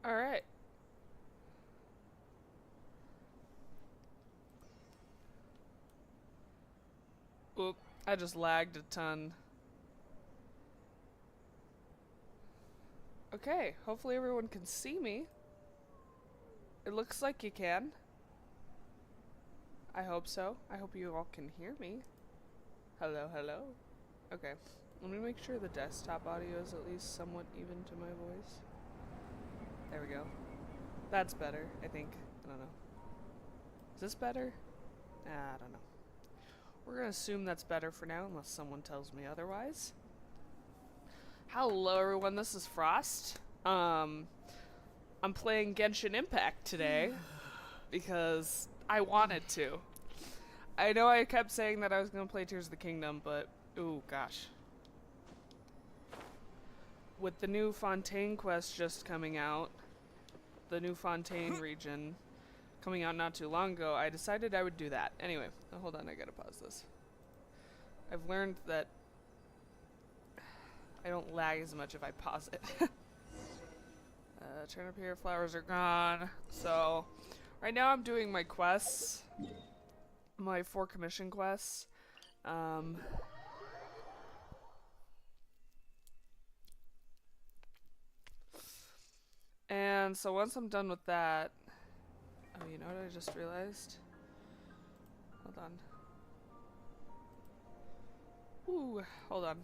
Alright. Oop, I just lagged a ton. Okay, hopefully everyone can see me. It looks like you can. I hope so. I hope you all can hear me. Hello, hello. Okay, let me make sure the desktop audio is at least somewhat even to my voice. There we go. That's better, I think. I don't know. Is this better? I don't know. We're gonna assume that's better for now, unless someone tells me otherwise. Hello everyone, this is Frost. I'm playing Genshin Impact today because I wanted to. I know I kept saying that I was gonna play Tears of the Kingdom, but ooh gosh. With the new Fontaine quest just coming out, the new Fontaine region coming out not too long ago, I decided I would do that. Anyway, hold on, I gotta pause this. I've learned that I don't lag as much if I pause it. Turnip here, flowers are gone. So, right now I'm doing my quests. My 4 commission quests. And so once I'm done with that... Oh, you know what I just realized? Hold on. Ooh, hold on.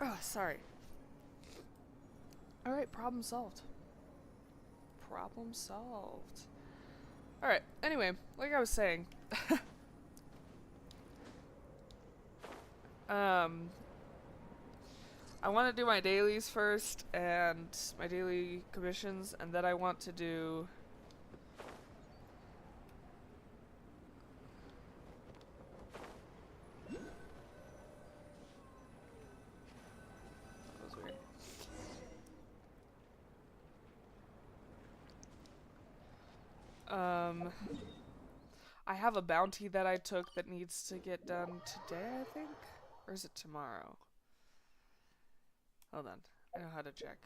Oh, sorry. Alright, problem solved. Problem solved. Alright, anyway, like I was saying. I want to do my dailies first, and my daily commissions, and then I want to do... That was weird. I have a bounty that I took that needs to get done today, I think? Or is it tomorrow? Hold on. I know how to check.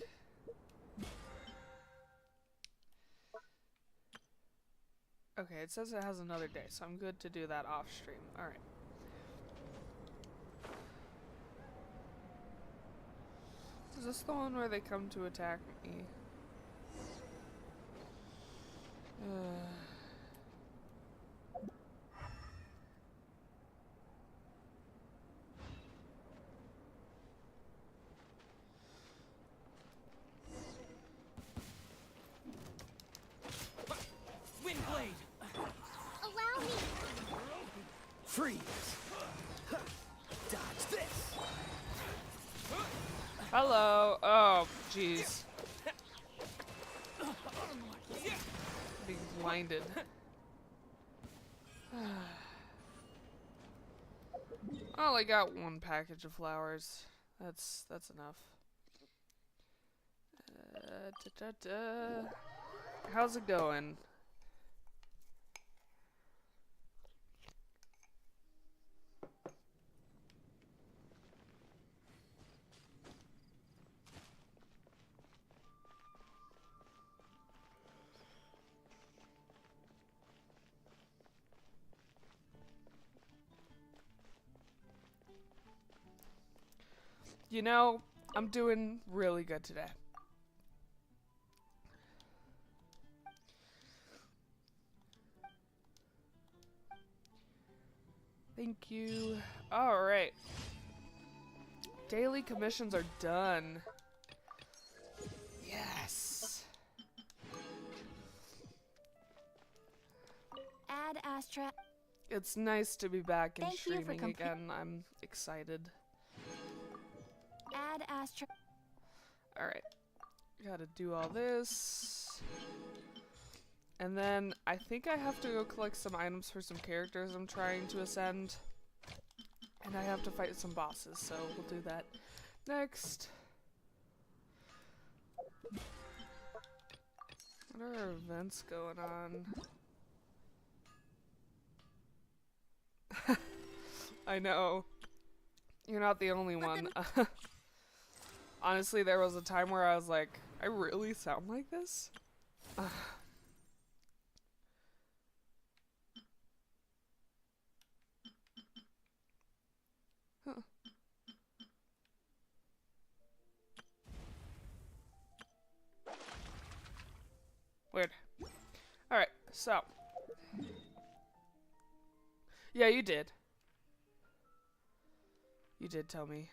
Okay, it says it has another day, so I'm good to do that off stream. Alright. Is this the one where they come to attack me? Windblade! Allow me! Freeze! Dodge this! Hello! Oh, jeez. Being blinded. I only got 1 package of flowers. That's enough. How's it going? You know, I'm doing really good today. Thank you. Alright. Daily commissions are done. Yes. Add Astra. It's nice to be back and Thank you for streaming again. I'm excited. Add Astra. Alright. Gotta do all this. And then I think I have to go collect some items for some characters I'm trying to ascend. And I have to fight some bosses, so we'll do that next. What are events going on? I know. You're not the only one. Honestly, there was a time where I was like, I really sound like this? Huh. Weird. Alright, so. Yeah, you did. You did tell me.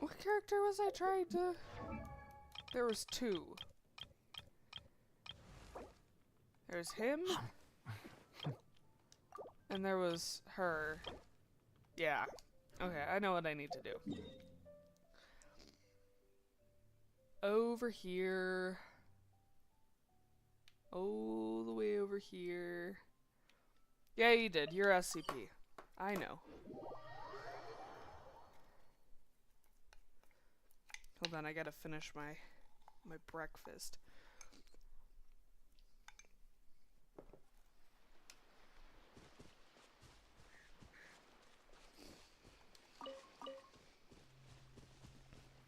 What character was I trying to... There was two. There's him. And there was her. Yeah. Okay, I know what I need to do. Over here. All the way over here. Yeah, you did. You're SCP. I know. Hold on, I gotta finish my breakfast.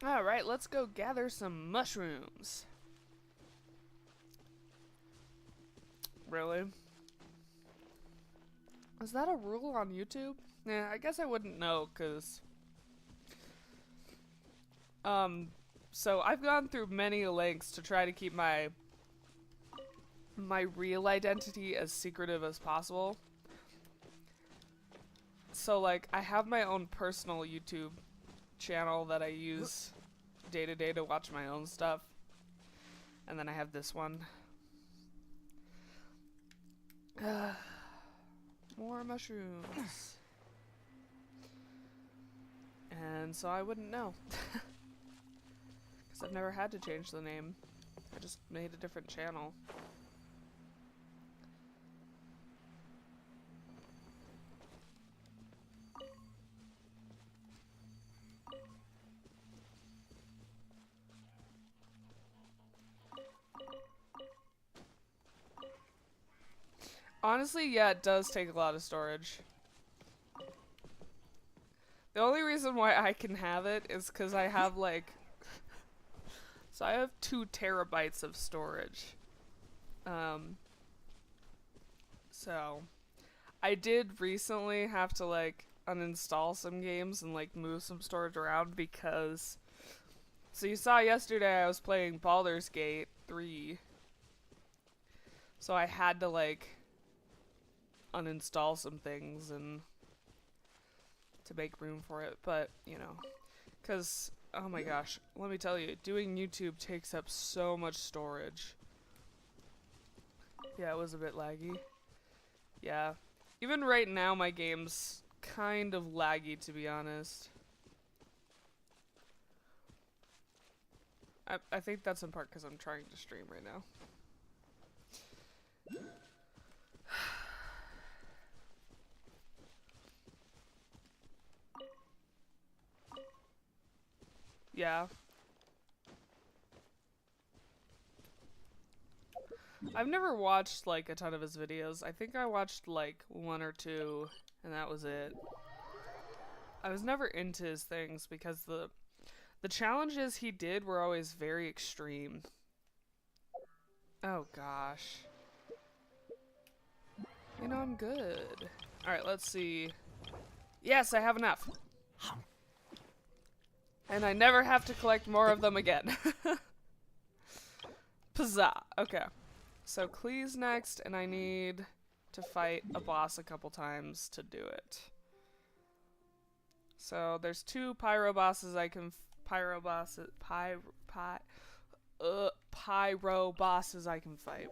Alright, let's go gather some mushrooms. Really? Is that a rule on YouTube? Yeah, I guess I wouldn't know, cause... so I've gone through many lengths to try to keep my real identity as secretive as possible. So, like, I have my own personal YouTube channel that I use day to day to watch my own stuff. And then I have this one. More mushrooms. And so I wouldn't know. Because I've never had to change the name. I just made a different channel. Honestly, yeah, it does take a lot of storage. The only reason why I can have it is because I have, like... So I have 2 terabytes of storage. So... I did recently have to, like, uninstall some games and, like, move some storage around because... So you saw yesterday I was playing Baldur's Gate 3. So I had to, like... uninstall some things and to make room for it, but you know, because oh my gosh, let me tell you, doing YouTube takes up so much storage. Yeah, it was a bit laggy. Yeah, even right now my game's kind of laggy, to be honest. I think that's in part because I'm trying to stream right now. Yeah. I've never watched, like, a ton of his videos. I think I watched, like, 1 or 2, and that was it. I was never into his things because the challenges he did were always very extreme. Oh, gosh. You know, I'm good. Alright, let's see. Yes, I have enough. And I never have to collect more of them again. Huzzah. Okay. So Klee's next, and I need to fight a boss a couple times to do it. So there's 2 pyro bosses I can pyro bosses I can fight.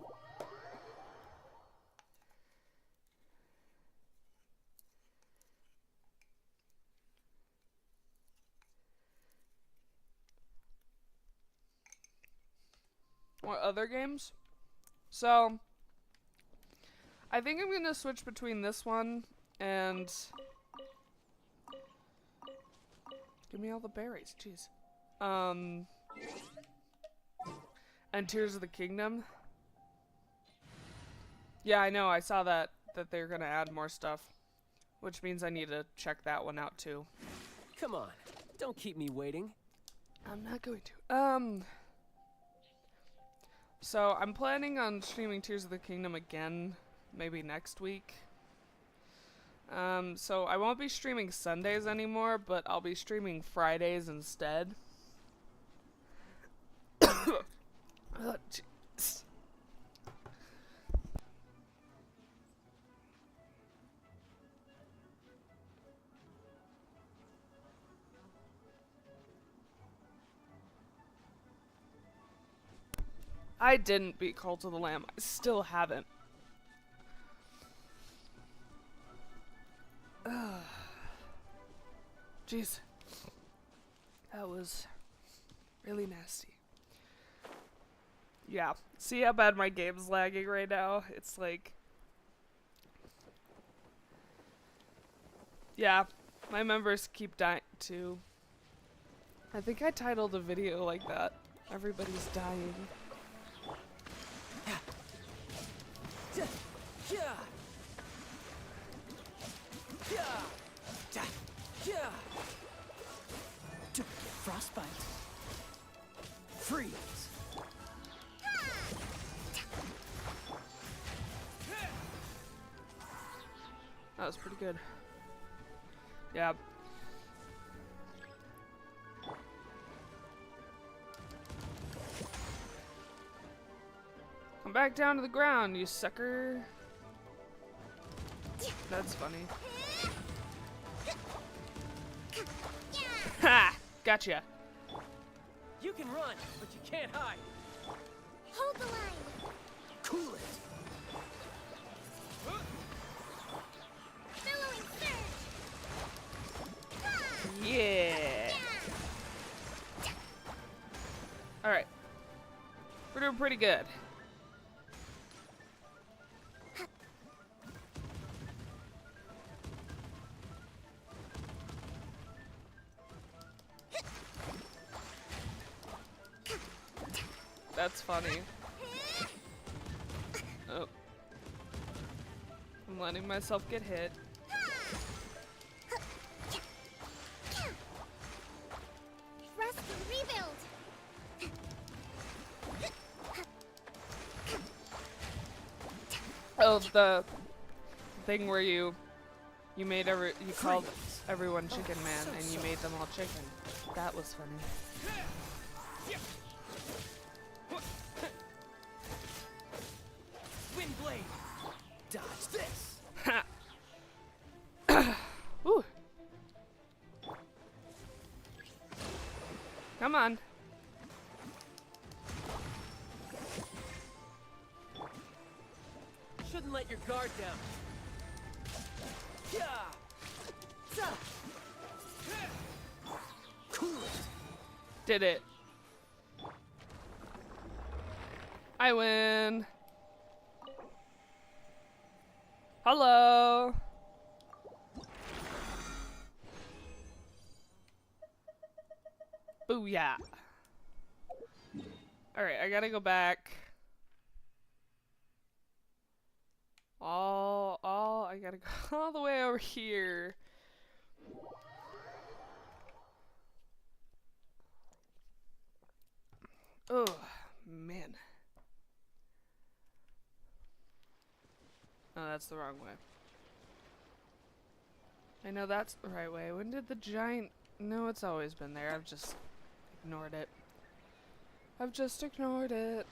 What other games? So I think I'm gonna switch between this one and give me all the berries, jeez. And Tears of the Kingdom. Yeah, I know. I saw that they're gonna add more stuff, which means I need to check that one out too. Come on, don't keep me waiting. I'm not going to. So I'm planning on streaming Tears of the Kingdom again, maybe next week. So I won't be streaming Sundays anymore, but I'll be streaming Fridays instead. Oh, jeez. I didn't beat Cult of the Lamb. I still haven't. Jeez. That was really nasty. Yeah. See how bad my game's lagging right now? It's like... Yeah. My members keep dying too. I think I titled a video like that. Everybody's dying. Frostbite. Freeze. That was pretty good. Yeah. Come back down to the ground, you sucker. That's funny. Ha! Gotcha. You can run, but you can't hide. Hold the line. Cool it. Billowing surge. Yeah. Alright. We're doing pretty good. That's funny. Oh. I'm letting myself get hit. Rest and rebuild. Oh, the thing where you called everyone Chicken Man and you made them all chicken. That was funny. Wind blade. Dodge this. Ha! Woo. Come on. Shouldn't let your guard down. Yeah. Cool it. Did it. I win. Hello. Booyah. Alright, I gotta go back. I gotta go all the way over here. Oh, man. Oh, that's the wrong way. I know that's the right way. When did the giant... No, it's always been there. I've just ignored it. I've just ignored it.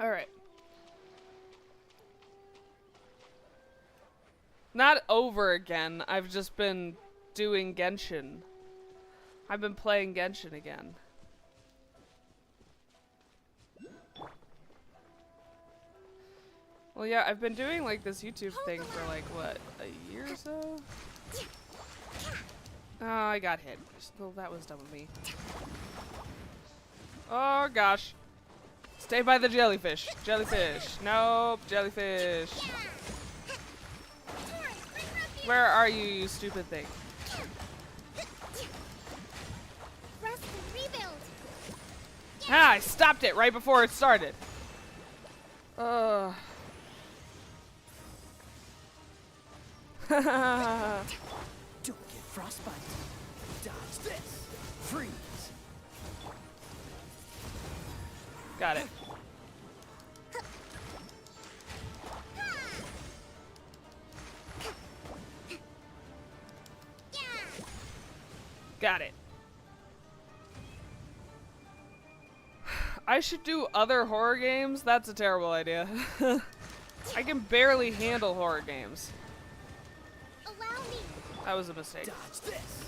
Alright. Not over again. I've just been doing Genshin. I've been playing Genshin again. Well, yeah, I've been doing like this YouTube thing for like, what, a year or so? Oh, I got hit. Well, that was dumb of me. Oh, gosh. Stay by the jellyfish. Jellyfish. Nope, jellyfish. Where are you, you stupid thing? Rest and rebuild. Yeah. Ah, I stopped it right before it started. Don't get frostbite. Dodge this. Freeze. Got it. Got it. I should do other horror games? That's a terrible idea. I can barely handle horror games. Allow me. That was a mistake. Dodge this.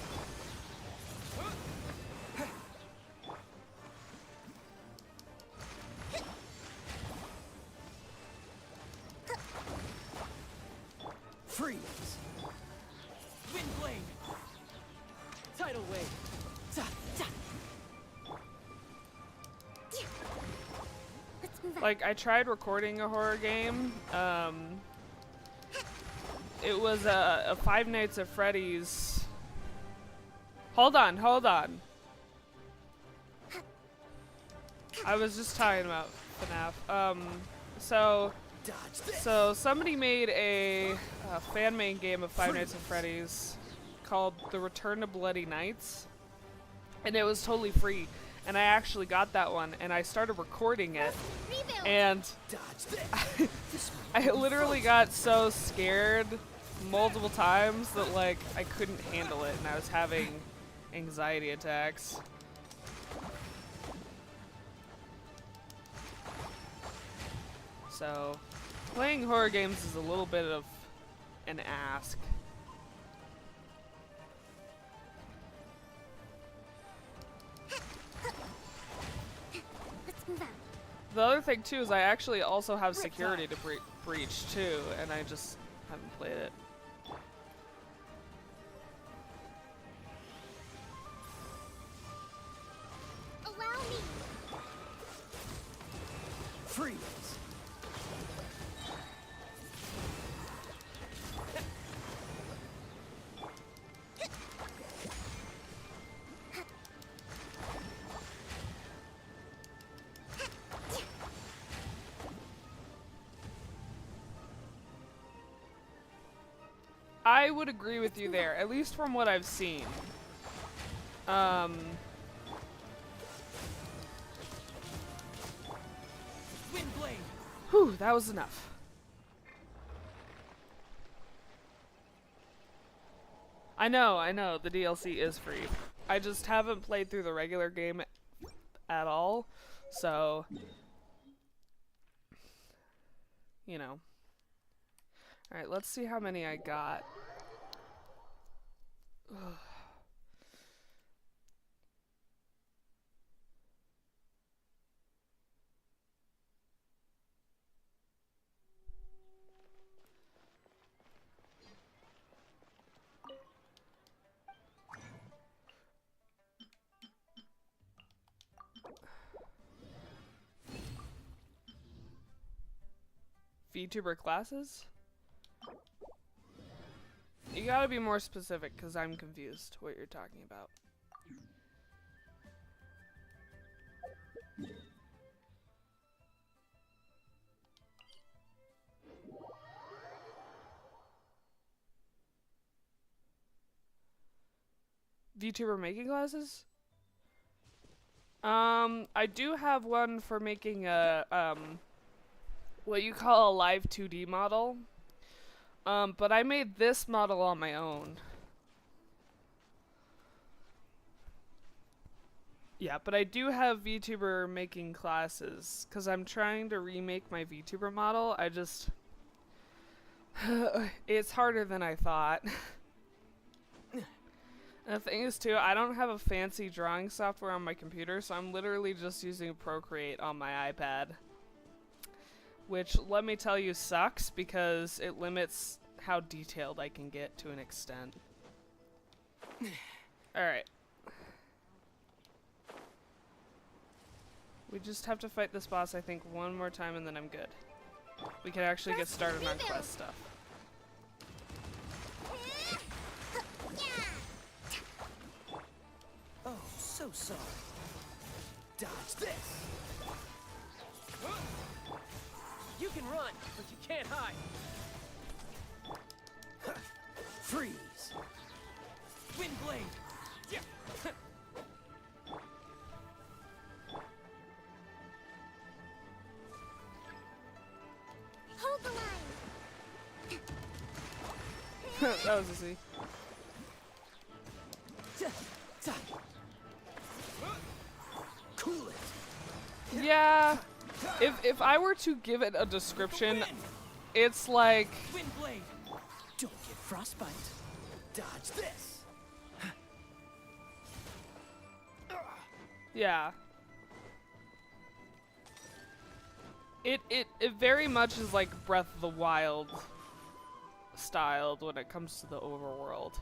Freeze. Wind blade. Tidal wave. Ta, ta. Let's move on. Like, I tried recording a horror game. It was a Five Nights at Freddy's. Hold on, hold on. I was just talking about FNAF. Dodge this. So somebody made a fan-made game of Five Nights at Freddy's called The Return to Bloody Nights, and it was totally free. And I actually got that one, and I started recording it, Rebuild. and Dodge this. I literally got so scared multiple times that like I couldn't handle it, and I was having anxiety attacks. So, playing horror games is a little bit of an ask. Let's move on. The other thing too is I actually also have security to breach too, and I just haven't played it. Allow me. Freeze. I would agree with you there, at least from what I've seen. Wind blade. Whew, that was enough. I know, the DLC is free. I just haven't played through the regular game at all, so, you know. Alright, let's see how many I got. Ugh. VTuber classes? You gotta be more specific, because I'm confused what you're talking about. VTuber making classes? I do have one for making a, what you call a live 2D model. But I made this model on my own. Yeah, but I do have VTuber making classes, because I'm trying to remake my VTuber model. I just... it's harder than I thought. And the thing is, too, I don't have a fancy drawing software on my computer, so I'm literally just using Procreate on my iPad. Which, let me tell you, sucks, because it limits how detailed I can get to an extent. Alright. We just have to fight this boss, I think, one more time, and then I'm good. We can actually get started on quest stuff. Oh, so sorry. Dodge this. You can run, but you can't hide. Freeze. Wind blade. Yeah. Hold the line. That was easy. Cool it. Yeah. If I were to give it a description, it's like Wind blade. Don't get frostbite. Dodge this. yeah. It very much is like Breath of the Wild styled when it comes to the overworld.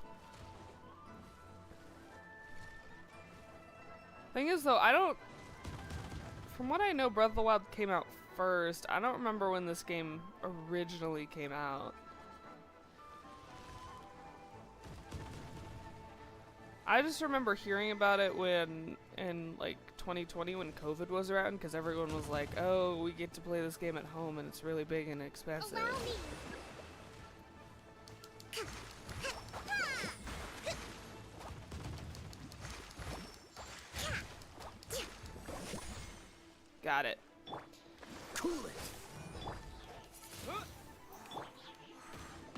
Thing is though, from what I know, Breath of the Wild came out first. I don't remember when this game originally came out. I just remember hearing about it in like 2020 when COVID was around, because everyone was like, oh, we get to play this game at home and it's really big and expensive. Allow me. Got it. Cool it.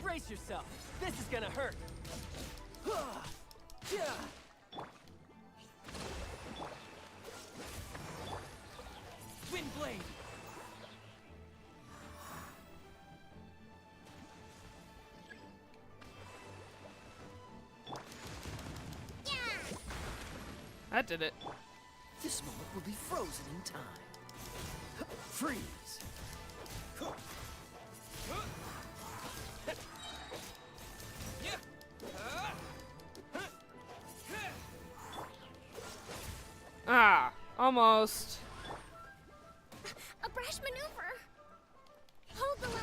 Brace yourself. This is gonna hurt. Wind blade. That did it. This moment will be frozen in time. Freeze. Ah, almost. A brash maneuver. Hold the line.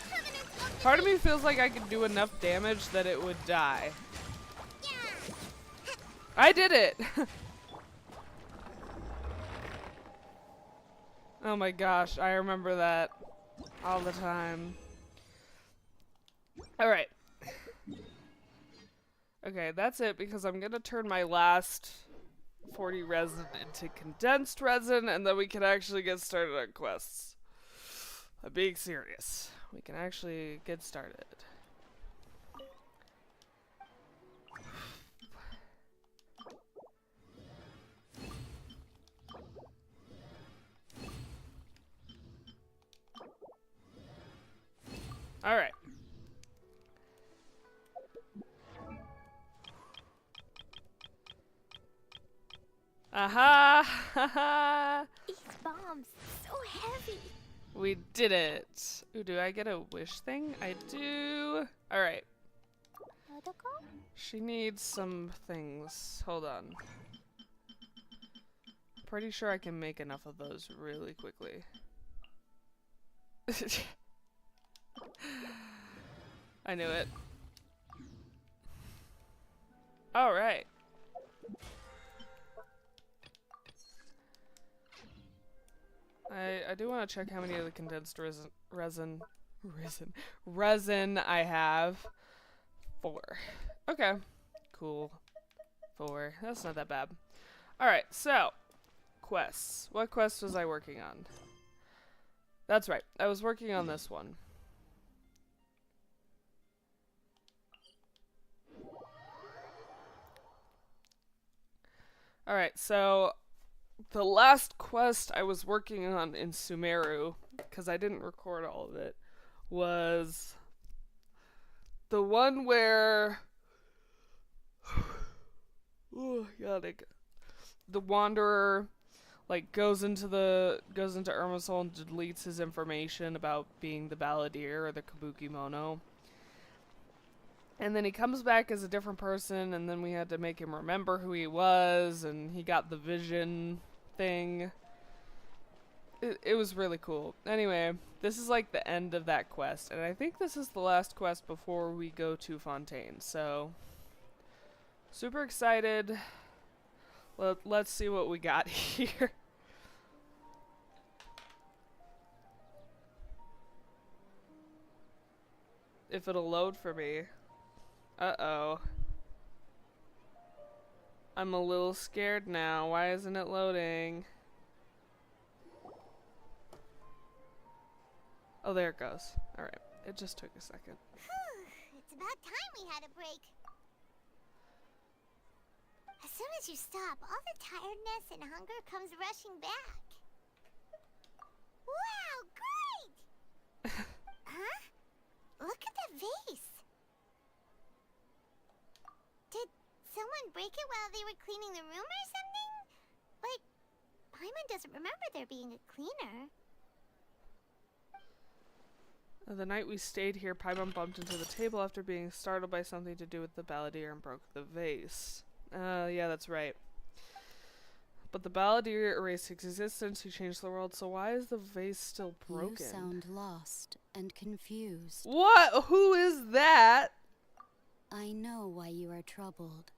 Covenant of the Part of me feels like I could do enough damage that it would die. Yeah. I did it! Oh my gosh, I remember that all the time. Alright. Okay, that's it, because I'm gonna turn my last 40 resin into condensed resin, and then we can actually get started on quests. I'm being serious. We can actually get started. Alright. Aha! Haha! These bombs, so heavy. We did it. Ooh, do I get a wish thing? I do. Alright. She needs some things. Hold on. Pretty sure I can make enough of those really quickly. I knew it. Alright. I do want to check how many of the condensed resin I have. 4. Okay. Cool. 4. That's not that bad. Alright, so. Quests. What quest was I working on? That's right. I was working on this one. Alright, so the last quest I was working on in Sumaru, because I didn't record all of it, was the one where oh god, the Wanderer like goes into Irmisol and deletes his information about being the Balladeer or the Kabuki Mono. And then he comes back as a different person, and then we had to make him remember who he was, and he got the vision thing. it was really cool. Anyway, this is like the end of that quest, and I think this is the last quest before we go to Fontaine. So, super excited. Let's see what we got here. If it'll load for me. Uh-oh. I'm a little scared now. Why isn't it loading? Oh, there it goes. Alright. It just took a second. It's about time we had a break. As soon as you stop, all the tiredness and hunger comes rushing back. Wow, great! Huh? Look at the vase. Did someone break it while they were cleaning the room or something? But Paimon doesn't remember there being a cleaner. The night we stayed here, Paimon bumped into the table after being startled by something to do with the balladeer and broke the vase. Yeah, that's right. But the balladeer erased his existence, he changed the world, so why is the vase still broken? You sound lost and confused. What? Who is that? I know why you are troubled.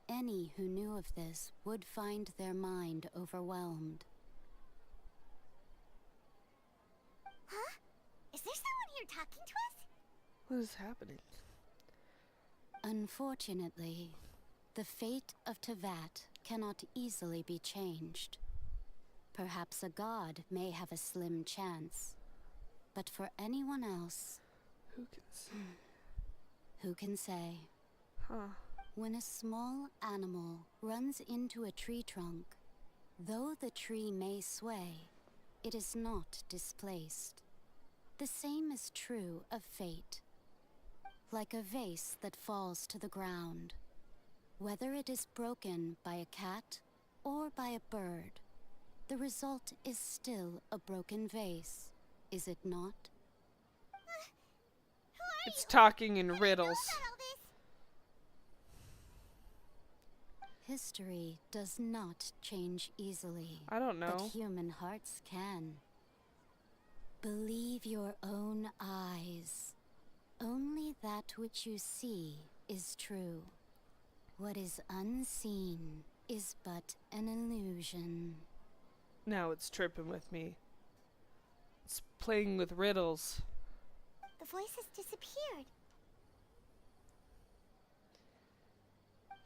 Any who knew of this would find their mind overwhelmed. Huh? Is there someone here talking to us? What is happening? Unfortunately, the fate of Tevat cannot easily be changed. Perhaps a god may have a slim chance, but for anyone else, Who can say? who can say? Huh. When a small animal runs into a tree trunk, though the tree may sway, it is not displaced. The same is true of fate. Like a vase that falls to the ground, whether it is broken by a cat or by a bird, the result is still a broken vase, is it not? Who are It's you? talking in What do you know riddles. about all this? History does not change easily, I don't but know. human hearts can. Believe your own eyes. Only that which you see is true. What is unseen is but an illusion. Now it's tripping with me. It's playing with riddles. The voice has disappeared.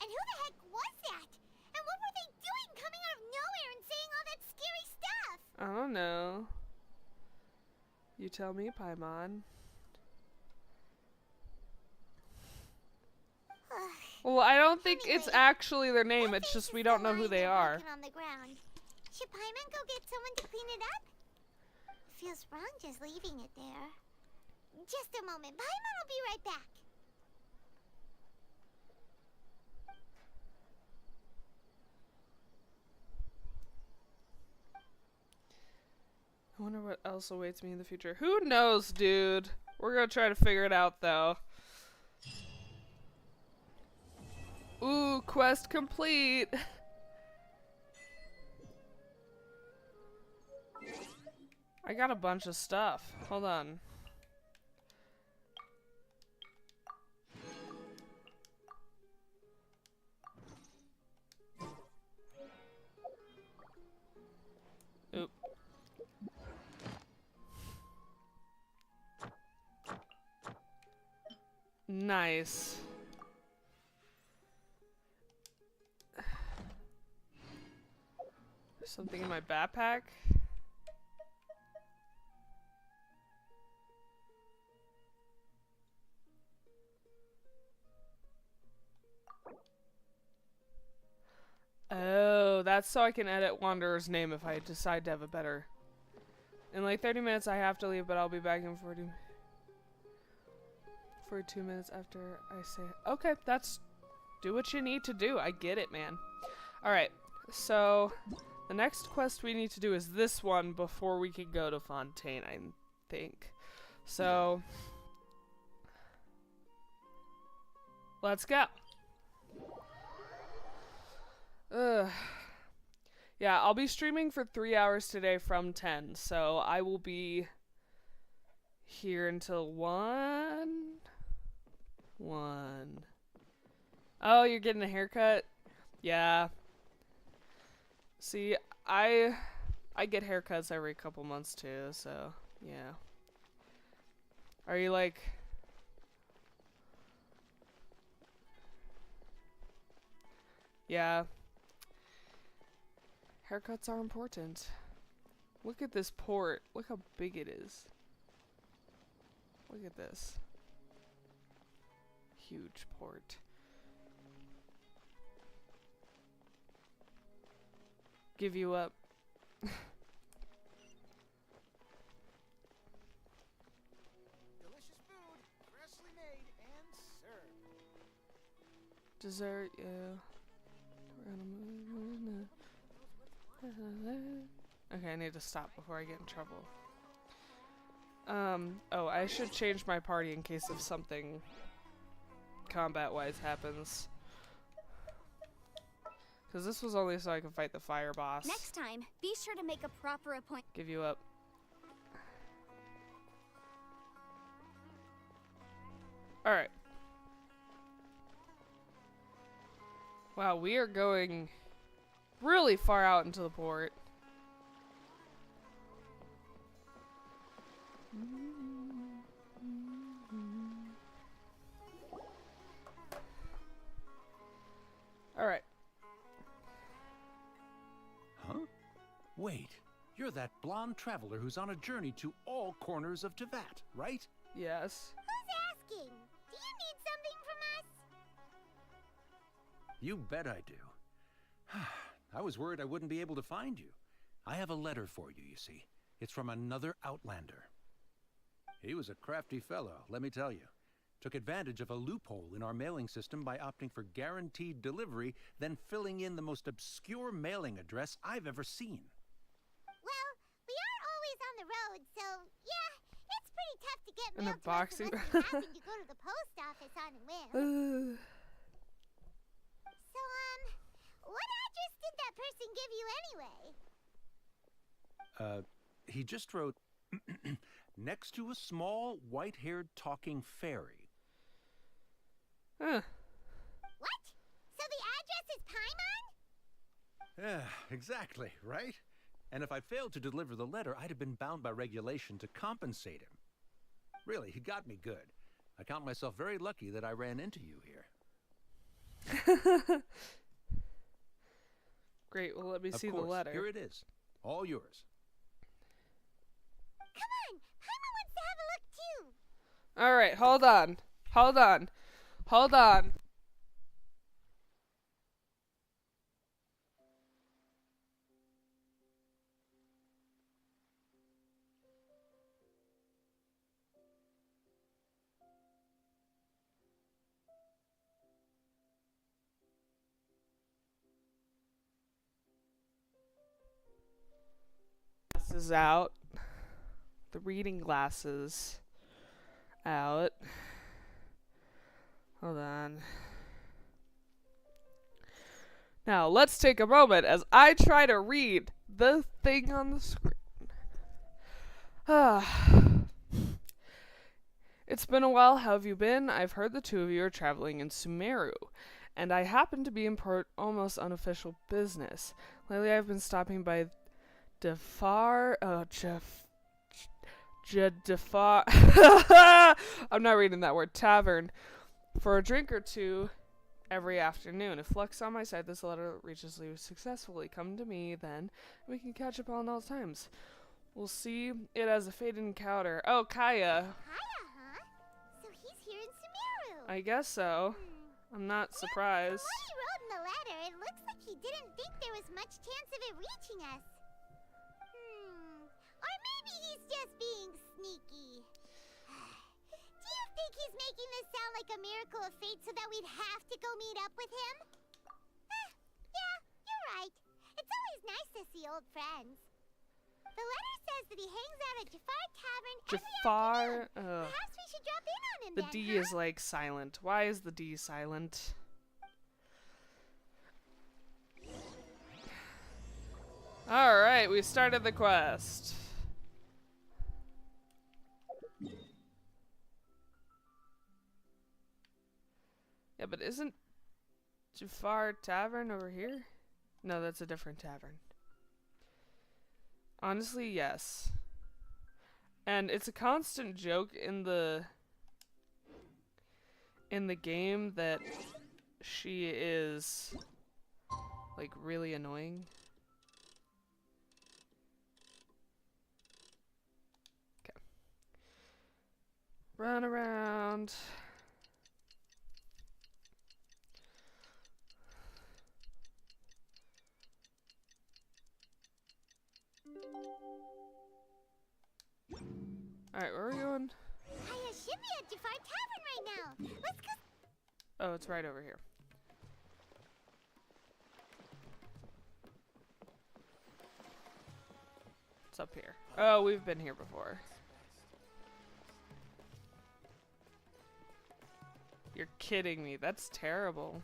And who the heck was that? And what were they doing coming out of nowhere and saying all that scary stuff? I don't know. You tell me, Paimon. Well, I don't think it's Anyway, actually their name. That It's vase just is we don't still know who lying they there are. broken on the ground. Should Paimon go get someone to clean it up? It feels wrong just leaving it there. Just a moment. Paimon will be right back. I wonder what else awaits me in the future. Who knows, dude? We're gonna try to figure it out, though. Ooh, quest complete. I got a bunch of stuff. Hold on. Oop. Nice. Something in my backpack? Oh, that's so I can edit Wanderer's name if I decide to have a better. In like 30 minutes I have to leave, but I'll be back in 42 minutes after I say okay, that's do what you need to do. I get it, man. Alright, so the next quest we need to do is this one before we can go to Fontaine, I think. So let's go. Ugh. Yeah, I'll be streaming for 3 hours today from 10, so I will be here until 1. 1. Oh, you're getting a haircut? Yeah. See, I get haircuts every couple months too, so yeah. Are you like... Yeah. Haircuts are important. Look at this port. Look how big it is. Look at this. Huge port. Give you up. Delicious food, freshly made and served. Dessert, yeah. Okay, I need to stop before I get in trouble. Oh, I should change my party in case if something combat-wise happens. Because this was only so I could fight the fire boss. Next time, be sure to make a proper appointment. Give you up. Alright. Wow, we are going really far out into the port. Alright. Huh? Wait, you're that blonde traveler who's on a journey to all corners of Teyvat, right? Yes. Who's asking? Do you need something from us? You bet I do. I was worried I wouldn't be able to find you. I have a letter for you, you see. It's from another Outlander. He was a crafty fellow, let me tell you. Took advantage of a loophole in our mailing system by opting for guaranteed delivery, then filling in the most obscure mailing address I've ever seen. Well, we are always on the road, so yeah, it's pretty tough to get In mail a to us boxing- unless you're having to go to the post office on a whim. So, what address did that person give you anyway? He just wrote, next to a small, white-haired talking fairy. Huh. What? So the address is Paimon? Yeah, exactly, right? And if I failed to deliver the letter, I'd have been bound by regulation to compensate him. Really, he got me good. I count myself very lucky that I ran into you here. Great, well let me Of see course, the letter. here it is. All yours. Come on, Paimon wants to have a look too. Alright, hold on. Hold on. Hold on. Glasses out. The reading glasses out. Hold on. Now, let's take a moment as I try to read the thing on the screen. It's been a while. How have you been? I've heard the two of you are traveling in Sumaru, and I happen to be in almost unofficial business. Lately, I've been stopping by Defar. Defar. I'm not reading that word. Tavern for a drink or two every afternoon. If luck's on my side, this letter reaches you successfully. Come to me then, and we can catch up on all times. We'll see it as a fated encounter. Oh, Kaya. Hiya, huh? So he's here in Sumeru. I guess so. I'm not surprised. From what he wrote in the letter, it looks like he didn't think there was much chance of it reaching us. Or maybe he's just being sneaky. Do you think he's making this sound like a miracle of fate so that we'd have to go meet up with him? Yeah, you're right. It's always nice to see old friends. The letter says that he hangs out at Jafar Tavern every Jafar. afternoon. Perhaps we should drop in on him The then, D huh? is like silent. Why is the D silent? Alright, we started the quest. Yeah, but isn't Jafar Tavern over here? No, that's a different tavern. Honestly, yes. And it's a constant joke in the game that she is like really annoying. Okay. Run around. Alright, where are we going? I should be at Jafar Tavern right now. Let's go. Oh, it's right over here. It's up here. Oh, we've been here before. You're kidding me. That's terrible.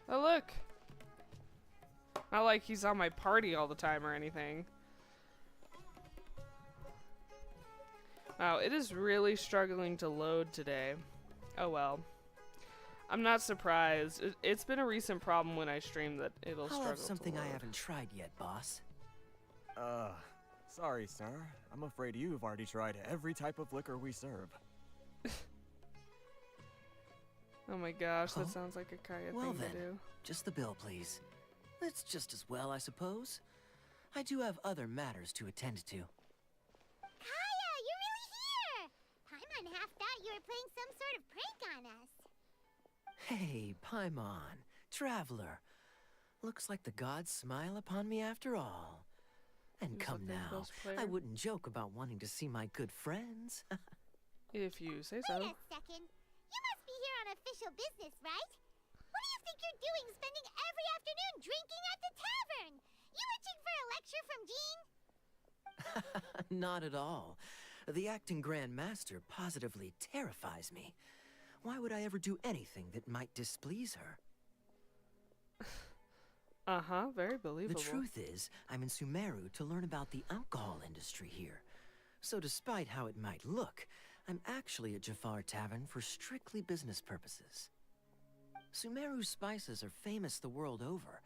Oh, look. Not like he's on my party all the time or anything. Wow, it is really struggling to load today. Oh well. I'm not surprised. It's been a recent problem when I stream that it'll I'll struggle have something to load. I haven't tried yet, boss. Sorry, sir. I'm afraid you've already tried every type of liquor we serve. Oh my gosh, Oh, that sounds like a Kaya well thing then. to do. Just the bill, please. It's just as well, I suppose. I do have other matters to attend to. Kaya, you're really here! Paimon half thought you were playing some sort of prank on us. Hey, Paimon, traveler. Looks like the gods smile upon me after all. And Seems come like they're the now, best player. I wouldn't joke about wanting to see my good friends. If you say Wait so. a second. You must be here on official business, right? What do you think you're doing spending every afternoon drinking at the tavern? You itching for a lecture from Jean? Not at all. The acting Grand Master positively terrifies me. Why would I ever do anything that might displease her? Uh-huh, very believable. The truth is, I'm in Sumaru to learn about the alcohol industry here. So despite how it might look, I'm actually at Jafar Tavern for strictly business purposes. Sumeru's spices are famous the world over,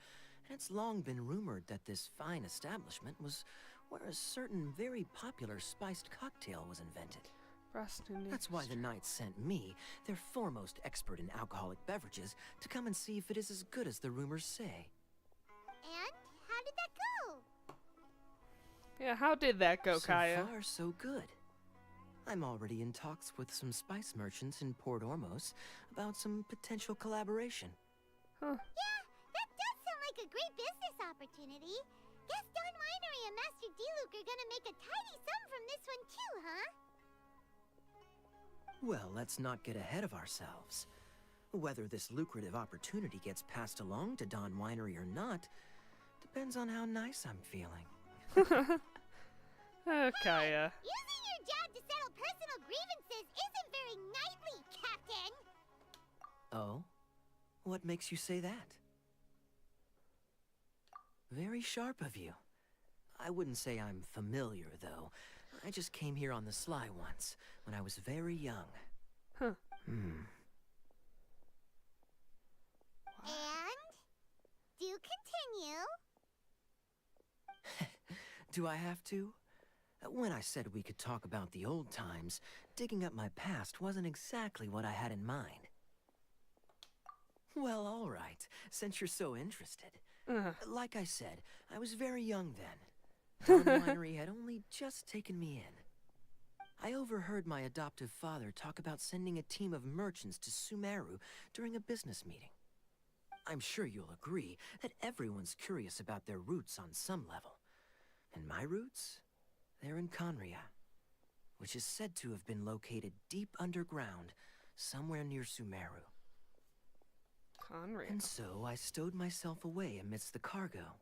and it's long been rumored that this fine establishment was where a certain very popular spiced cocktail was invented. That's why the knights sent me, their foremost expert in alcoholic beverages, to come and see if it is as good as the rumors say. And how did that go? Yeah, how did that go, So Kaya? far, so good. I'm already in talks with some spice merchants in Port Ormos about some potential collaboration. Huh. Yeah, that does sound like a great business opportunity. Guess Don Winery and Master D-Luke are gonna make a tidy sum from this one too, huh? Well, let's not get ahead of ourselves. Whether this lucrative opportunity gets passed along to Don Winery or not depends on how nice I'm feeling. Kaya. Using your job to settle personal grievances isn't very knightly, Captain! Oh? What makes you say that? Very sharp of you. I wouldn't say I'm familiar, though. I just came here on the sly once, when I was very young. Huh. Hmm. And? Do continue. Do I have to? When I said we could talk about the old times, digging up my past wasn't exactly what I had in mind. Well, all right, since you're so interested. Like I said, I was very young then. Don Winery had only just taken me in. I overheard my adoptive father talk about sending a team of merchants to Sumaru during a business meeting. I'm sure you'll agree that everyone's curious about their roots on some level. And my roots? They're in Conria, which is said to have been located deep underground, somewhere near Sumaru. Conria. And so I stowed myself away amidst the cargo,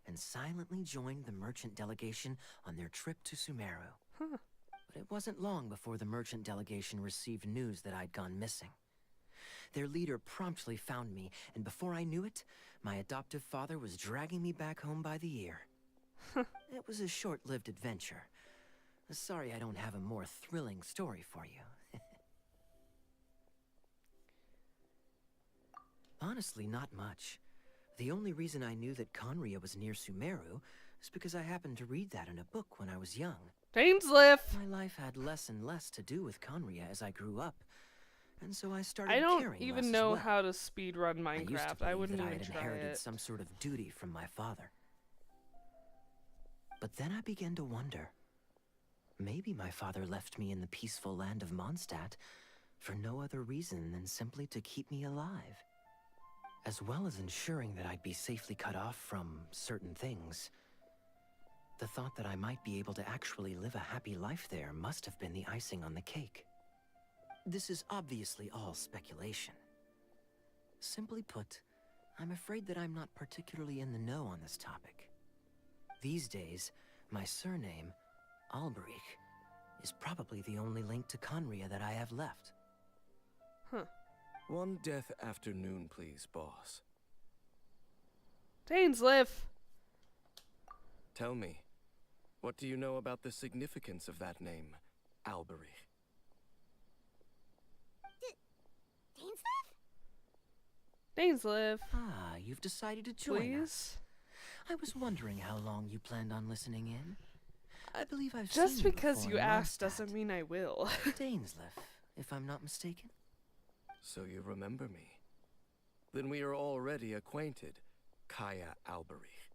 and silently joined the merchant delegation on their trip to Sumaru. Huh. But it wasn't long before the merchant delegation received news that I'd gone missing. their leader promptly found me, and before I knew it, my adoptive father was dragging me back home by the ear. It was a short-lived adventure. Sorry I don't have a more thrilling story for you. Honestly, not much. The only reason I knew that Conria was near Sumeru is because I happened to read that in a book when I was young. Dainsliff! My life had less and less to do with Conria as I grew up, and so I started I don't caring even less know as well. how to speedrun I used to Minecraft. believe I wouldn't that I even had try inherited it. some sort of duty from my father. But then I began to wonder. Maybe my father left me in the peaceful land of Mondstadt for no other reason than simply to keep me alive. As well as ensuring that I'd be safely cut off from certain things. The thought that I might be able to actually live a happy life there must have been the icing on the cake. This is obviously all speculation. Simply put, I'm afraid that I'm not particularly in the know on this topic. These days, my surname, Alberich, is probably the only link to Conria that I have left. Huh. One death afternoon, please, boss. Dainsliff! Tell me, what do you know about the significance of that name, Alberich? Dainsliff? Dainsliff, Ah, you've decided to join us. please? I was wondering how long you planned on listening in. I believe I've Just seen you because before you in asked Mondstadt. doesn't mean I will. Dainsliff, if I'm not mistaken. So you remember me. Then we are already acquainted, Kaya Alberich,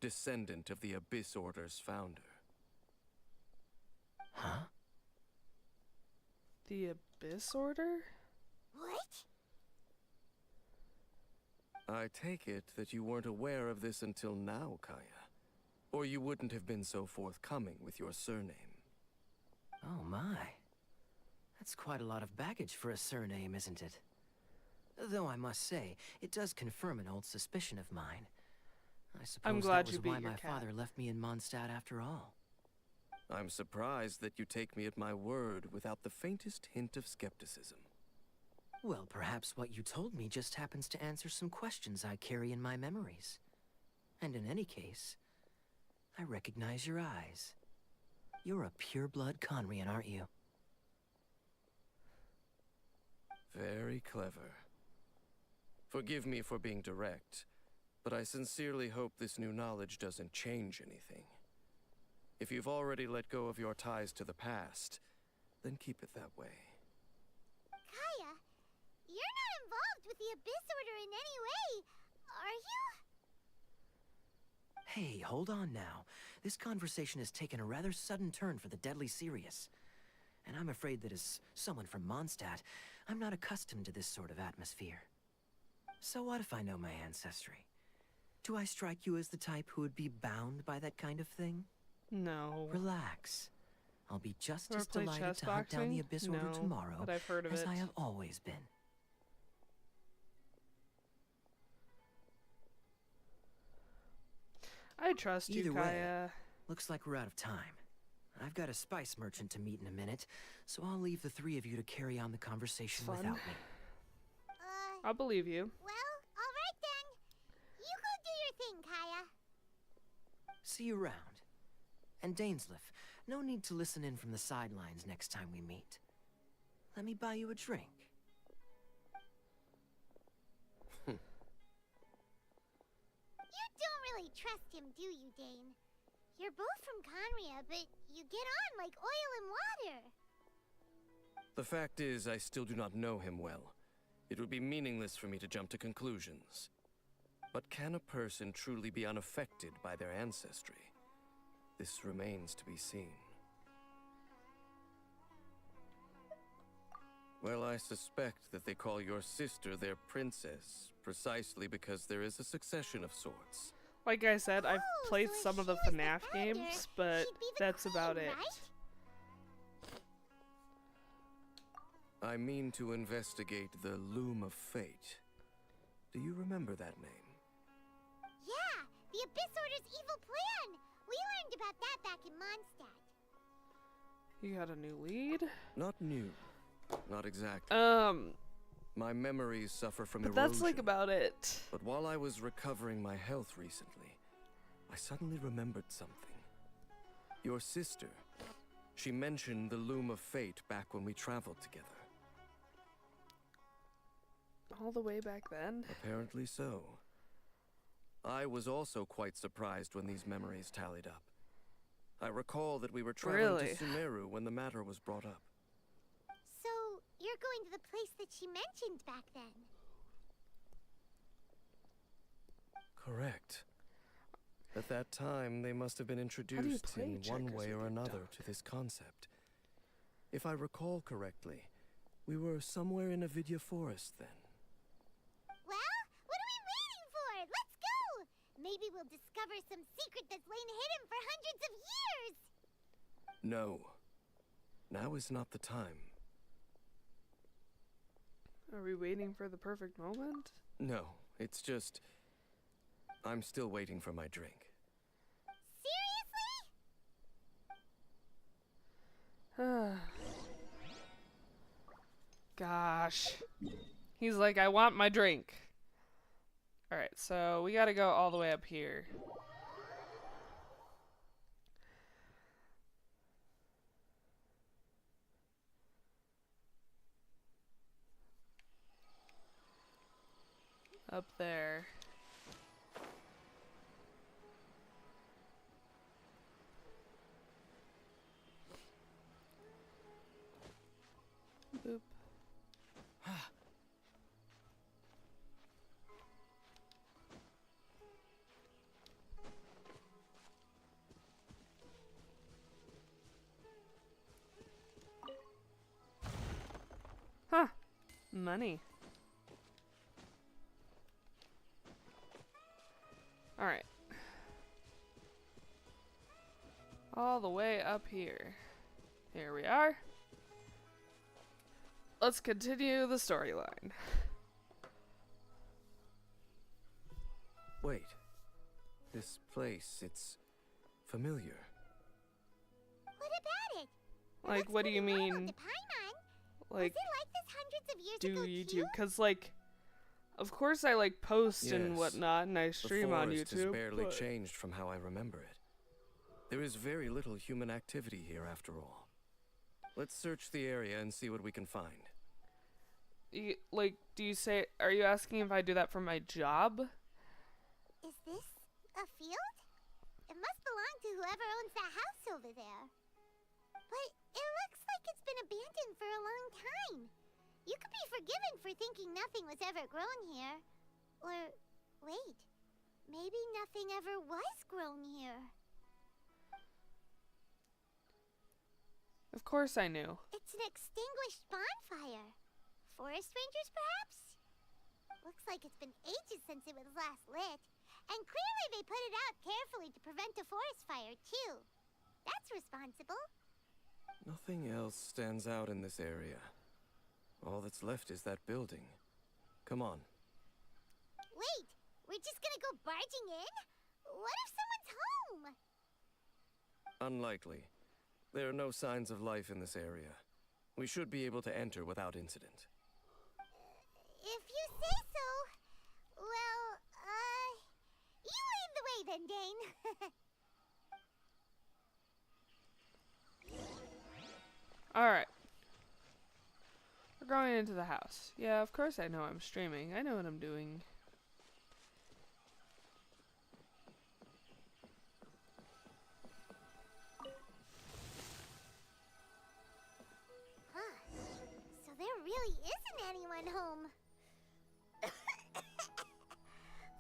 descendant of the Abyss Order's founder. Huh? The Abyss Order? What? I take it that you weren't aware of this until now, Kaya. Or you wouldn't have been so forthcoming with your surname. Oh my. That's quite a lot of baggage for a surname, isn't it? Though I must say, it does confirm an old suspicion of mine. I suppose glad that you was beat why your my cat. father left me in Mondstadt after all. I'm surprised that you take me at my word without the faintest hint of skepticism. Well, perhaps what you told me just happens to answer some questions I carry in my memories. And in any case, I recognize your eyes. You're a pure-blood Conrian, aren't you? Very clever. Forgive me for being direct, but I sincerely hope this new knowledge doesn't change anything. If you've already let go of your ties to the past, then keep it that way. Kaya, you're not involved with the Abyss Order in any way, are you? Hey, hold on now. This conversation has taken a rather sudden turn for the deadly serious. And I'm afraid that as someone from Mondstadt, I'm not accustomed to this sort of atmosphere. So what if I know my ancestry? Do I strike you as the type who would be bound by that kind of thing? No. Relax. I'll be just Ever as play delighted chess to hunt down the boxing? Abyss Order No, tomorrow but I've heard of as it. I have always been. I trust you, Either way, Kaya. looks like we're out of time. I've got a spice merchant to meet in a minute, so I'll leave the three of you to carry on the conversation Fun. without me. I'll believe you. Well, alright then. You go do your thing, Kaya. See you around. And Dainsliff, no need to listen in from the sidelines next time we meet. Let me buy you a drink. You don't really trust him, do you, Dane? You're both from Conria, but you get on like oil and water. The fact is, I still do not know him well. It would be meaningless for me to jump to conclusions. But can a person truly be unaffected by their ancestry? This remains to be seen. Well, I suspect that they call your sister their princess, precisely because there is a succession of sorts. Like I said, I've Oh, played so if some of the she was the FNAF founder, games, but she'd be the that's about queen, it. right? I mean to investigate the Loom of Fate. Do you remember that name? Yeah, the Abyss Order's evil plan. We learned about that back in Mondstadt. You got a new lead? Not new. Not exactly. My memories suffer from But erosion. that's like about it. But while I was recovering my health recently, I suddenly remembered something. Your sister. She mentioned the Loom of Fate back when we traveled together. All the way back then? Apparently so. I was also quite surprised when these memories tallied up. I recall that we were traveling Really? to Sumaru when the matter was brought up. So, you're going to the place that she mentioned back then? Correct. At that time, they must have been do you introduced play in one checkers way with or your another dog? to this concept. If I recall correctly, we were somewhere in a Vidya forest then. Well, what are we waiting for? Let's go! Maybe we'll discover some secret that's lain hidden for hundreds of years! No. Now is not the time. Are we waiting for the perfect moment? No, it's just... I'm still waiting for my drink. Seriously? Gosh. He's like, I want my drink. Alright, so we gotta go all the way up here. Up there. Boop. Huh. Money. Alright. All the way up here. Here we are. Let's continue the storyline. Wait. This place, it's familiar. What about it? Like, Looks what do you pretty normal mean? to Paimon. Like, Was it like this hundreds of years do ago YouTube? too? Because, like, of course I, like, post and Yes. whatnot, and I The stream on forest YouTube. has barely but- changed from how I remember it. There is very little human activity here after all. Let's search the area and see what we can find. Like, do you say, are you asking if I do that for my job? Is this a field? It must belong to whoever owns that house over there. But it looks like it's been abandoned for a long time. You could be forgiven for thinking nothing was ever grown here. Or, wait, maybe nothing ever was grown here. Of course I knew. It's an extinguished bonfire. Forest rangers, perhaps? Looks like it's been ages since it was last lit. And clearly they put it out carefully to prevent a forest fire, too. That's responsible. Nothing else stands out in this area. All that's left is that building. Come on. Wait, we're just gonna go barging in? What if someone's home? Unlikely. There are no signs of life in this area. We should be able to enter without incident. If you say so. Well, you lead the way then, Dane. Alright. We're going into the house. Yeah, of course I know I'm streaming. I know what I'm doing. Huh. So there really isn't anyone home.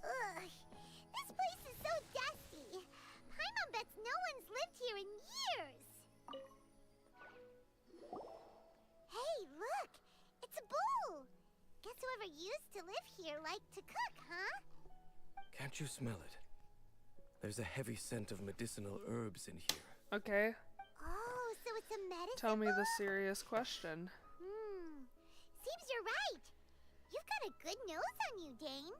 Ugh. This place is so dusty. Paimon bets no one's lived here in years. Hey, look! It's a bull! Guess whoever used to live here liked to cook, huh? Can't you smell it? There's a heavy scent of medicinal herbs in here. Okay, Oh, so it's a medicine tell me the bull? serious question. Seems you're right. You've got a good nose on you, Dane.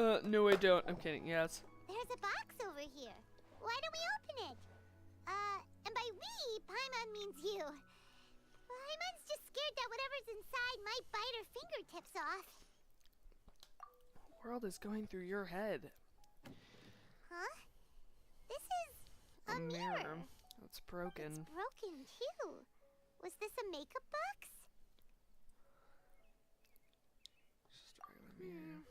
No, I don't. I'm kidding. Yes. There's a box over here. Why don't we open it? And by we, Paimon means you. Paimon's just scared that whatever's inside might bite her fingertips off. What world is going through your head? Huh? This is a mirror. It's broken. It's broken too. Was this a makeup box? Just a regular mirror.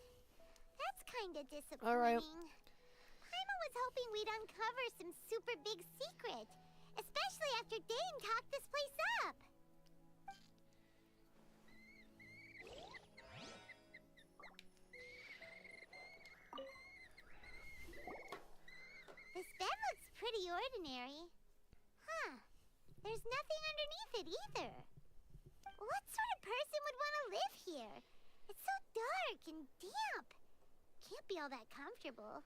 That's kinda disappointing. All right. Paimon was hoping we'd uncover some super big secret, especially after Dane cocked this place up. This bed looks pretty ordinary. Huh. There's nothing underneath it either. What sort of person would want to live here? It's so dark and damp. Can't be all that comfortable.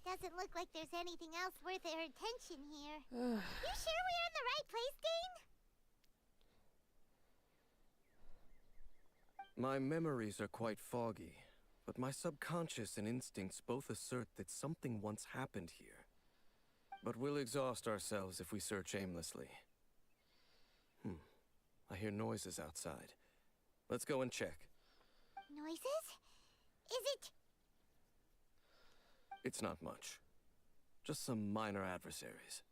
Doesn't look like there's anything else worth our attention here. You sure we're in the right place, Dane? My memories are quite foggy, but my subconscious and instincts both assert that something once happened here. But we'll exhaust ourselves if we search aimlessly. I hear noises outside. Let's go and check. Noises? Is it... It's not much. Just some minor adversaries.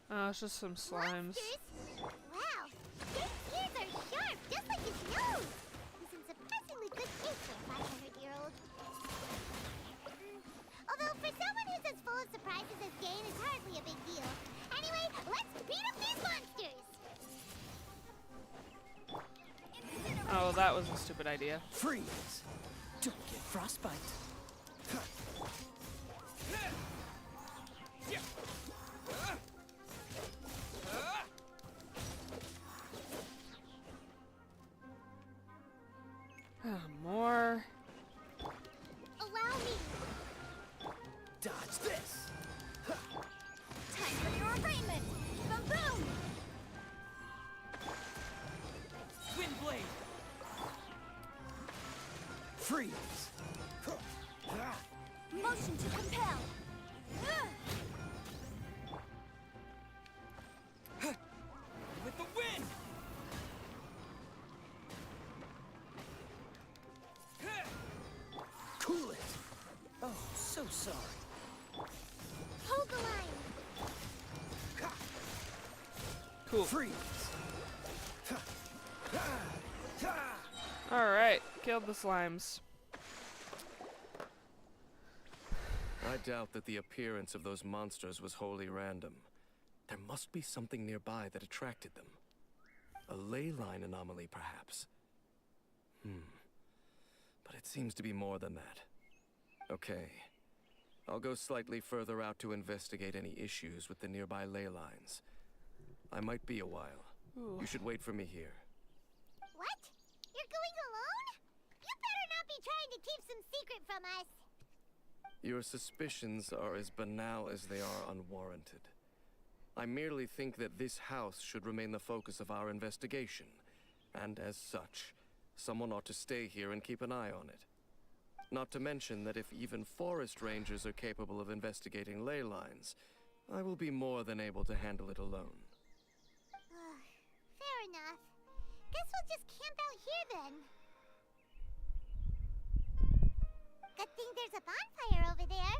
Oh, it's just some slimes. Monsters? Wow, Dane's ears are sharp, just like his nose. He's in surprisingly good shape for a 500-year-old. Although for someone who's as full of surprises as Dane, it's hardly a big deal. Anyway, let's beat up these monsters! Oh, that was a stupid idea. Freeze! Don't get frostbite. More. Allow me! Dodge this! Time for your arraignment! Boom boom! Wind blade! Freeze! Motion to compel! With the wind! Cool it! Oh, so sorry. Hold the line! Cool. Freeze! Alright, killed the slimes. I doubt that the appearance of those monsters was wholly random. There must be something nearby that attracted them. A ley line anomaly, perhaps. But it seems to be more than that. Okay. I'll go slightly further out to investigate any issues with the nearby ley lines. I might be a while. Ooh. You should wait for me here. What? You're going alone? You better not be trying to keep some secret from us. Your suspicions are as banal as they are unwarranted. I merely think that this house should remain the focus of our investigation, and as such, someone ought to stay here and keep an eye on it. Not to mention that if even forest rangers are capable of investigating ley lines, I will be more than able to handle it alone. Fair enough. Guess we'll just camp out here then. Good thing there's a bonfire over there.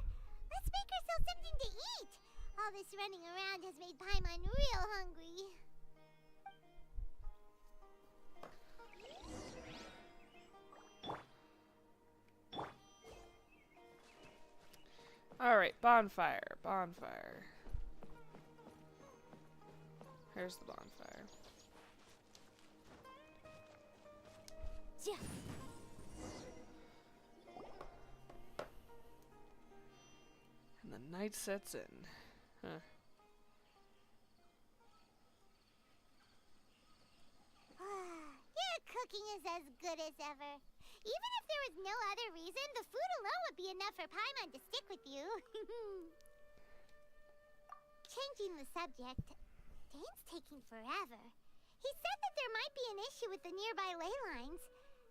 Let's make ourselves something to eat. All this running around has made Paimon real hungry. Alright, bonfire. Bonfire. Here's the bonfire. Yeah. And the night sets in. Huh. Your cooking is as good as ever. Even if there was no other reason, the food alone would be enough for Paimon to stick with you. Changing the subject, Dane's taking forever. He said that there might be an issue with the nearby ley lines.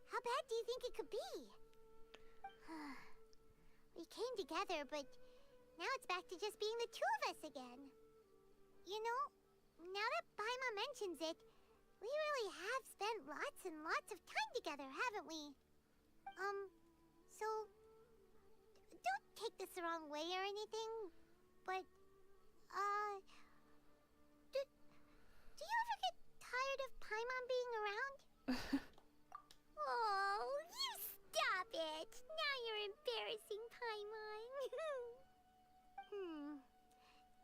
How bad do you think it could be? We came together, but now it's back to just being the two of us again. You know, now that Paimon mentions it, we really have spent lots and lots of time together, haven't we? So, don't take this the wrong way or anything, but, do you ever get tired of Paimon being around? Oh, you stop it! Now you're embarrassing Paimon.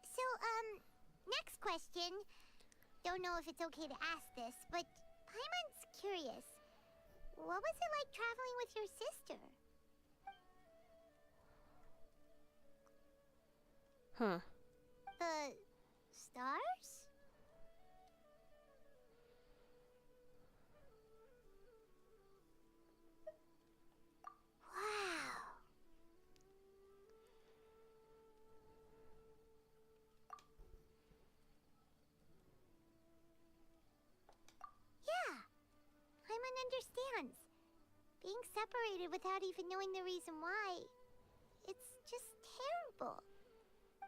So, next question. Don't know if it's okay to ask this, but Paimon's curious. What was it like traveling with your sister? Huh. The stars? Wow. Yeah, Paimon understands. Being separated without even knowing the reason why, it's just terrible.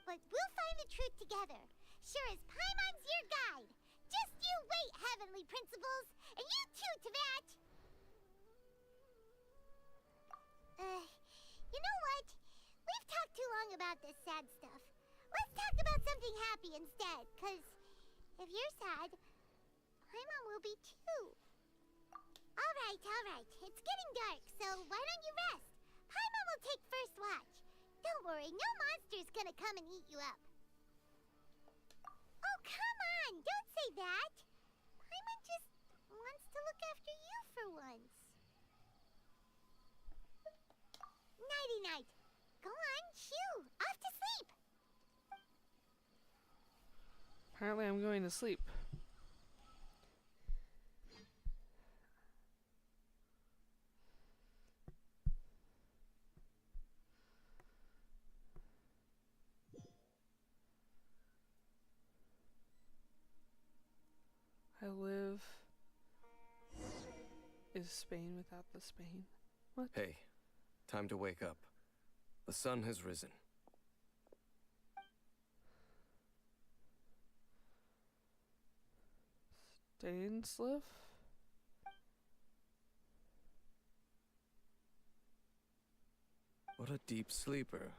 But we'll find the truth together. Sure as Paimon's your guide. Just you wait, Heavenly Principles, and you too, Teyvat. You know what? We've talked too long about this sad stuff. Let's talk about something happy instead, 'cause if you're sad, Paimon will be too. All right. It's getting dark, so why don't you rest? Paimon will take first watch. Don't worry, no monster's gonna come and eat you up. Oh, come on! Don't say that! Paimon just wants to look after you for once. Nighty-night. Go on, shoo! Off to sleep! Apparently I'm going to sleep. I live. Is Spain without the Spain? What? Hey, time to wake up. The sun has risen. Dainsliff? What a deep sleeper.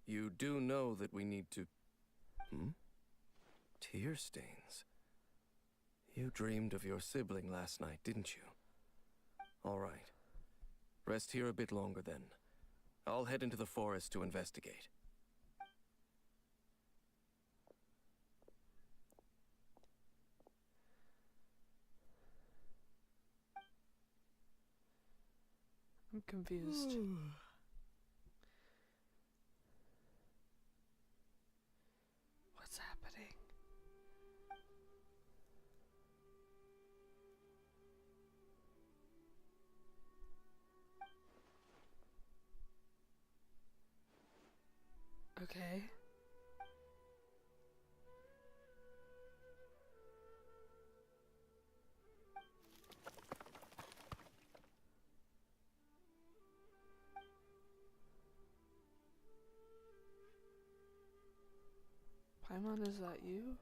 You do know that we need to... Tear stains. You dreamed of your sibling last night, didn't you? All right. Rest here a bit longer then. I'll head into the forest to investigate. I'm confused. What's happening? Okay. Paimon, is that you?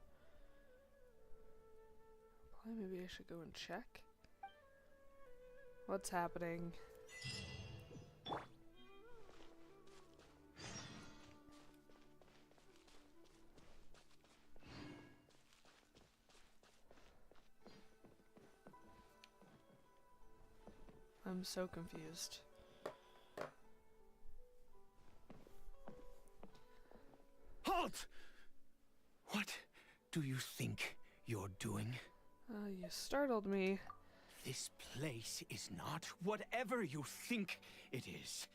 Probably maybe I should go and check. What's happening? I'm so confused. Halt! What do you think you're doing? You startled me. This place is not whatever you think it is.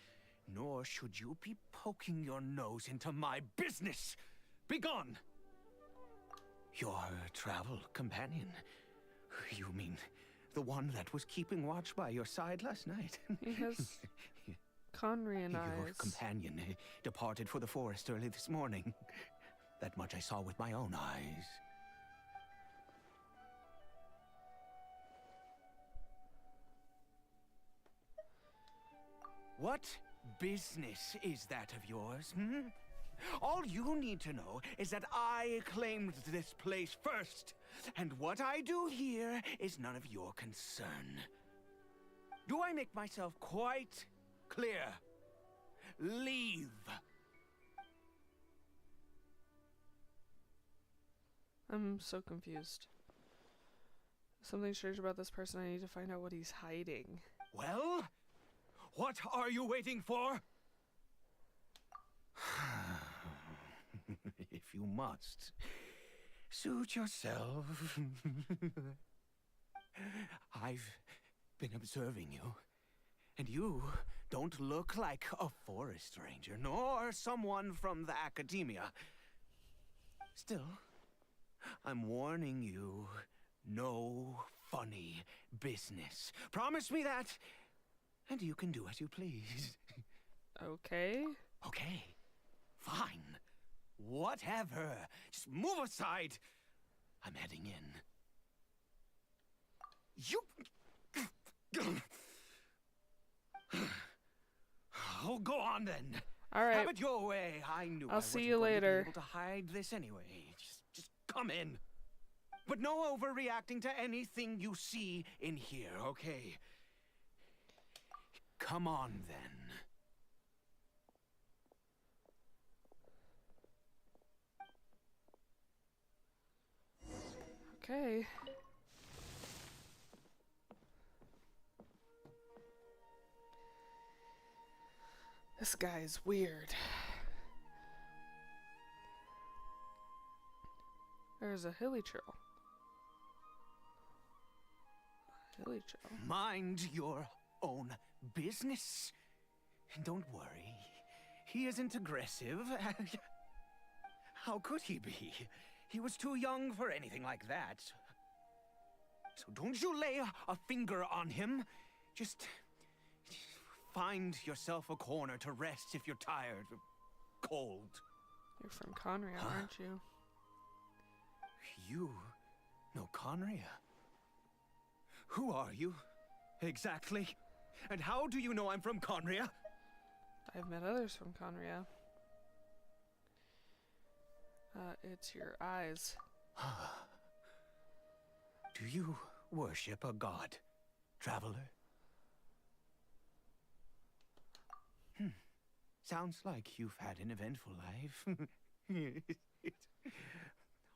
Nor should you be poking your nose into my business. Begone! Your travel companion. You mean the one that was keeping watch by your side last night. He has Conrian Your eyes. companion departed for the forest early this morning. That much I saw with my own eyes. What business is that of yours, hmm? All you need to know is that I claimed this place first, and what I do here is none of your concern. Do I make myself quite clear? Leave. I'm so confused. Something strange about this person. I need to find out what he's hiding. Well, what are you waiting for? If you must, suit yourself. I've been observing you, and you don't look like a forest ranger, nor someone from the academia. Still, I'm warning you, no funny business. Promise me that, and you can do as you please. Okay. Okay, fine. Whatever. Just move aside. I'm heading in. You... Oh, go on then. All right. Have it your way. I knew I'll I see wasn't you going to be later. able to hide this anyway. Just come in. But no overreacting to anything you see in here, okay? Come on then. Okay. This guy's weird. There's a hilly trail. Hilly trail. Mind your own business. Don't worry. He isn't aggressive. How could he be? He was too young for anything like that. So don't you lay a finger on him. Just find yourself a corner to rest if you're tired or cold. You're from Conria, aren't you? You know Conria? Who are you, exactly? And how do you know I'm from Conria? I've met others from Conria. It's your eyes. Do you worship a god, traveler? Sounds like you've had an eventful life.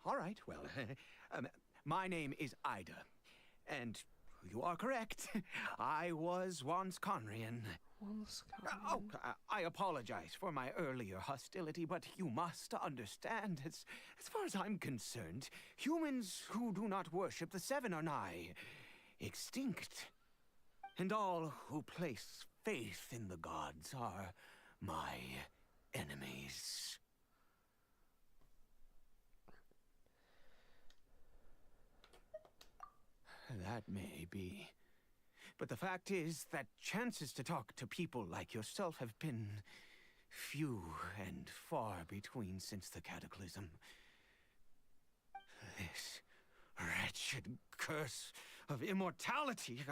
All right, well, my name is Ida, and you are correct. I was once Conrian. Once Oh, I apologize for my earlier hostility, but you must understand, as far as I'm concerned, humans who do not worship the Seven are nigh extinct. And all who place faith in the gods are my enemies. That may be. But the fact is that chances to talk to people like yourself have been few and far between since the cataclysm. This wretched curse of immortality.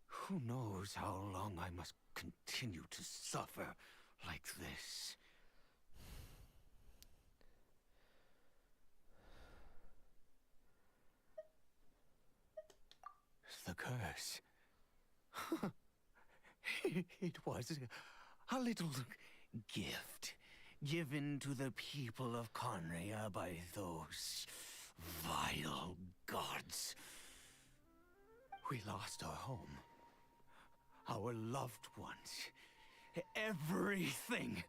Who knows how long I must continue to suffer like this? The curse. It was a little gift given to the people of Conria by those vile gods. We lost our home, our loved ones, everything.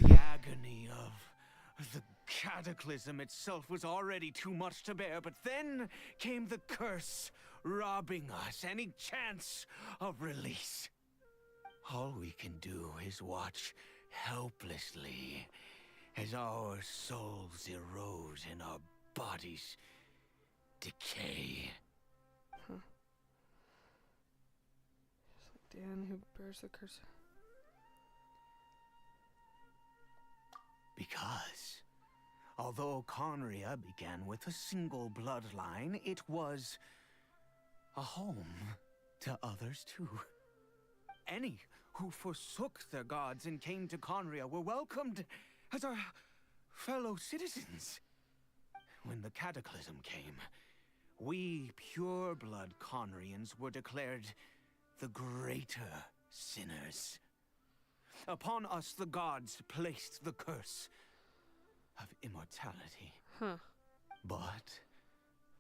The agony of the cataclysm itself was already too much to bear, but then came the curse, robbing us any chance of release. All we can do is watch helplessly as our souls erode and our bodies decay. Huh. Just like Dan who bears the curse. Because, although Conria began with a single bloodline, it was a home to others too. Any who forsook their gods and came to Conria were welcomed as our fellow citizens. When the cataclysm came, we pure-blood Conrians were declared the greater sinners. Upon us, the gods placed the curse of immortality. Huh. But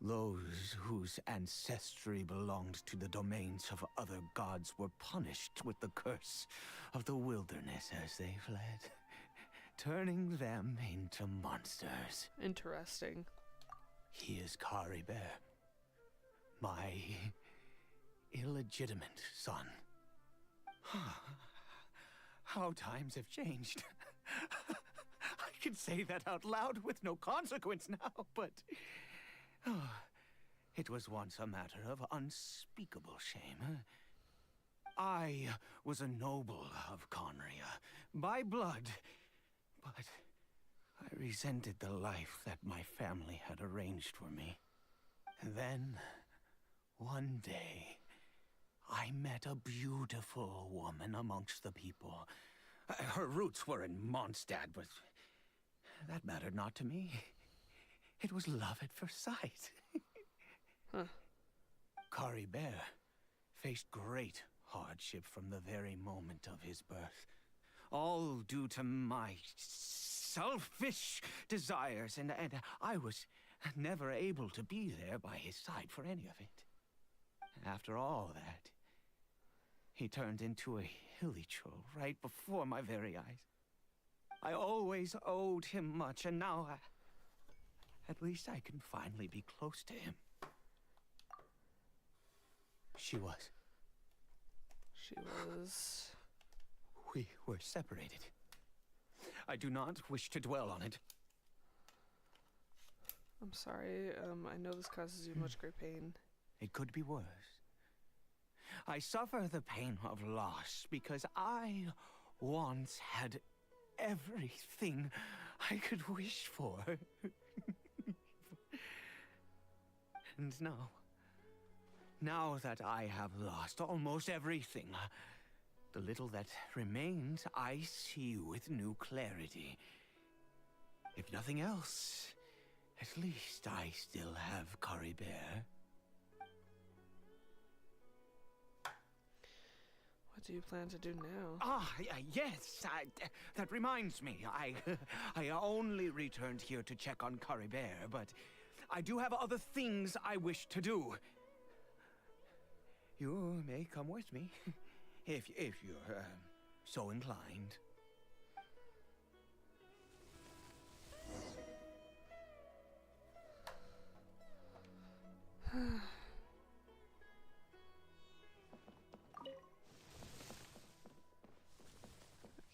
those whose ancestry belonged to the domains of other gods were punished with the curse of the wilderness as they fled, turning them into monsters. Interesting. He is Kari Bear, my illegitimate son. How times have changed. I can say that out loud with no consequence now, but it was once a matter of unspeakable shame. I was a noble of Conria, by blood, but I resented the life that my family had arranged for me. And then, one day, I met a beautiful woman amongst the people. Her roots were in Mondstadt, but that mattered not to me. It was love at first sight. Huh. Kari Bear faced great hardship from the very moment of his birth. All due to my selfish desires, and I was never able to be there by his side for any of it. After all that, he turned into a hilly troll right before my very eyes. I always owed him much, and now at least I can finally be close to him. She was. We were separated. I do not wish to dwell on it. I'm sorry. I know this causes you much great pain. It could be worse. I suffer the pain of loss because I once had everything I could wish for. And now that I have lost almost everything, the little that remains I see with new clarity. If nothing else, at least I still have Kari Bear. What do you plan to do now? Yes, that reminds me. I only returned here to check on Kari Bear, but I do have other things I wish to do. You may come with me, if you're so inclined.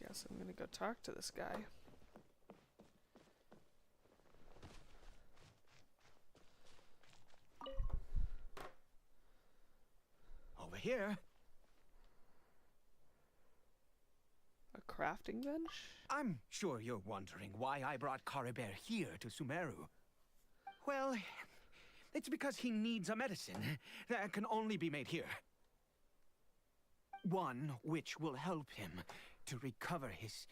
Guess I'm gonna go talk to this guy. Over here. A crafting bench? I'm sure you're wondering why I brought Kari Bear here to Sumaru. Well, it's because he needs a medicine that can only be made here. One which will help him to recover his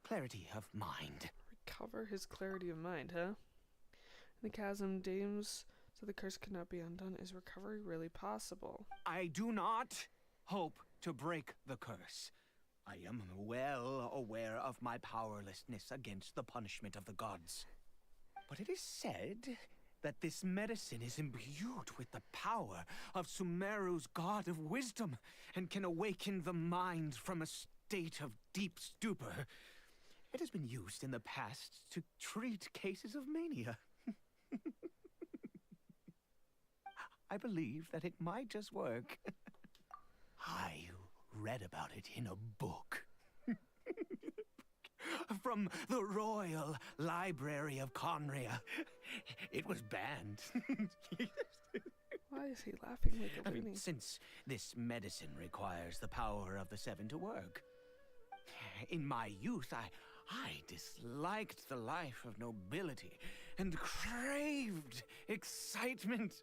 clarity of mind. Recover his clarity of mind, huh? In the chasm, dames so the curse cannot be undone. Is recovery really possible? I do not hope to break the curse. I am well aware of my powerlessness against the punishment of the gods. But it is said that this medicine is imbued with the power of Sumeru's god of wisdom and can awaken the mind from a state of deep stupor. It has been used in the past to treat cases of mania. I believe that it might just work. I read about it in a book. From the Royal Library of Conria. It was banned. Why is he laughing like a I mean, loony? since this medicine requires the power of the seven to work. In my youth, I disliked the life of nobility and craved excitement.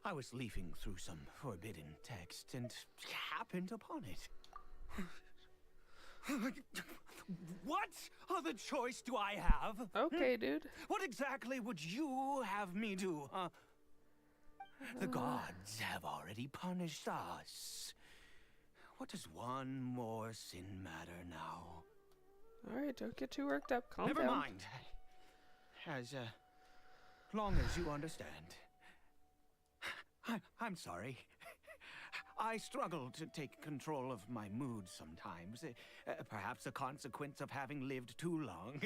I was leafing through some forbidden text and happened upon it. What other choice do I have? Okay, dude. What exactly would you have me do, huh? The gods have already punished us. What does one more sin matter now? Alright, don't get too worked up. Calm Never down. mind. As long as you understand. I'm sorry. I struggle to take control of my mood sometimes. Perhaps a consequence of having lived too long.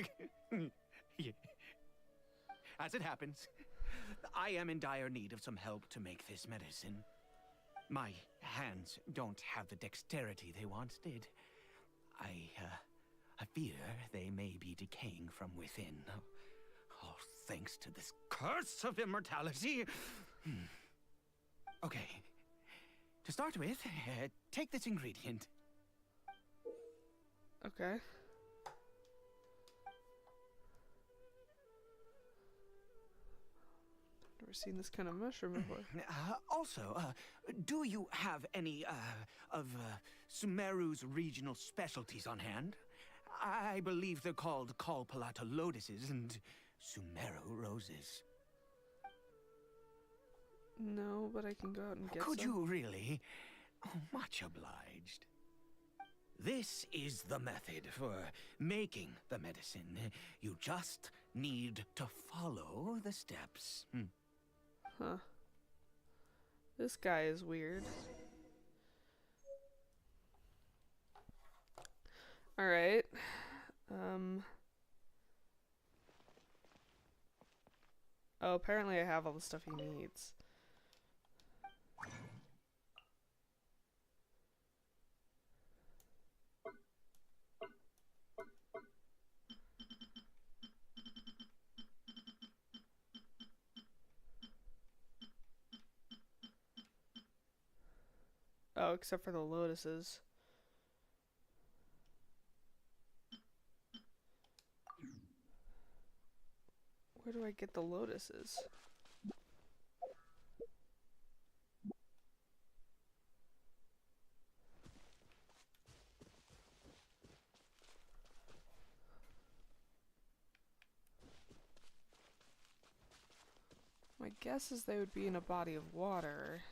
As it happens, I am in dire need of some help to make this medicine. My hands don't have the dexterity they once did. I fear they may be decaying from within. All thanks to this curse of immortality. Okay. To start with, take this ingredient. Okay. Never seen this kind of mushroom before. Also, do you have any of Sumeru's regional specialties on hand? I believe they're called Kalpalata lotuses and Sumeru roses. No, but I can go out and get Could some. you really? Oh, much obliged. This is the method for making the medicine. You just need to follow the steps. Huh. This guy is weird. Alright. Oh, apparently I have all the stuff he needs. Oh, except for the lotuses. Where do I get the lotuses? My guess is they would be in a body of water.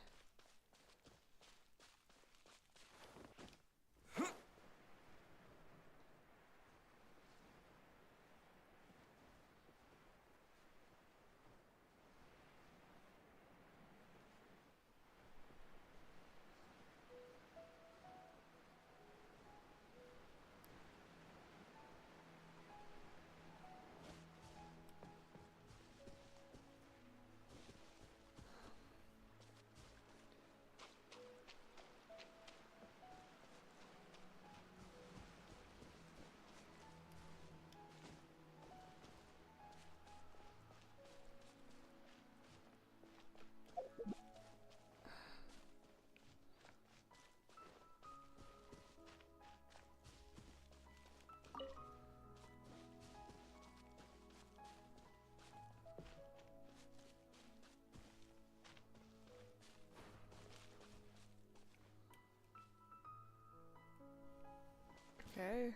Okay.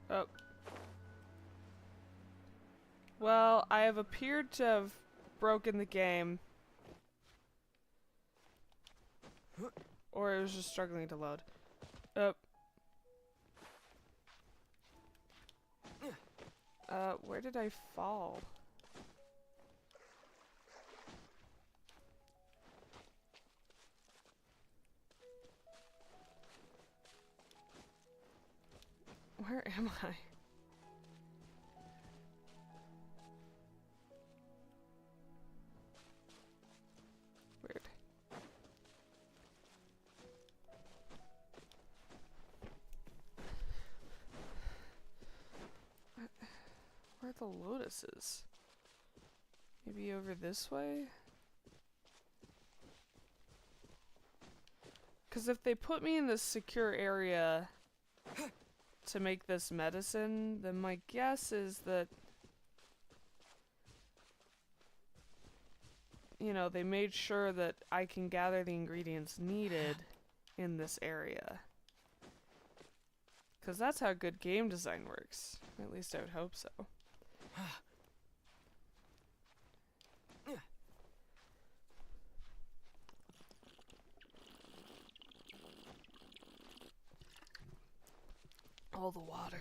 Oh. Well, I have appeared to have broken the game. Or it was just struggling to load. Oh. Where did I fall? Where am I? Weird. Where are the lotuses? Maybe over this way? Because if they put me in this secure area to make this medicine, then my guess is that, you know, they made sure that I can gather the ingredients needed in this area. Because that's how good game design works. At least I would hope so. All the water.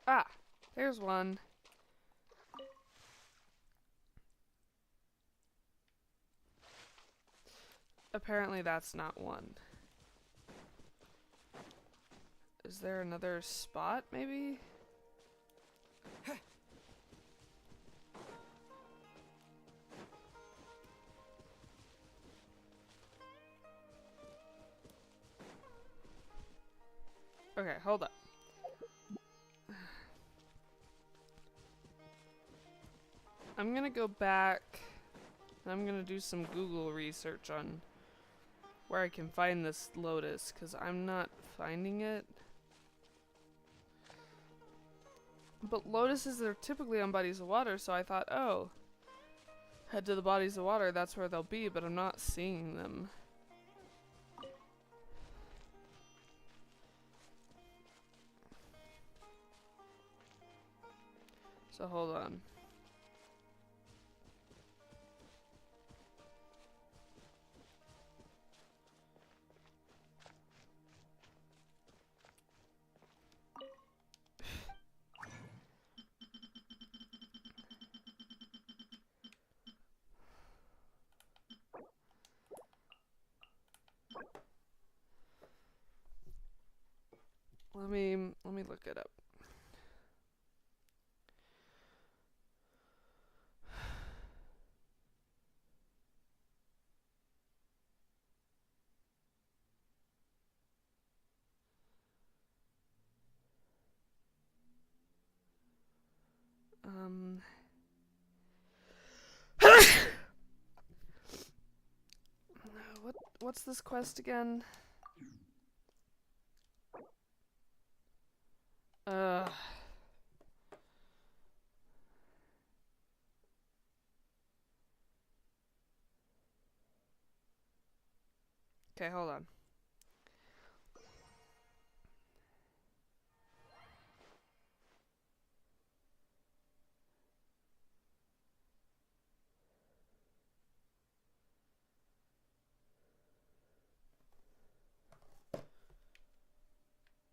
Ah, there's one. Apparently that's not one. Is there another spot, maybe? Okay, hold up. I'm gonna go back and I'm gonna do some Google research on where I can find this lotus, because I'm not finding it. But lotuses are typically on bodies of water, so I thought, oh, head to the bodies of water, that's where they'll be, but I'm not seeing them. So hold on. Let me look it up. What's this quest again? Okay, hold on.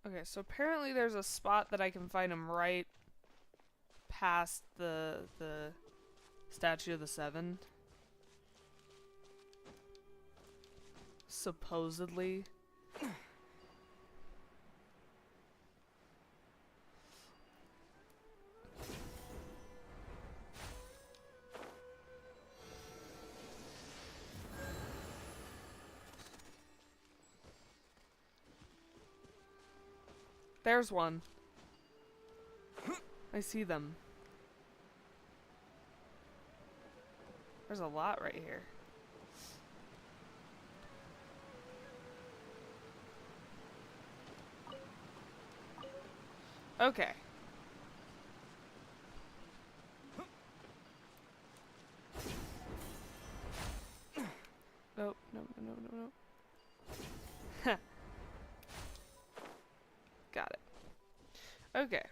Okay, so apparently there's a spot that I can find him right past the Statue of the Seven. Supposedly. There's one. I see them. There's a lot right here. Okay. Nope, no, no, no, no, no. Got it. Okay.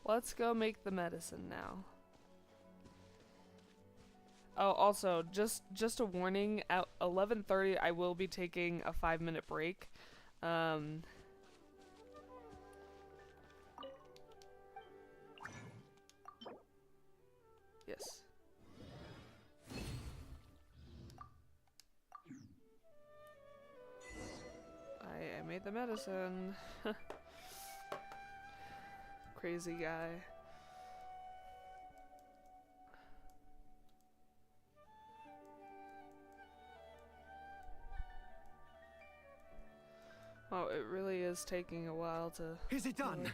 Let's go make the medicine now. Oh, also, just a warning, at 11:30 I will be taking a 5-minute break. Yes. the medicine. Crazy guy. Oh, it really is taking a while to... Is it done?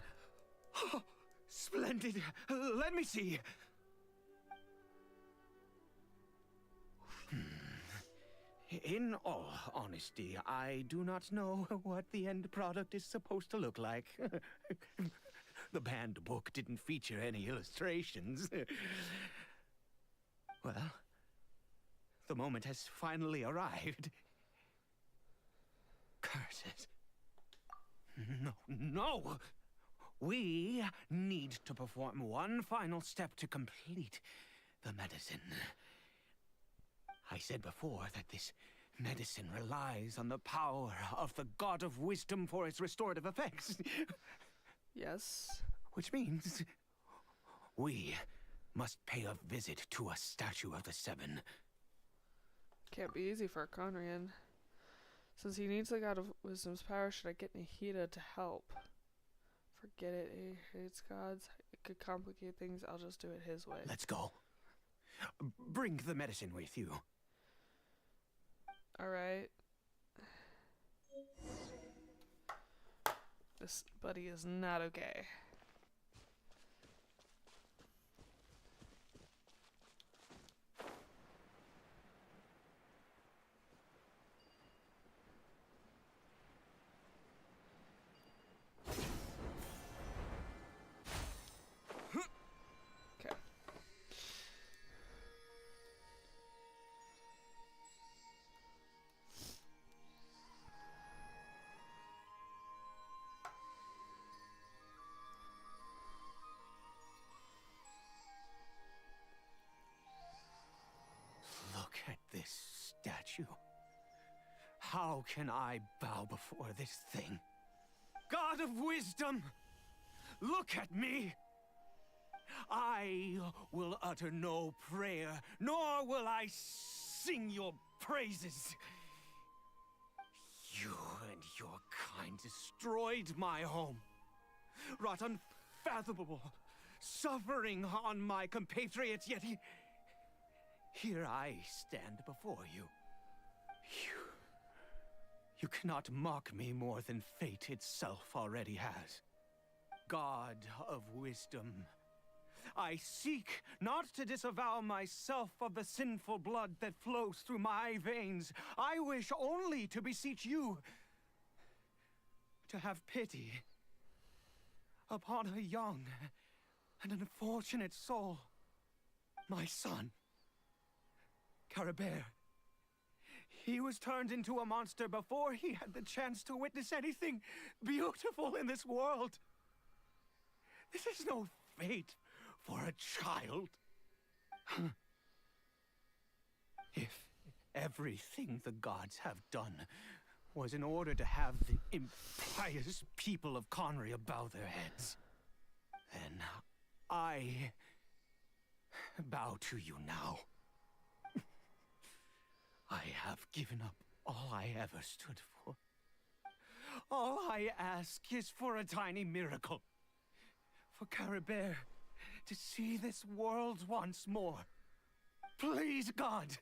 Oh, splendid. Let me see. In all honesty, I do not know what the end product is supposed to look like. The banned book didn't feature any illustrations. Well, the moment has finally arrived. Curses. No! We need to perform one final step to complete the medicine. I said before that this medicine relies on the power of the God of Wisdom for its restorative effects. Yes. Which means we must pay a visit to a statue of the Seven. Can't be easy for a Conrian. Since he needs the God of Wisdom's power, should I get Nahida to help? Forget it. He hates gods. It could complicate things. I'll just do it his way. Let's go. Bring the medicine with you. Alright. This buddy is not okay. Okay. Look at this statue. How can I bow before this thing? God of Wisdom, look at me! I will utter no prayer, nor will I sing your praises. You and your kind destroyed my home, wrought unfathomable suffering on my compatriots, yet here I stand before you. You cannot mock me more than fate itself already has. God of Wisdom, I seek not to disavow myself of the sinful blood that flows through my veins. I wish only to beseech you to have pity upon a young and unfortunate soul. My son, Caribert. He was turned into a monster before he had the chance to witness anything beautiful in this world. This is no fate for a child. If everything the gods have done was in order to have the impious people of Conria bow their heads, then I bow to you now. I have given up all I ever stood for. All I ask is for a tiny miracle. For Caribert to see this world once more. Please, God.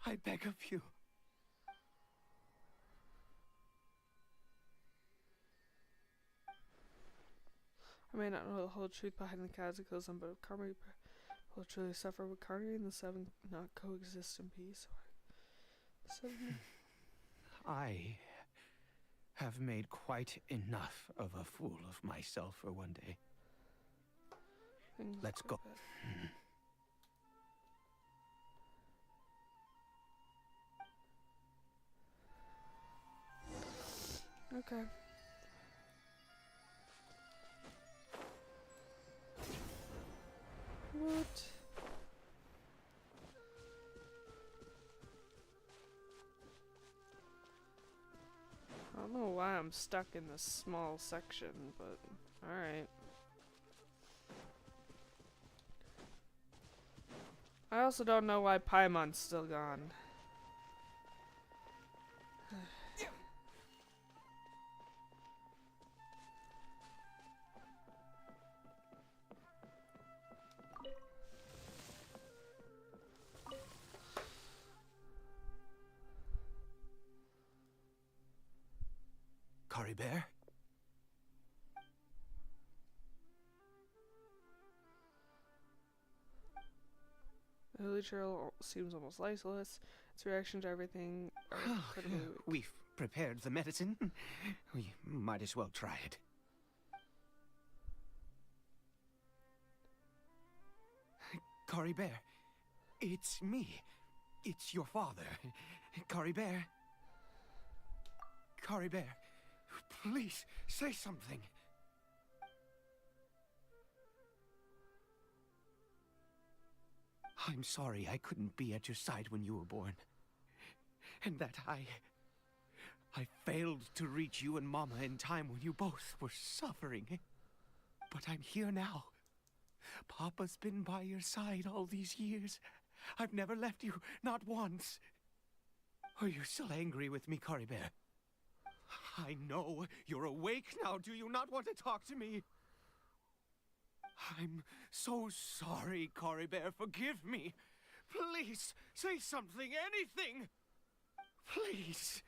I beg of you. I may not know the whole truth behind the cataclysm, but if Karma will truly suffer, would Karma and the Seven not coexist in peace? I have made quite enough of a fool of myself for one day. Let's go. Okay. What? I don't know why I'm stuck in this small section, but alright. I also don't know why Paimon's still gone. Curry Bear. The holy trail seems almost lifeless. Its reaction to everything are incredibly weak. We've prepared the medicine. We might as well try it. Curry Bear, it's me. It's your father. Curry Bear. Curry Bear, please say something. I'm sorry I couldn't be at your side when you were born. And that I failed to reach you and Mama in time when you both were suffering. But I'm here now. Papa's been by your side all these years. I've never left you, not once. Are you still angry with me, Curry Bear? I know you're awake now. Do you not want to talk to me? I'm so sorry, Curry Bear. Forgive me. Please, say something, anything. Please.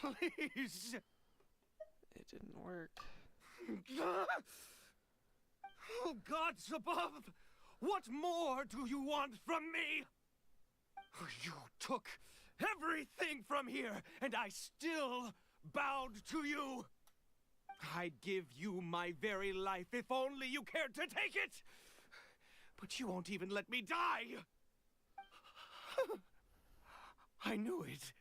Please. It didn't work. Oh, gods above! What more do you want from me? You took everything from here, and I still bowed to you. I'd give you my very life if only you cared to take it. But you won't even let me die. I knew it.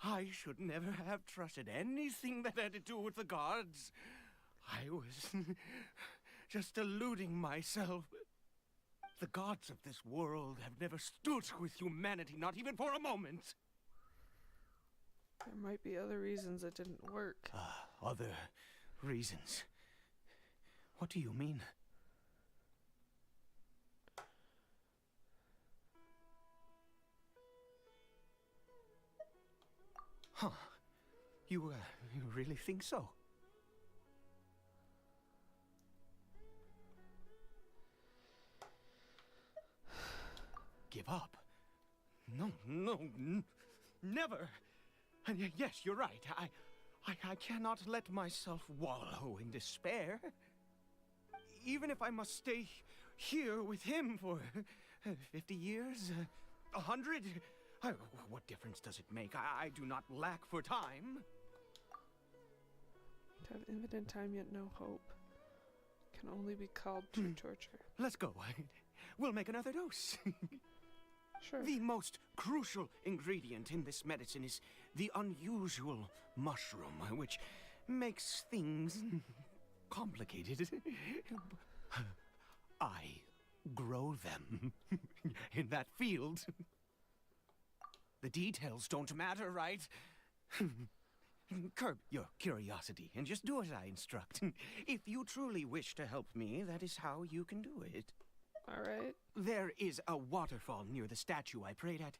I should never have trusted anything that had to do with the gods. I was just eluding myself. The gods of this world have never stood with humanity, not even for a moment. There might be other reasons it didn't work. Other reasons? What do you mean? Huh. You really think so? Give up? No, never. And yes, you're right. I cannot let myself wallow in despair. Even if I must stay here with him for 50 years, 100, what difference does it make? I do not lack for time. To have infinite time yet no hope can only be called true torture. Let's go. We'll make another dose. Sure. The most crucial ingredient in this medicine is the unusual mushroom, which makes things complicated. I grow them in that field. The details don't matter, right? Curb your curiosity and just do as I instruct. If you truly wish to help me, that is how you can do it. All right. There is a waterfall near the statue I prayed at.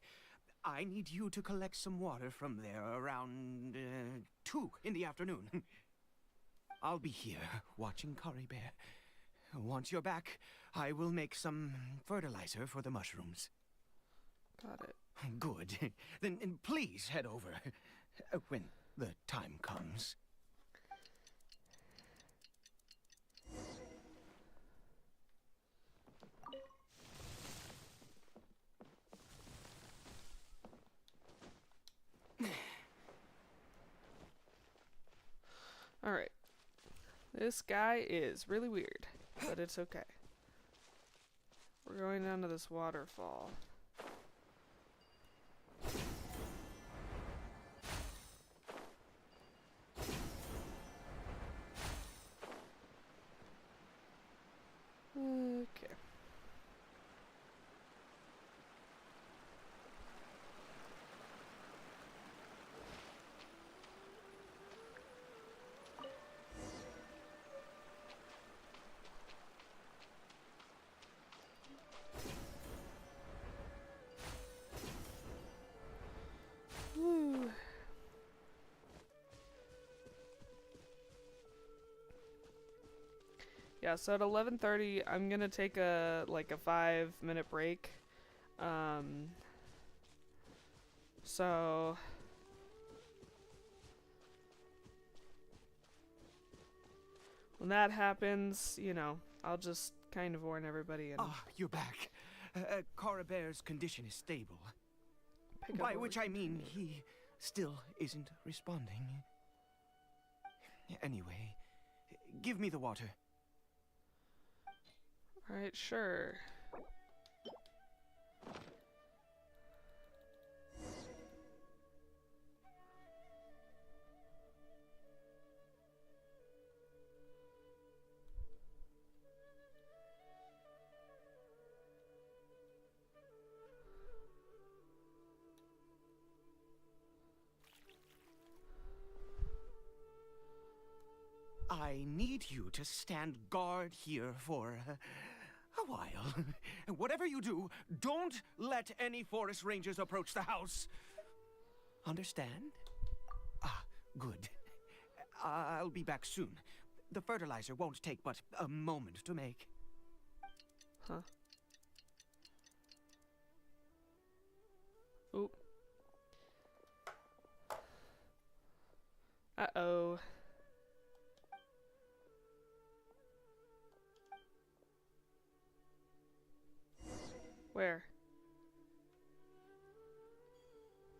I need you to collect some water from there around 2 in the afternoon. I'll be here watching Curry Bear. Once you're back, I will make some fertilizer for the mushrooms. Got it. Good. Then please head over when the time comes. Alright. This guy is really weird, but it's okay. We're going down to this waterfall. Okay. Woo. Yeah, so at 11:30, I'm gonna take a 5-minute break. So when that happens, you know, I'll just kind of warn everybody and Ah, you're back. Carabert's condition is stable. pick up By where which we I mean he still isn't responding. Anyway, give me the water. Alright, sure. I need you to stand guard here for a while. Whatever you do, don't let any forest rangers approach the house. Understand? Ah, good. I'll be back soon. The fertilizer won't take but a moment to make. Huh. Oop. Uh-oh. Where?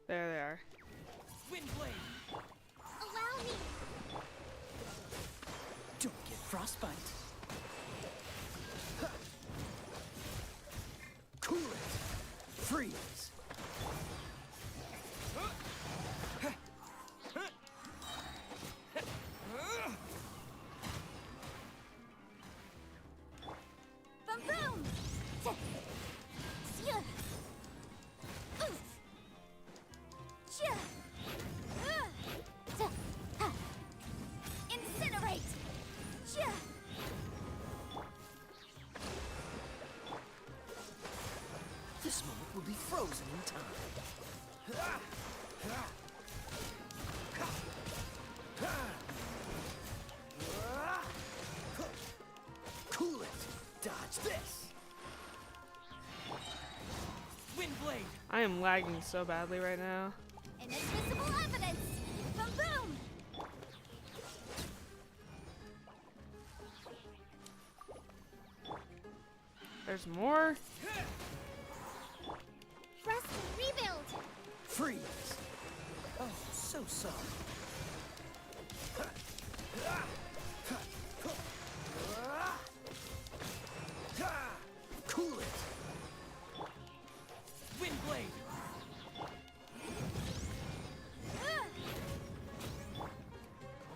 There they are. Windblade! Allow me. Don't get frostbite. Cool it! Freeze! Boom boom. Phew. Oof. Chia. Ha. Incinerate. Chia. This moment will be frozen in time. Cool it! Dodge this! Windblade! I am lagging so badly right now. Inadmissible evidence. Boom boom. There's more? Rest and rebuild. Freeze! Oh, so sorry. Cool it! Windblade!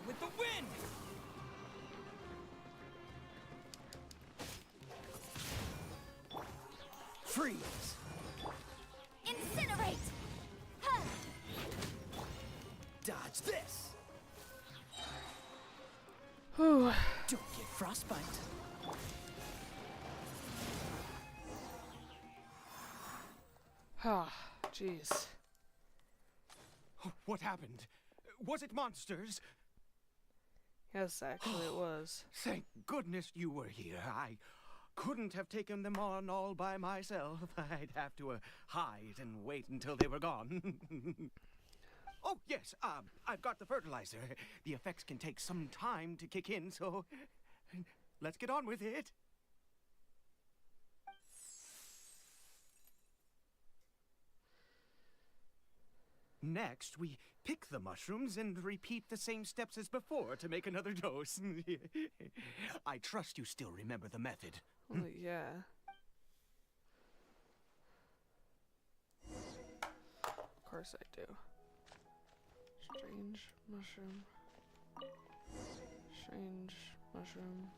With the wind! Freeze! Incinerate. Ha. Dodge this! Whew. Don't get frostbite. Ah, jeez. What happened? Was it monsters? Yes, actually it was. Thank goodness you were here. I couldn't have taken them on all by myself. I'd have to hide and wait until they were gone. Oh, yes, I've got the fertilizer. The effects can take some time to kick in, so let's get on with it. Next, we pick the mushrooms and repeat the same steps as before to make another dose. I trust you still remember the method. Well, yeah. Of course I do. Strange mushroom. Strange mushroom.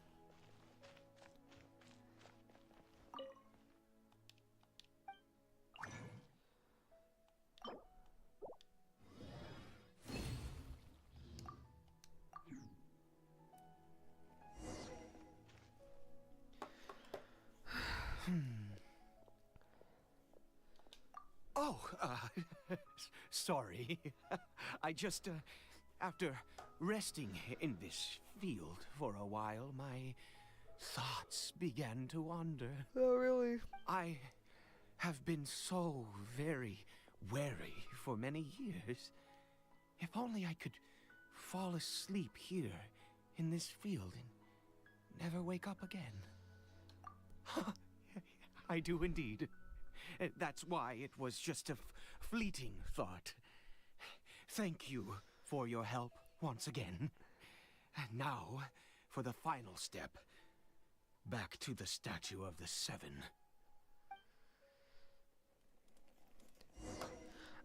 Oh, sorry. I just, after resting in this field for a while, my thoughts began to wander. Oh, really? I have been so very wary for many years. If only I could fall asleep here in this field never wake up again. I do indeed. That's why it was just a fleeting thought. Thank you for your help once again. And now, for the final step. Back to the Statue of the Seven.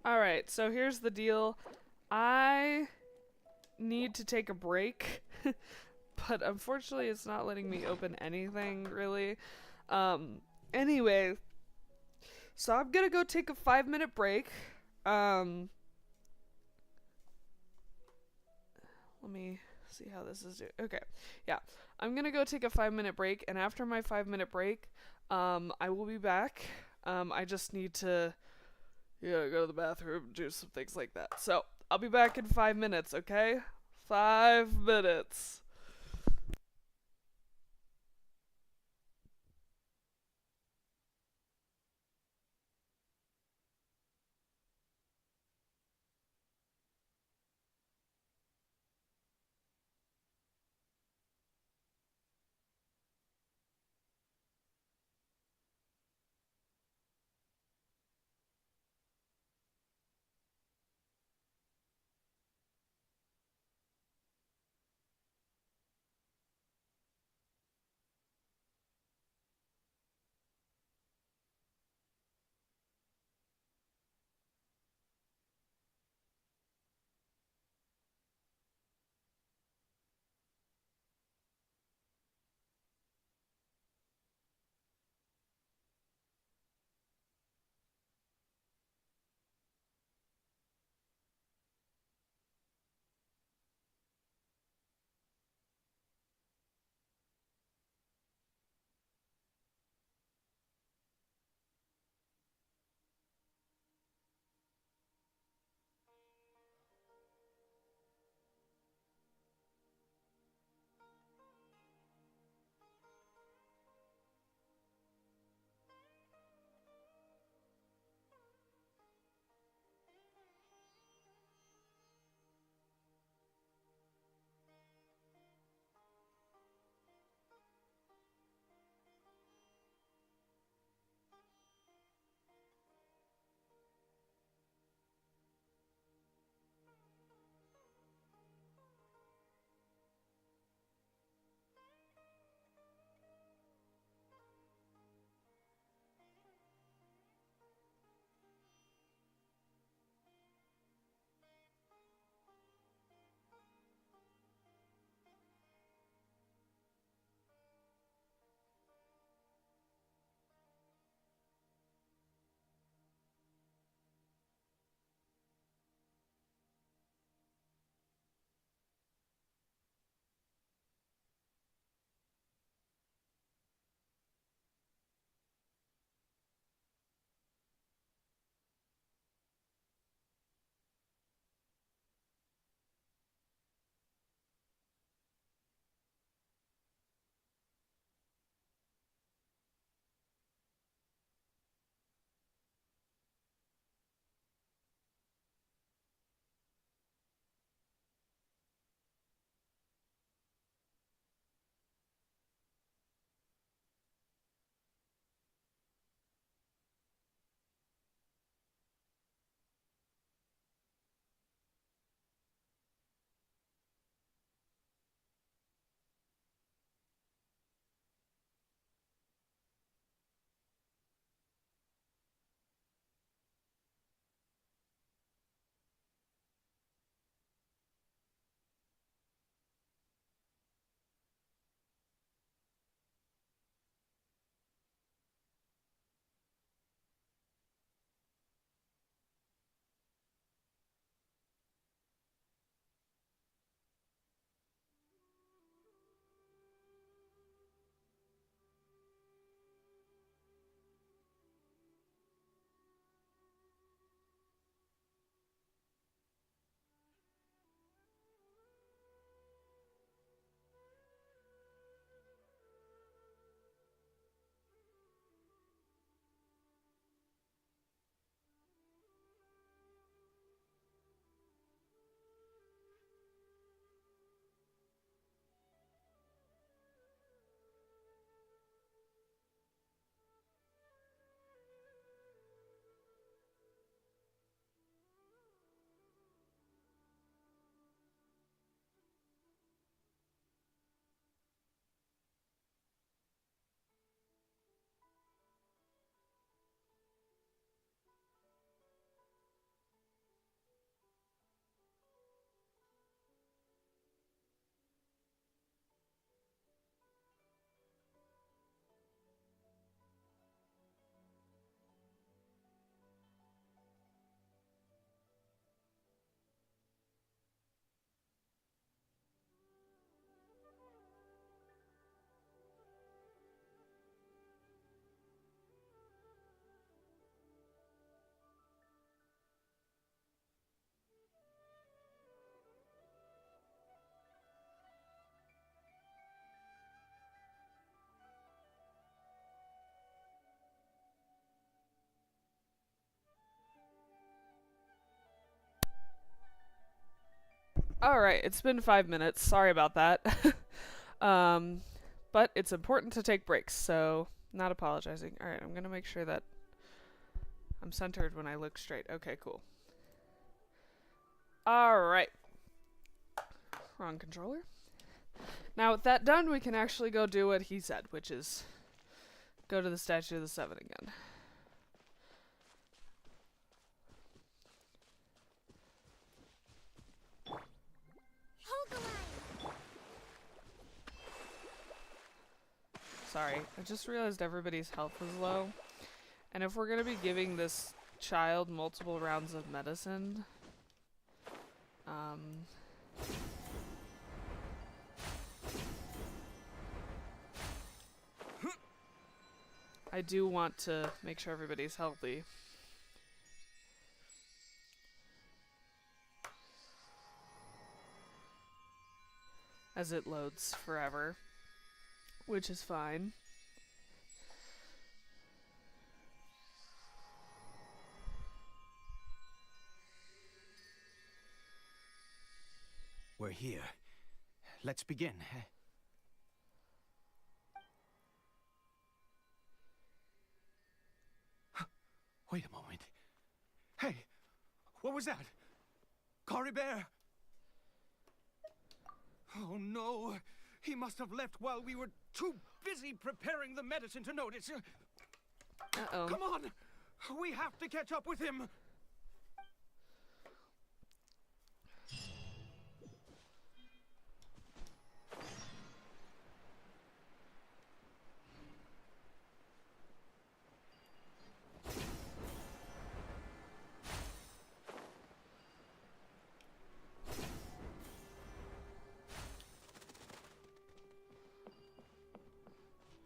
Alright, so here's the deal. I need to take a break, but unfortunately it's not letting me open anything, really. Anyway, so I'm gonna go take a 5-minute break. Let me see how this is doing. Okay, yeah. I'm gonna go take a 5-minute break, and after my 5-minute break, I will be back. I just need to, go to the bathroom, do some things like that. So, I'll be back in 5 minutes, okay? 5 minutes. Alright, it's been 5 minutes. Sorry about that. But it's important to take breaks, so not apologizing. Alright, I'm gonna make sure that I'm centered when I look straight. Okay, cool. Alright. Wrong controller. Now with that done, we can actually go do what he said, which is go to the Statue of the Seven again. Hold the line. Sorry, I just realized everybody's health is low. And if we're gonna be giving this child multiple rounds of medicine, I do want to make sure everybody's healthy. As it loads forever, which is fine. We're here. Let's begin. Wait a moment. Hey, what was that? Cory Bear! Oh no, he must have left while we were too busy preparing the medicine to notice. Uh-oh. Come on, we have to catch up with him.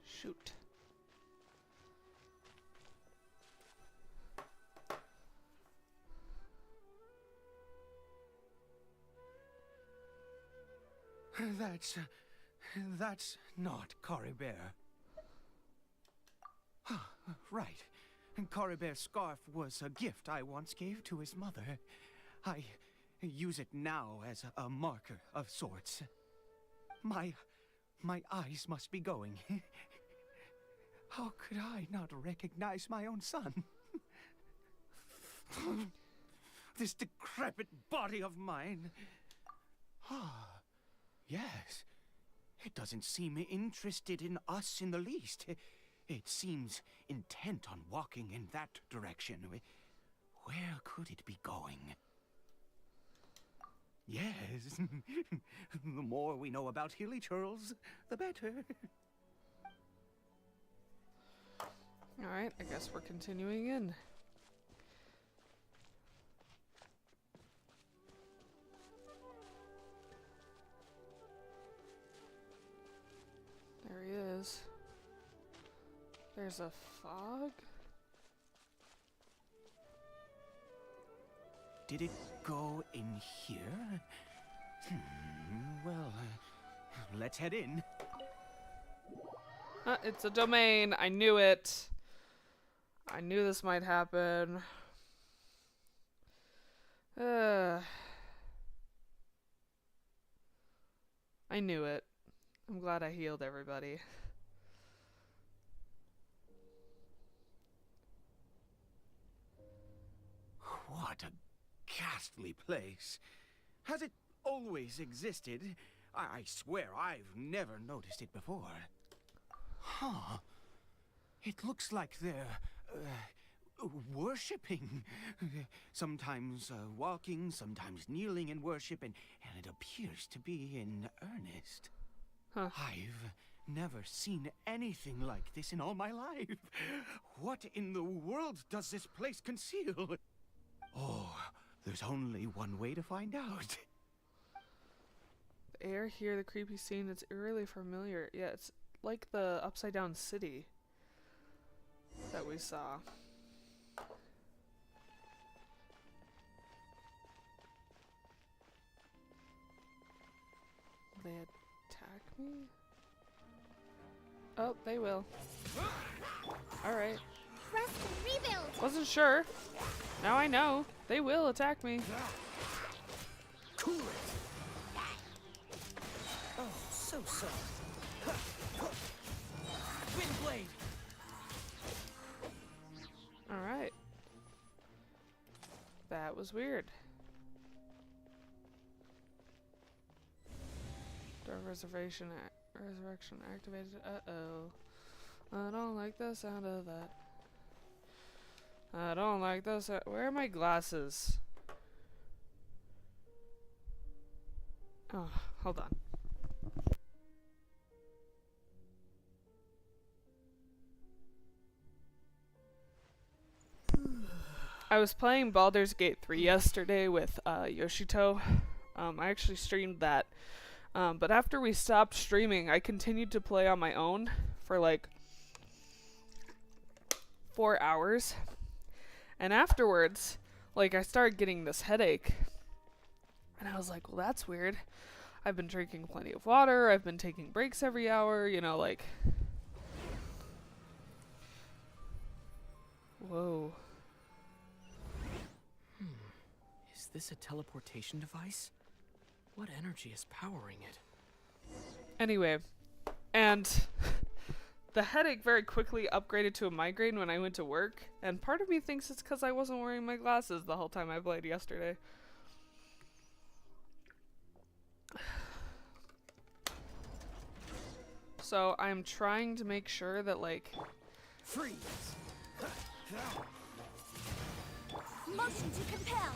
Shoot. That's not Cory Bear. Right. Cory Bear's scarf was a gift I once gave to his mother. I use it now as a marker of sorts. My eyes must be going. How could I not recognize my own son? This decrepit body of mine. Ah, yes. It doesn't seem interested in us in the least. It seems intent on walking in that direction. Where could it be going? Yes. The more we know about hilly churls, the better. Alright, I guess we're continuing in. There he is. There's a fog? Did it go in here? Well, let's head in. It's a domain. I knew it. I knew this might happen. I knew it. I'm glad I healed everybody. What a ghastly place. Has it always existed? I swear I've never noticed it before. Huh. It looks like they're worshipping. Sometimes walking, sometimes kneeling in worship, and it appears to be in earnest. Huh. I've never seen anything like this in all my life. What in the world does this place conceal? Oh, there's only one way to find out. The air here, the creepy scene, it's eerily familiar. Yeah, it's like the upside down city that we saw. Will they attack me? Oh, they will. Alright. Rest and rebuild. Wasn't sure. Now I know. They will attack me. Cool it. so sorry. Wind blade. Alright. That was weird. Door reservation resurrection activated. Uh-oh. I don't like the sound of that. I don't like the sound. Where are my glasses? Oh, hold on. I was playing Baldur's Gate 3 yesterday with Yoshito. I actually streamed that. But after we stopped streaming, I continued to play on my own for like 4 hours. And afterwards, like, I started getting this headache. And I was like, well, that's weird. I've been drinking plenty of water. I've been taking breaks every hour, you know, like. Whoa. Is this a teleportation device? What energy is powering it? Anyway, and the headache very quickly upgraded to a migraine when I went to work, and part of me thinks it's because I wasn't wearing my glasses the whole time I played yesterday. So I'm trying to make sure that, like, Freeze! Motion to compel.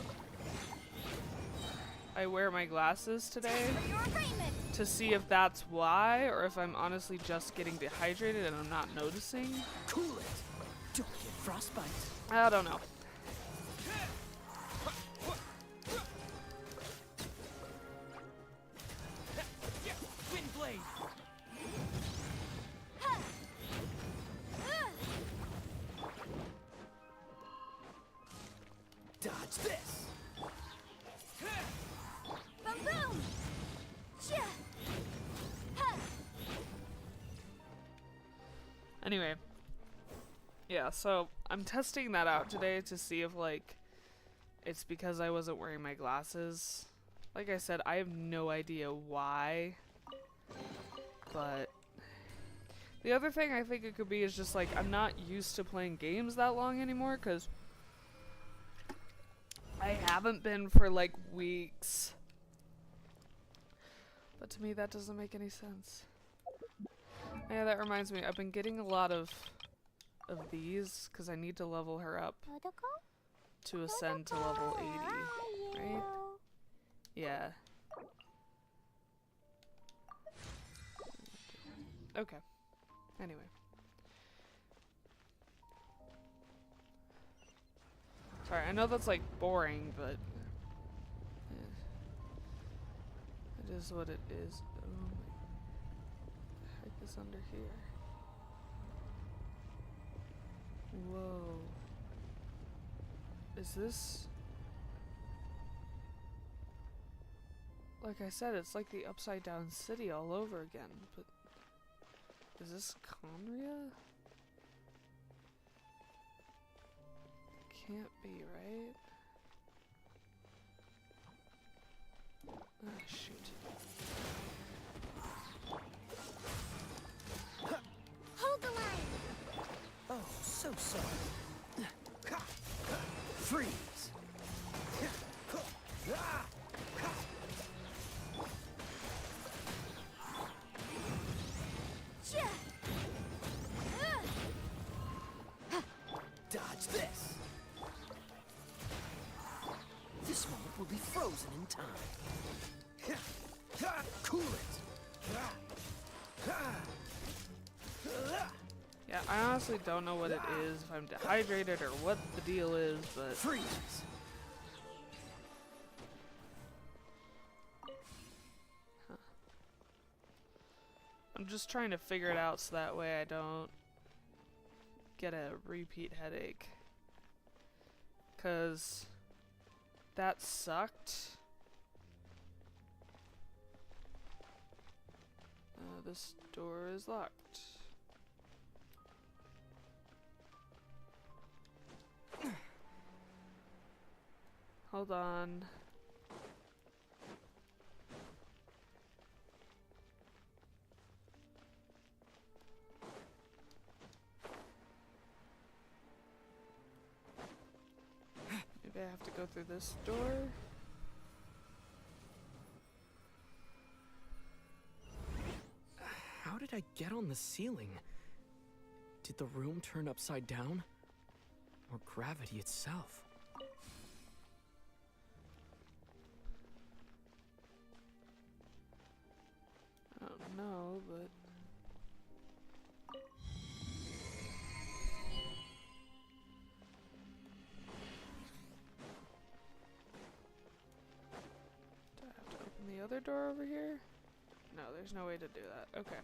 I wear my glasses today For your arraignment. to see if that's why, or if I'm honestly just getting dehydrated and I'm not noticing. Cool it! Don't get frostbite. I don't know. Wind blade! Dodge this! Boom boom. Yeah. Huh. Anyway. Yeah, so I'm testing that out today to see if, like, it's because I wasn't wearing my glasses. Like I said, I have no idea why. But the other thing I think it could be is just, like, I'm not used to playing games that long anymore, because I haven't been for, like, weeks. But to me, that doesn't make any sense. Yeah, that reminds me, I've been getting a lot of these, because I need to level her up to ascend to level 80, right? Yeah. Okay. Anyway. Sorry, I know that's, like, boring, but it is what it is. Oh my, the heck is under here? Whoa. Is this... Like I said, it's like the upside down city all over again, but is this Conria? Can't be, right? Ah, shoot. Hold the line. Oh, so sorry. Freeze! Yeah. Dodge this! This moment will be frozen in time. Cool it! Yeah, I honestly don't know what it is, if I'm dehydrated or what the deal is, but... Freeze! I'm just trying to figure it out so that way I don't get a repeat headache. 'Cause that sucked. This door is locked. Hold on. Maybe I have to go through this door. How did I get on the ceiling? Did the room turn upside down? Or gravity itself? I don't know, but... Do I have to open the other door over here? No, there's no way to do that. Okay.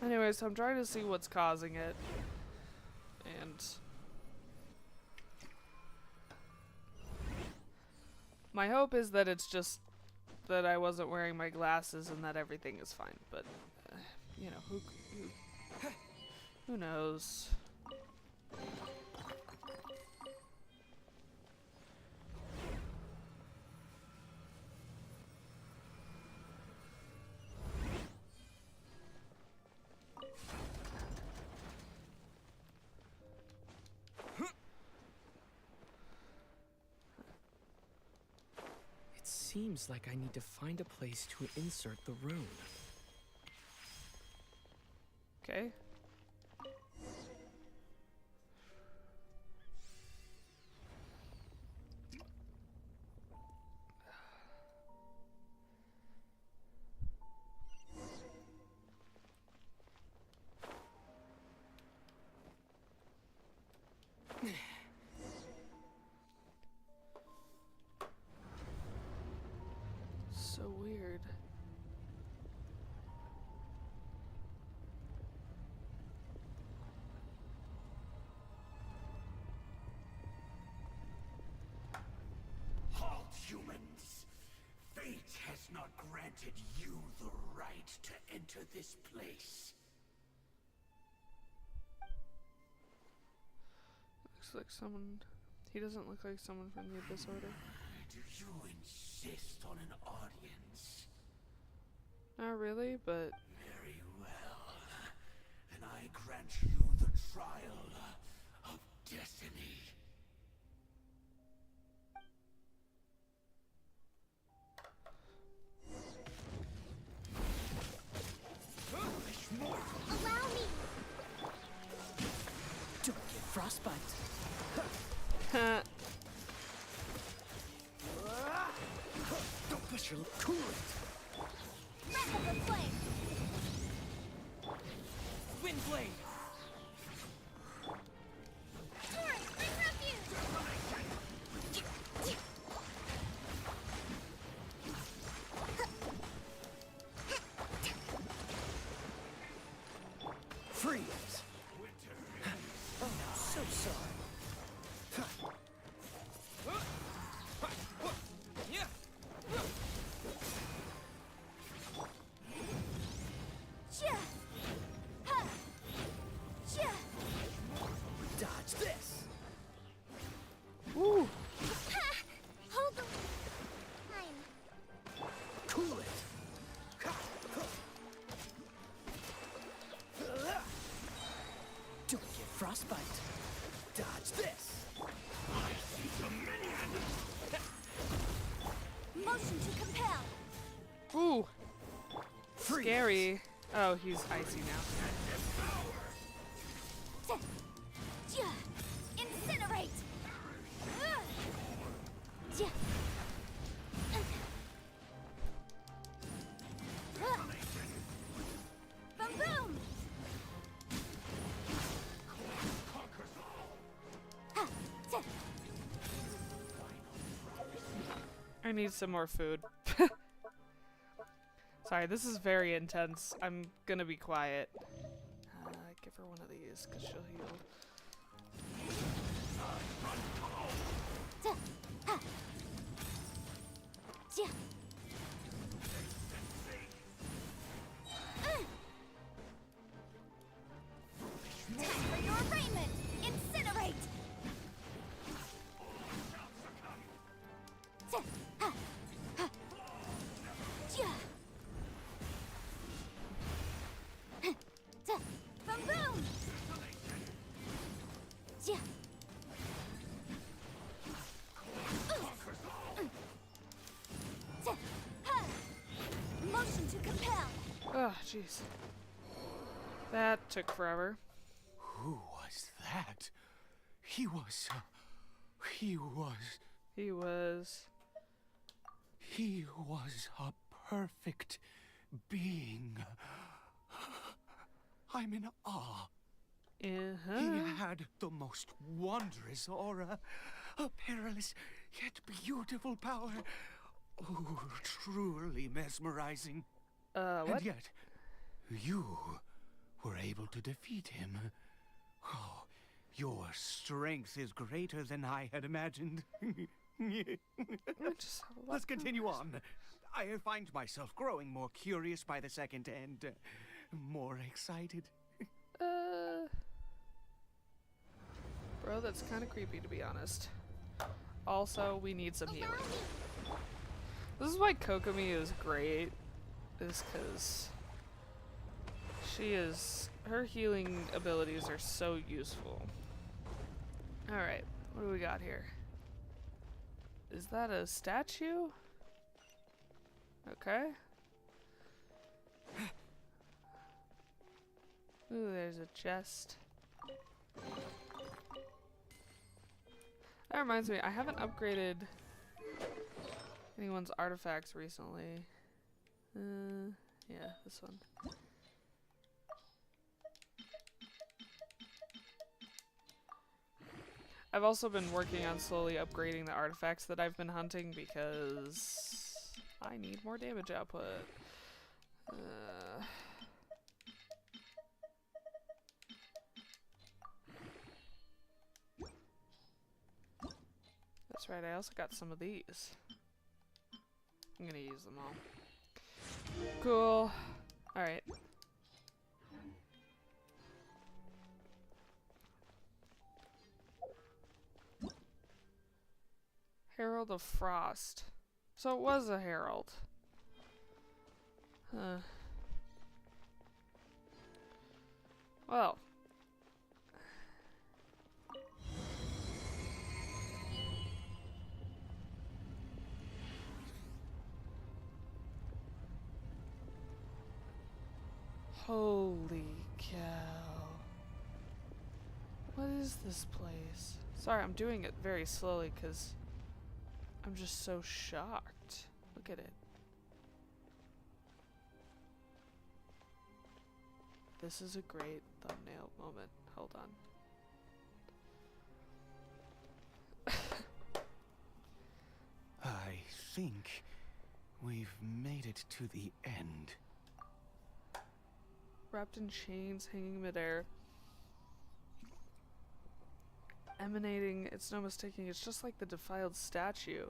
Anyways, I'm trying to see what's causing it. And... my hope is that it's just that I wasn't wearing my glasses and that everything is fine. But, you know, who knows? Seems like I need to find a place to insert the rune. Okay. So weird. Halt, humans! Fate has not granted you the right to enter this place. Looks like someone... he doesn't look like someone from the Abyss Order. Do you insist on an audience? Not really, but... Very well. Then I grant you the trial of destiny. Foolish mortal! Allow me! Don't get frostbite. Don't push your cool it. Breath of the flame! Wind blade. Torrent, bring refuge! Freeze. Oh, so sorry. Chia! Ha! Chia! Dodge this. Woo! Ha! Hold the... I'm... Cool it. Don't get frostbite. Dodge this. Motion to compel! Ooh! Freeze. Scary. Oh, he's icy now. Chia! Incinerate! Chia! Boom boom! Ha! Chia! I need some more food. Sorry, this is very intense. I'm gonna be quiet. Give her one of these, because she'll heal. Chia! Ha! Chia! Time for your arraignment! Incinerate! Chia! Ha! Ha! Chia! Chia! Boom boom! Chia! Oh, jeez. That took forever. Who was that? He was a perfect being. I'm in awe. Uh-huh. He had the most wondrous aura, a perilous yet beautiful power. Oh, truly mesmerizing. What? And yet, you were able to defeat him. Oh, your strength is greater than I had imagined. Let's continue on. I find myself growing more curious by the second and more excited. Bro, that's kind of creepy, to be honest. Also, we need some healing. This is why Kokomi is great, is because her healing abilities are so useful. Alright, what do we got here? Is that a statue? Okay. Ooh, there's a chest. That reminds me, I haven't upgraded anyone's artifacts recently. Yeah, this one. I've also been working on slowly upgrading the artifacts that I've been hunting because I need more damage output. That's right, I also got some of these. I'm gonna use them all. Cool. Alright. Herald of Frost. So it was a herald. Huh. Well. Holy cow. What is this place? Sorry, I'm doing it very slowly because I'm just so shocked. Look at it. This is a great thumbnail moment. Hold on. I think we've made it to the end. Wrapped in chains, hanging midair. Emanating, it's no mistaking, it's just like the defiled statue.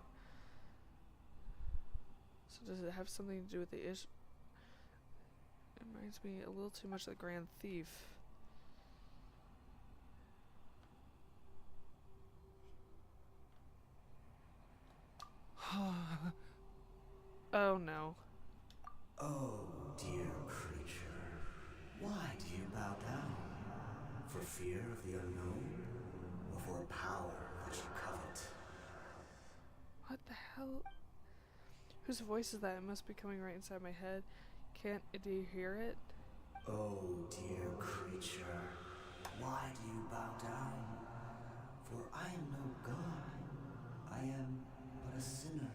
So does it have something to do with the issue? It reminds me a little too much of the Grand Thief. Oh no. Oh, dear creature, why do you bow down? For fear of the unknown? Or for a power that you covet? What the hell? Whose voice is that? It must be coming right inside my head. Do you hear it? Oh, dear creature, why do you bow down? For I am no god. I am but a sinner.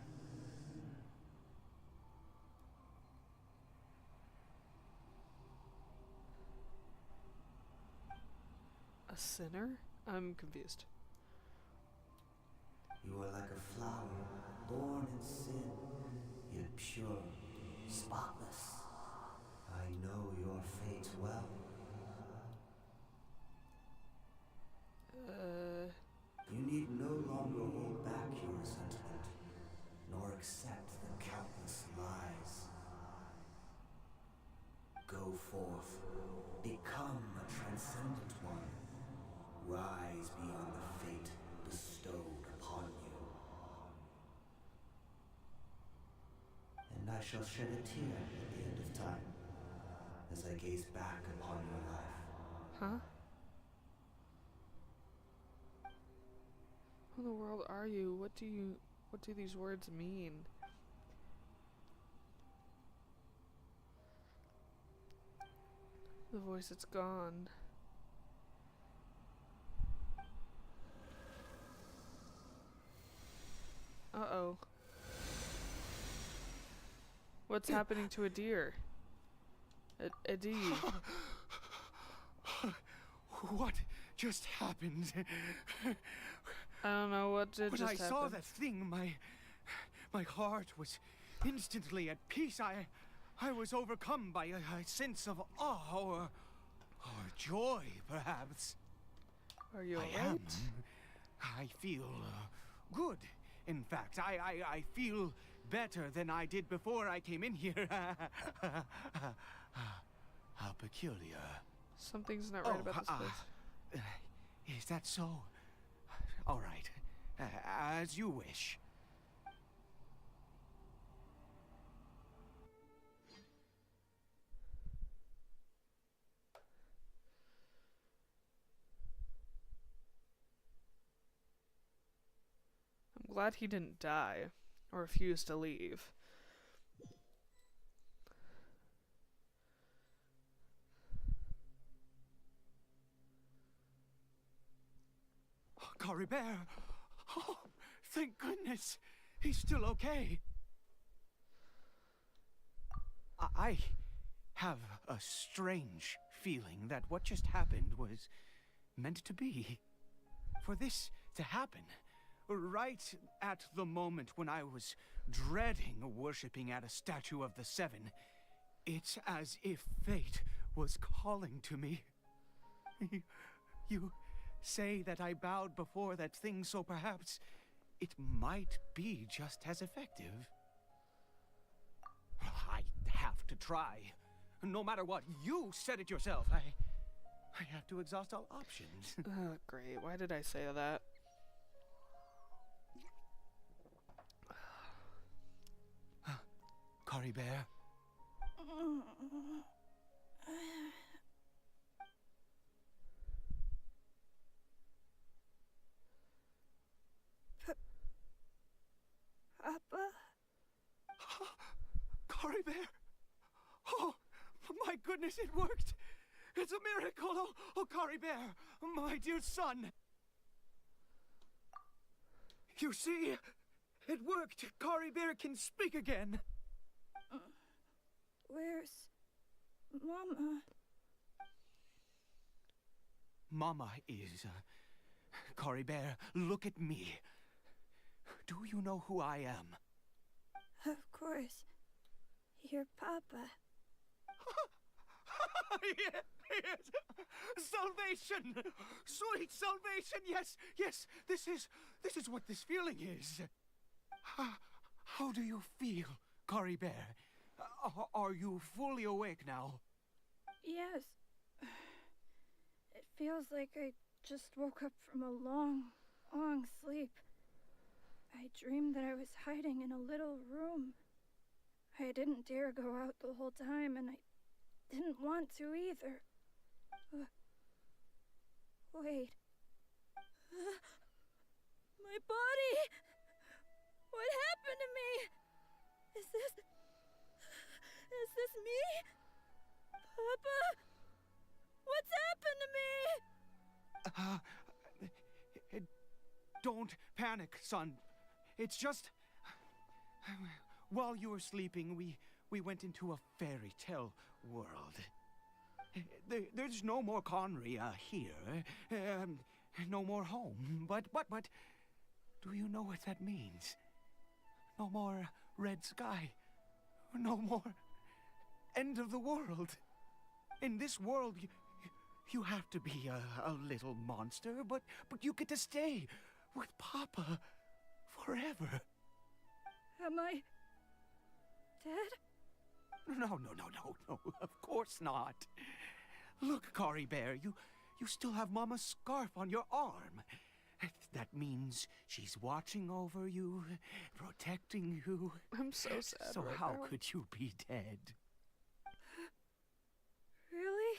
A sinner? I'm confused. You are like a flower, born in sin, yet pure, spotless. I know your fate well. You need no longer hold back your resentment, nor accept the countless lies. Go forth, become a transcendent one. Rise beyond the fate bestowed upon you. And I shall shed a tear at the end of time, as I gaze back upon your life. Huh? Who in the world are you? What do these words mean? The voice, it's gone. Uh-oh. What's happening to a deer? A deer. What just happened? I don't know what did When just I happen. saw that thing, my heart was instantly at peace. I was overcome by a sense of awe or joy, perhaps. Are you I alright? I feel good. In fact, I feel better than I did before I came in here. How peculiar. Something's not right about this place. Is that so? All right. As you wish. I'm glad he didn't die or refuse to leave. Cory Bear! Oh, thank goodness! He's still okay. I have a strange feeling that what just happened was meant to be. For this to happen, right at the moment when I was dreading worshipping at a statue of the Seven, it's as if fate was calling to me. You say that I bowed before that thing, so perhaps it might be just as effective. I have to try. No matter what, you said it yourself. I have to exhaust all options. Oh, great. Why did I say that? Cory Bear? Papa? Cory Bear? Oh, my goodness, it worked! It's a miracle! Oh, Cory Bear, my dear son! You see, it worked! Cory Bear can speak again! Where's Mama? Mama is... Cory Bear, look at me. Do you know who I am? Of course. Your Papa. Yes! Salvation! Sweet salvation! Yes, yes! This is what this feeling is. How do you feel, Cory Bear? Are you fully awake now? Yes. It feels like I just woke up from a long, long sleep. I dreamed that I was hiding in a little room. I didn't dare go out the whole time, and I didn't want to either. Wait. My body! What happened to me? Is this me? Papa? What's happened to me? Don't panic, son. It's just... While you were sleeping, we went into a fairy tale world. There's no more Conria here. No more home. But, do you know what that means? No more red sky. No more end of the world. In this world, you have to be a little monster, but you get to stay with Papa forever. Am I dead? No, of course not. Look, Cory Bear, you still have Mama's scarf on your arm. That means she's watching over you, protecting you. I'm so sad. So right how now. could you be dead? Really?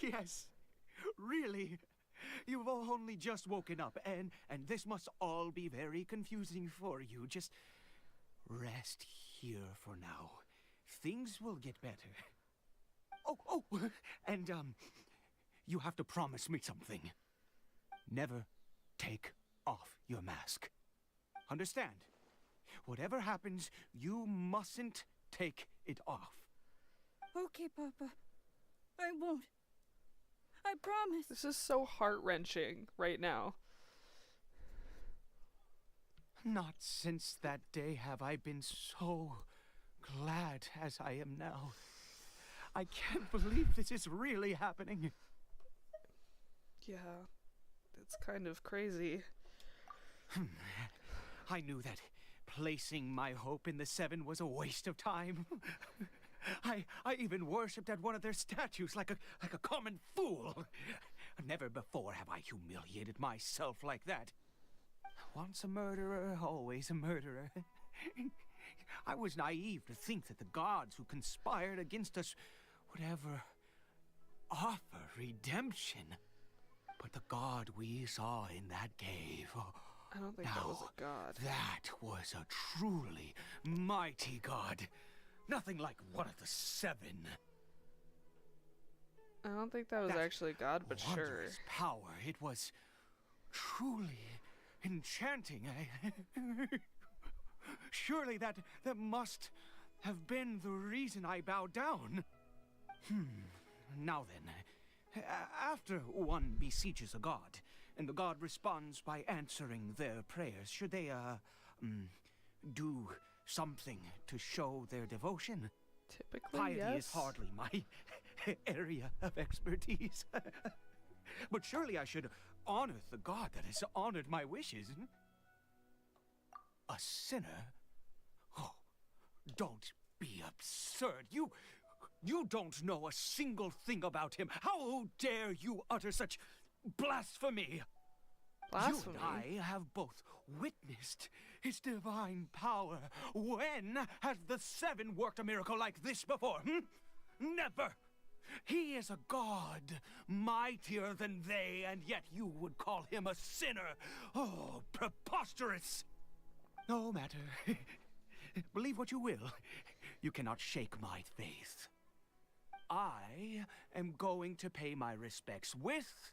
Yes, really. You've only just woken up, and this must all be very confusing for you. Just rest here for now. Things will get better. Oh, and, you have to promise me something. Never take off your mask. Understand? Whatever happens, you mustn't take it off. Okay, Papa. I won't. I promise. This is so heart-wrenching right now. Not since that day have I been so glad as I am now. I can't believe this is really happening. Yeah, it's kind of crazy. I knew that placing my hope in the Seven was a waste of time. I even worshipped at one of their statues like a common fool. Never before have I humiliated myself like that. Once a murderer, always a murderer. I was naive to think that the gods who conspired against us would ever offer redemption. But the god we saw in that cave... I don't think that was a god. That was a truly mighty god. Nothing like one of the Seven. I don't think that was actually a god, but sure. Wondrous power. It was truly enchanting. Surely that must have been the reason I bowed down. Now then, after one besieges a god, and the god responds by answering their prayers, should they, do something to show their devotion? Typically, Piety yes. is hardly my area of expertise. But surely I should honor the god that has honored my wishes. A sinner? Oh, don't be absurd. You don't know a single thing about him. How dare you utter such blasphemy? Blasphemy? You and I have both witnessed his divine power. When has the Seven worked a miracle like this before? Never! He is a god, mightier than they, and yet you would call him a sinner. Oh, preposterous! No matter. Believe what you will. You cannot shake my faith. I am going to pay my respects with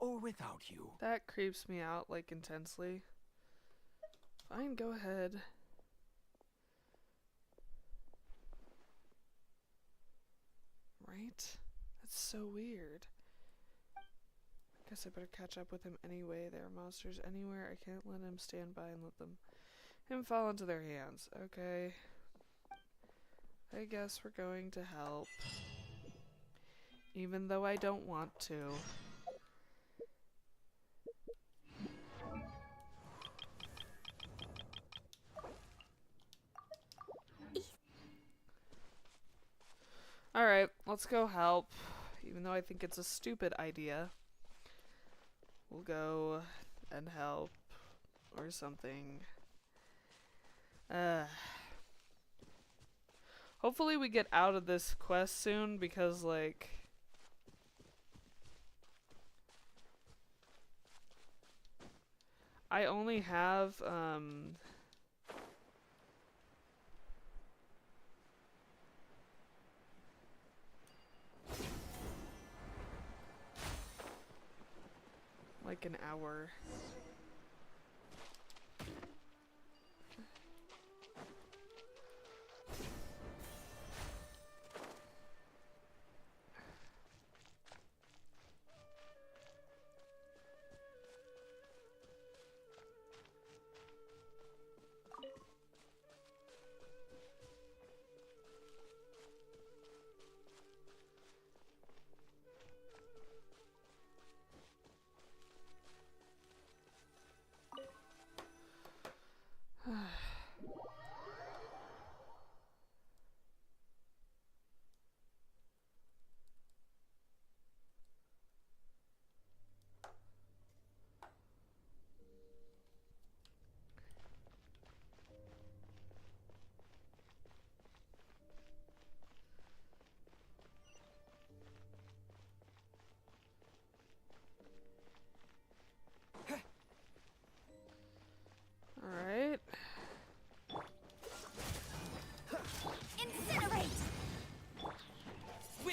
or without you. That creeps me out, like, intensely. Fine, go ahead. Right? That's so weird. I guess I better catch up with him anyway. There are monsters anywhere. I can't let him stand by and let him fall into their hands. Okay. I guess we're going to help. Even though I don't want to. Alright, let's go help. Even though I think it's a stupid idea. We'll go and help. Or something. Hopefully we get out of this quest soon, because, like... I only have, like an hour.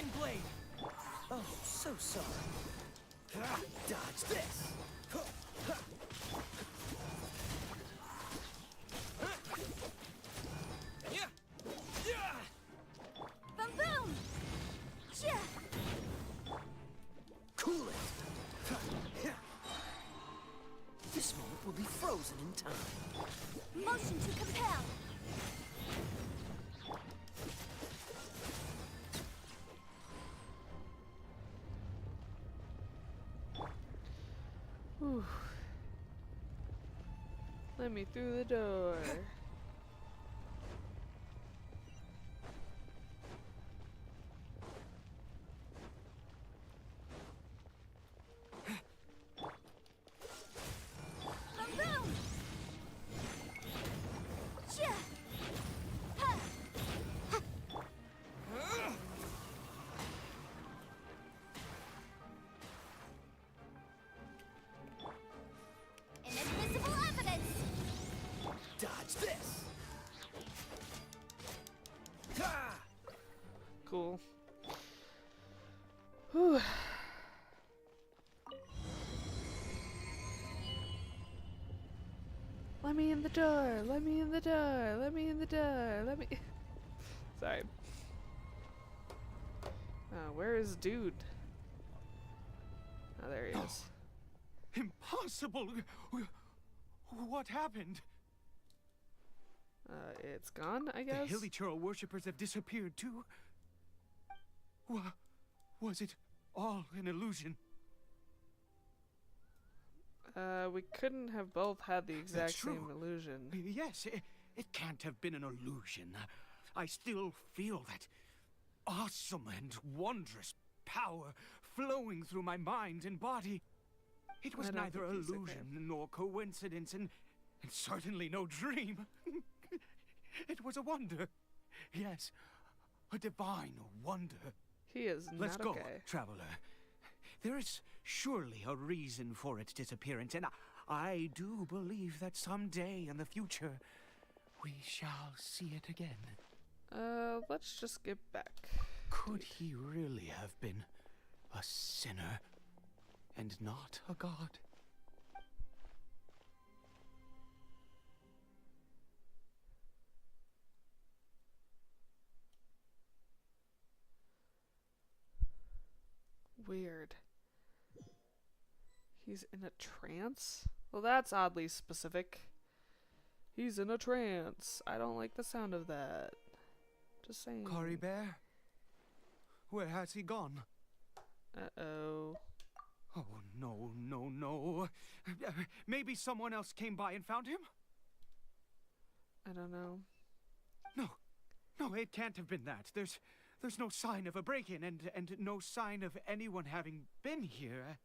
Wind blade! Oh, so sorry. Dodge this! Boom boom! Yeah. Cool it! This moment will be frozen in time. Motion to compel. Whew. Let me through the door. Boom boom! Yeah. Ha. Inadmissible evidence! Dodge this! Cool. Whew. Let me in the door. Let me in the door. Let me in the door. Let me. Sorry. Where is dude? Oh, there he is. Impossible! What happened? It's gone, I The guess. Hilichurl worshippers have disappeared too. Was it all an illusion? We couldn't have both had the exact That's true. same illusion. Yes, it can't have been an illusion. I still feel that awesome and wondrous power flowing through my mind and body. It was I don't neither think he's okay. illusion nor coincidence, and certainly no dream. It was a wonder. Yes, a divine wonder. He is Let's not go, okay. traveler. There is surely a reason for its disappearance, and I do believe that someday in the future we shall see it again. Let's just get back. Could he really have been a sinner and not a god? Weird. He's in a trance? Well, that's oddly specific. He's in a trance. I don't like the sound of that. Just saying. Cory Bear? Where has he gone? Uh-oh. Oh, no, no, no. Maybe someone else came by and found him? I don't know. No, it can't have been that. There's no sign of a break-in and no sign of anyone having been here.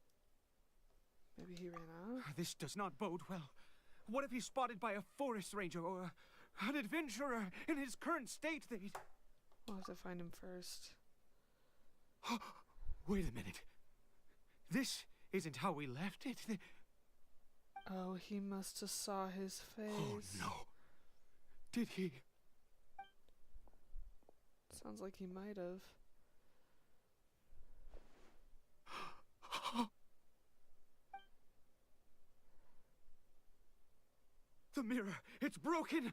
Maybe he ran off? This does not bode well. What if he's spotted by a forest ranger or an adventurer in his current state? We'll have to find him first. Wait a minute. This isn't how we left it. Oh, he must have saw his face. Oh, no. Did he? Sounds like he might have. The mirror, it's broken!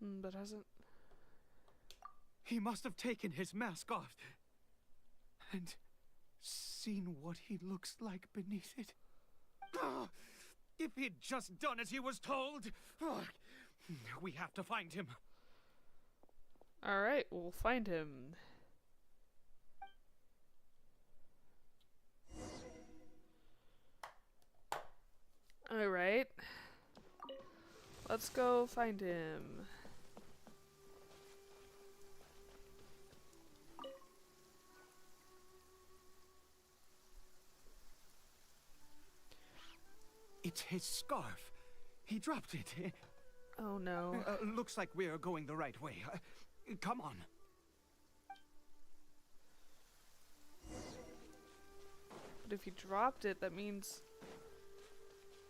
But hasn't... He must have taken his mask off and seen what he looks like beneath it. If he'd just done as he was told! We have to find him. Alright, we'll find him. Alright. Let's go find him. It's his scarf. He dropped it. Oh no. Looks like we're going the right way. Come on. But if he dropped it, that means...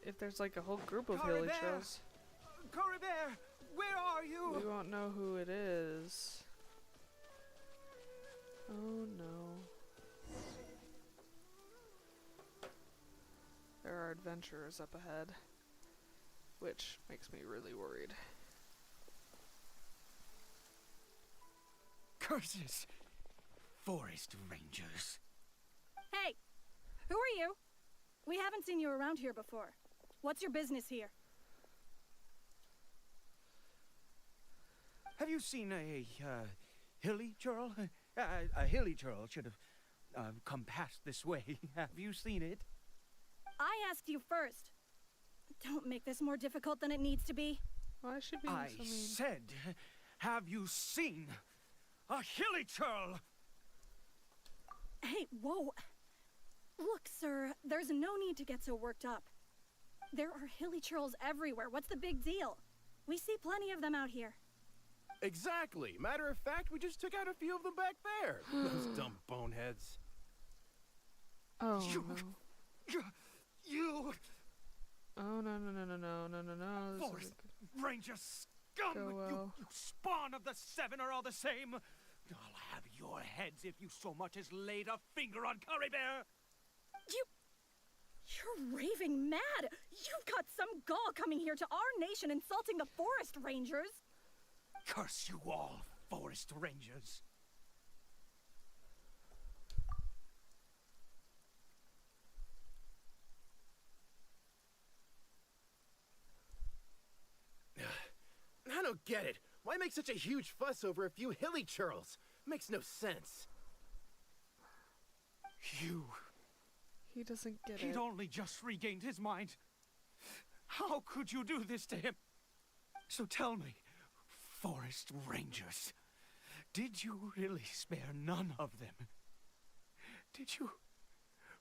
If there's like a whole group of Cory hilly Bear! trails. Cory Bear! Where are you? We won't know who it is. Oh no. There are adventurers up ahead, which makes me really worried. Curses! Forest rangers. Hey! Who are you? We haven't seen you around here before. What's your business here? Have you seen a hilly churl? A hilly churl should have come past this way. Have you seen it? I asked you first. Don't make this more difficult than it needs to be. Why is she being I so mean? said, have you seen a hilly churl? Hey, whoa. Look, sir, there's no need to get so worked up. There are hilly churls everywhere. What's the big deal? We see plenty of them out here. Exactly. Matter of fact, we just took out a few of them back there. Those dumb boneheads. Oh You- no. You Oh no no no no no no no no. This Forest isn't ranger scum! Go well. You spawn of the seven are all the same. I'll have your heads if you so much as laid a finger on Curry Bear. You're raving mad! You've got some gall coming here to our nation insulting the forest rangers! Curse you all, forest rangers. I don't get it. Why make such a huge fuss over a few hilly churls? Makes no sense. He doesn't get He'd it. only just regained his mind. How could you do this to him? So tell me, forest rangers, did you really spare none of them? Did you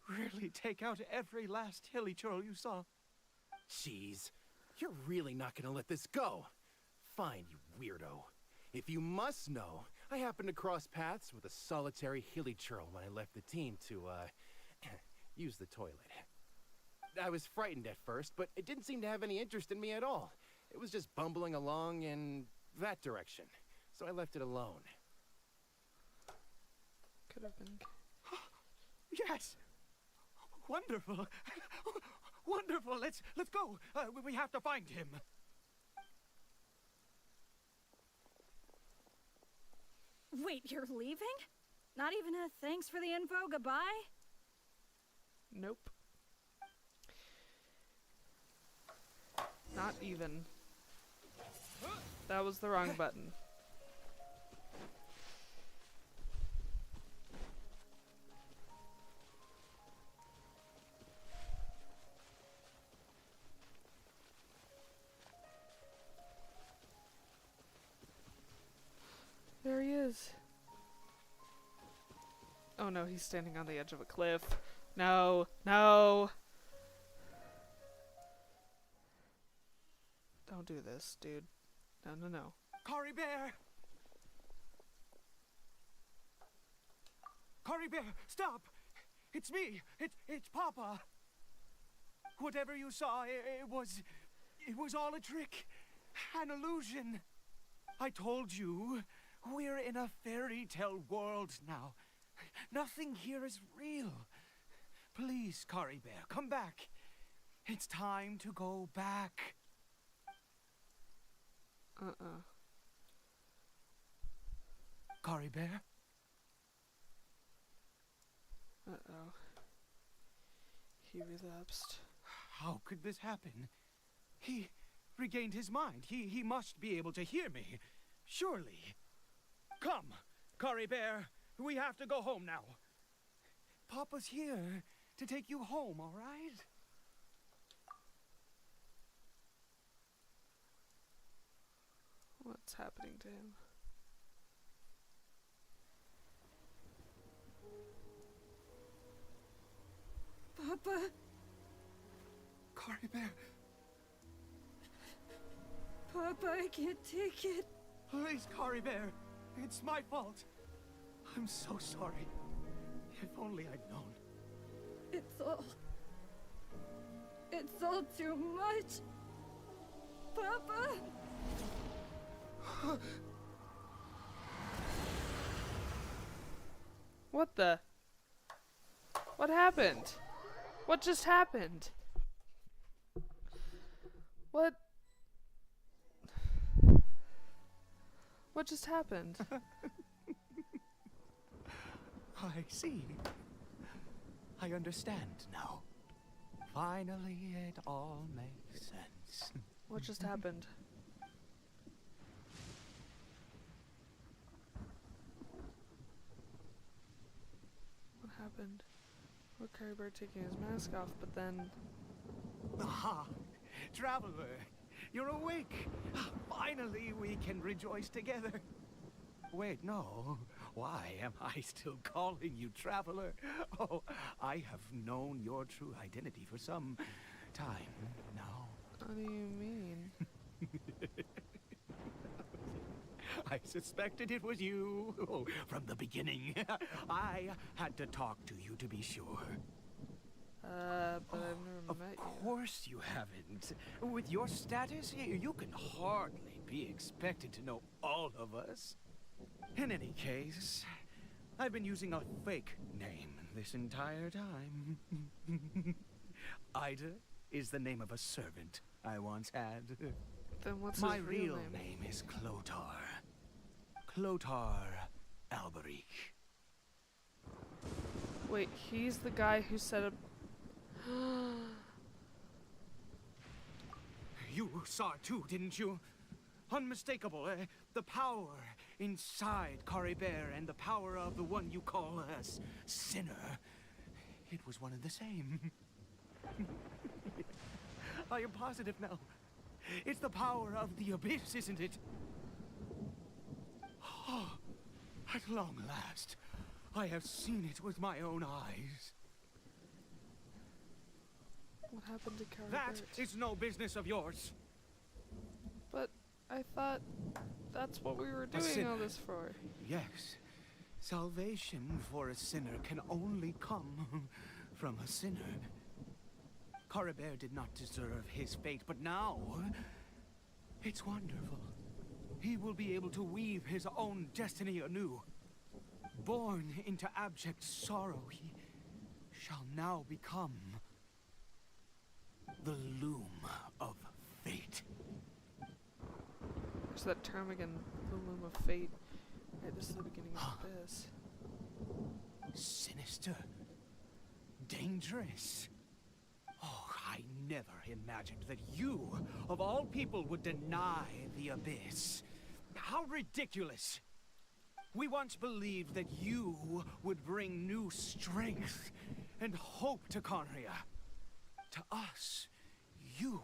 really take out every last hilly churl you saw? Jeez, you're really not gonna let this go. Fine, you weirdo. If you must know, I happened to cross paths with a solitary hilly churl when I left the team to, use the toilet. I was frightened at first, but it didn't seem to have any interest in me at all. It was just bumbling along in that direction, so I left it alone. Could have been. Yes! Wonderful! Wonderful! Let's go! We have to find him! Wait, you're leaving? Not even a thanks for the info, goodbye? Nope. Not even. That was the wrong button. There he is. Oh no, he's standing on the edge of a cliff. No, no. Don't do this, dude. No, no, no. Curry Bear! Curry Bear, stop! It's me! It's Papa! Whatever you saw, it was all a trick. An illusion. I told you, we're in a fairy tale world now. Nothing here is real. Please, Curry Bear, come back. It's time to go back. Curry Bear? Uh-oh. He relapsed. How could this happen? He regained his mind. He must be able to hear me. Surely. Come, Curry Bear. We have to go home now. Papa's here to take you home, all right? What's happening to him? Papa? Curry Bear, Papa, I can't take it. please, Curry Bear. It's my fault. I'm so sorry. If only I'd known. It's all too much. Papa? What the? What happened? What just happened? What? What just happened? I see. I understand now. Finally, it all makes sense. What just happened? What happened? Well, Carrie Bird taking his mask off, but then... Aha! Traveler! You're awake! Finally, we can rejoice together. Wait, no. Why am I still calling you Traveler? Oh, I have known your true identity for some time now. What do you mean? I suspected it was you from the beginning. I had to talk to you to be sure. But I've never met you. Of course you haven't. With your status, you can hardly be expected to know all of us. In any case, I've been using a fake name this entire time. Ida is the name of a servant I once had. Then what's My his real name is Clotar. Clotar Alberic. Wait, he's the guy who set up... You saw it too, didn't you? Unmistakable, eh? The power inside Caribert and the power of the one you call us Sinner. It was one and the same. I am positive now. It's the power of the abyss, isn't it? Oh, at long last, I have seen it with my own eyes. What happened to Carrie That Bird? is no business of yours. But I thought that's what we were doing all this for. Yes. Salvation for a sinner can only come from a sinner. Caribert did not deserve his fate, but now it's wonderful. He will be able to weave his own destiny anew. Born into abject sorrow, he shall now become the loom of fate. What's that term again? The loom of fate. Right, this is the beginning of this. Sinister. Dangerous. Oh, I never imagined that you, of all people, would deny the abyss. How ridiculous. We once believed that you would bring new strength and hope to Conria. To us, you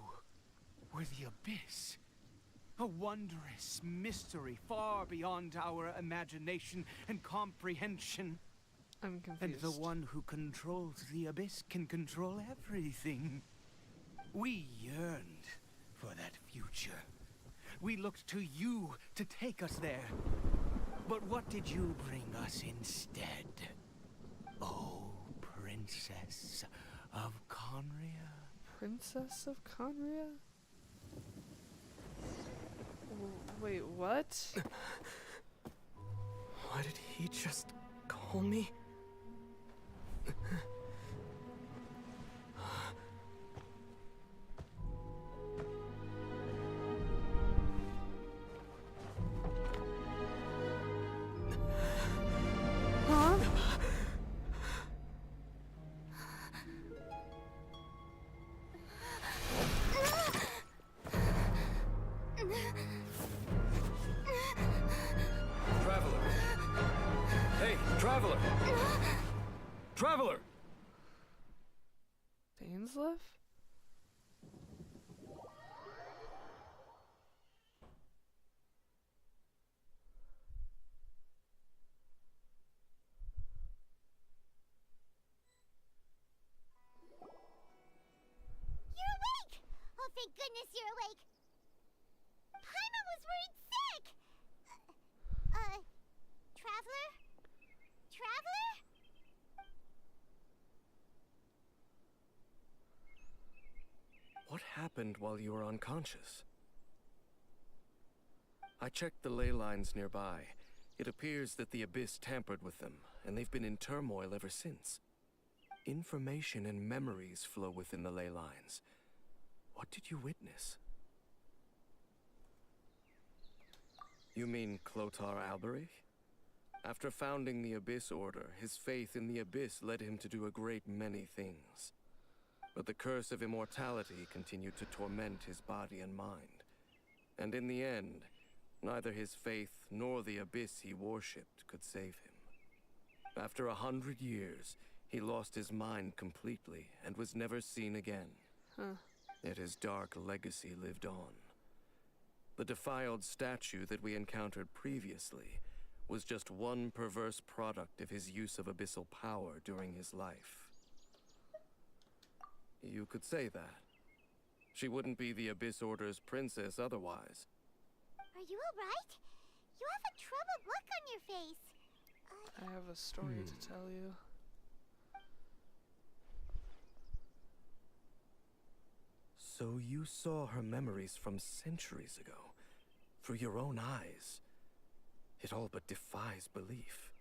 were the abyss. A wondrous mystery far beyond our imagination and comprehension. I'm confused. And the one who controls the abyss can control everything. We yearned for that future. We looked to you to take us there. But what did you bring us instead? Oh, Princess of Conria. Princess of Conria? Wait, what? What did he just call me? Huh? Traveler! Hey, Traveler! Traveler! Dainsleif? You're awake! Oh, thank goodness you're awake! Paimon was worried sick! Traveler? Traveler? What happened while you were unconscious? I checked the ley lines nearby. It appears that the Abyss tampered with them, and they've been in turmoil ever since. Information and memories flow within the ley lines. What did you witness? You mean Clotar Alberich? After founding the Abyss Order, his faith in the Abyss led him to do a great many things. But the curse of immortality continued to torment his body and mind. And in the end, neither his faith nor the Abyss he worshipped could save him. After 100 years, he lost his mind completely and was never seen again. Yet his dark legacy lived on. The defiled statue that we encountered previously was just one perverse product of his use of abyssal power during his life. You could say that. She wouldn't be the Abyss Order's princess otherwise. Are you alright? You have a troubled look on your face. I have a story to tell you. So you saw her memories from centuries ago, through your own eyes. It all but defies belief.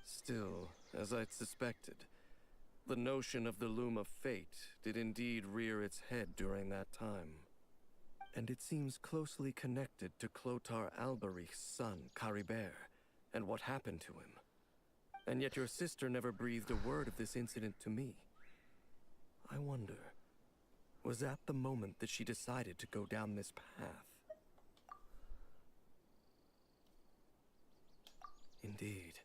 Still, as I'd suspected, the notion of the Loom of Fate did indeed rear its head during that time. And it seems closely connected to Clotar Alberich's son, Caribert, and what happened to him. And yet your sister never breathed a word of this incident to me. I wonder, was that the moment that she decided to go down this path? Indeed.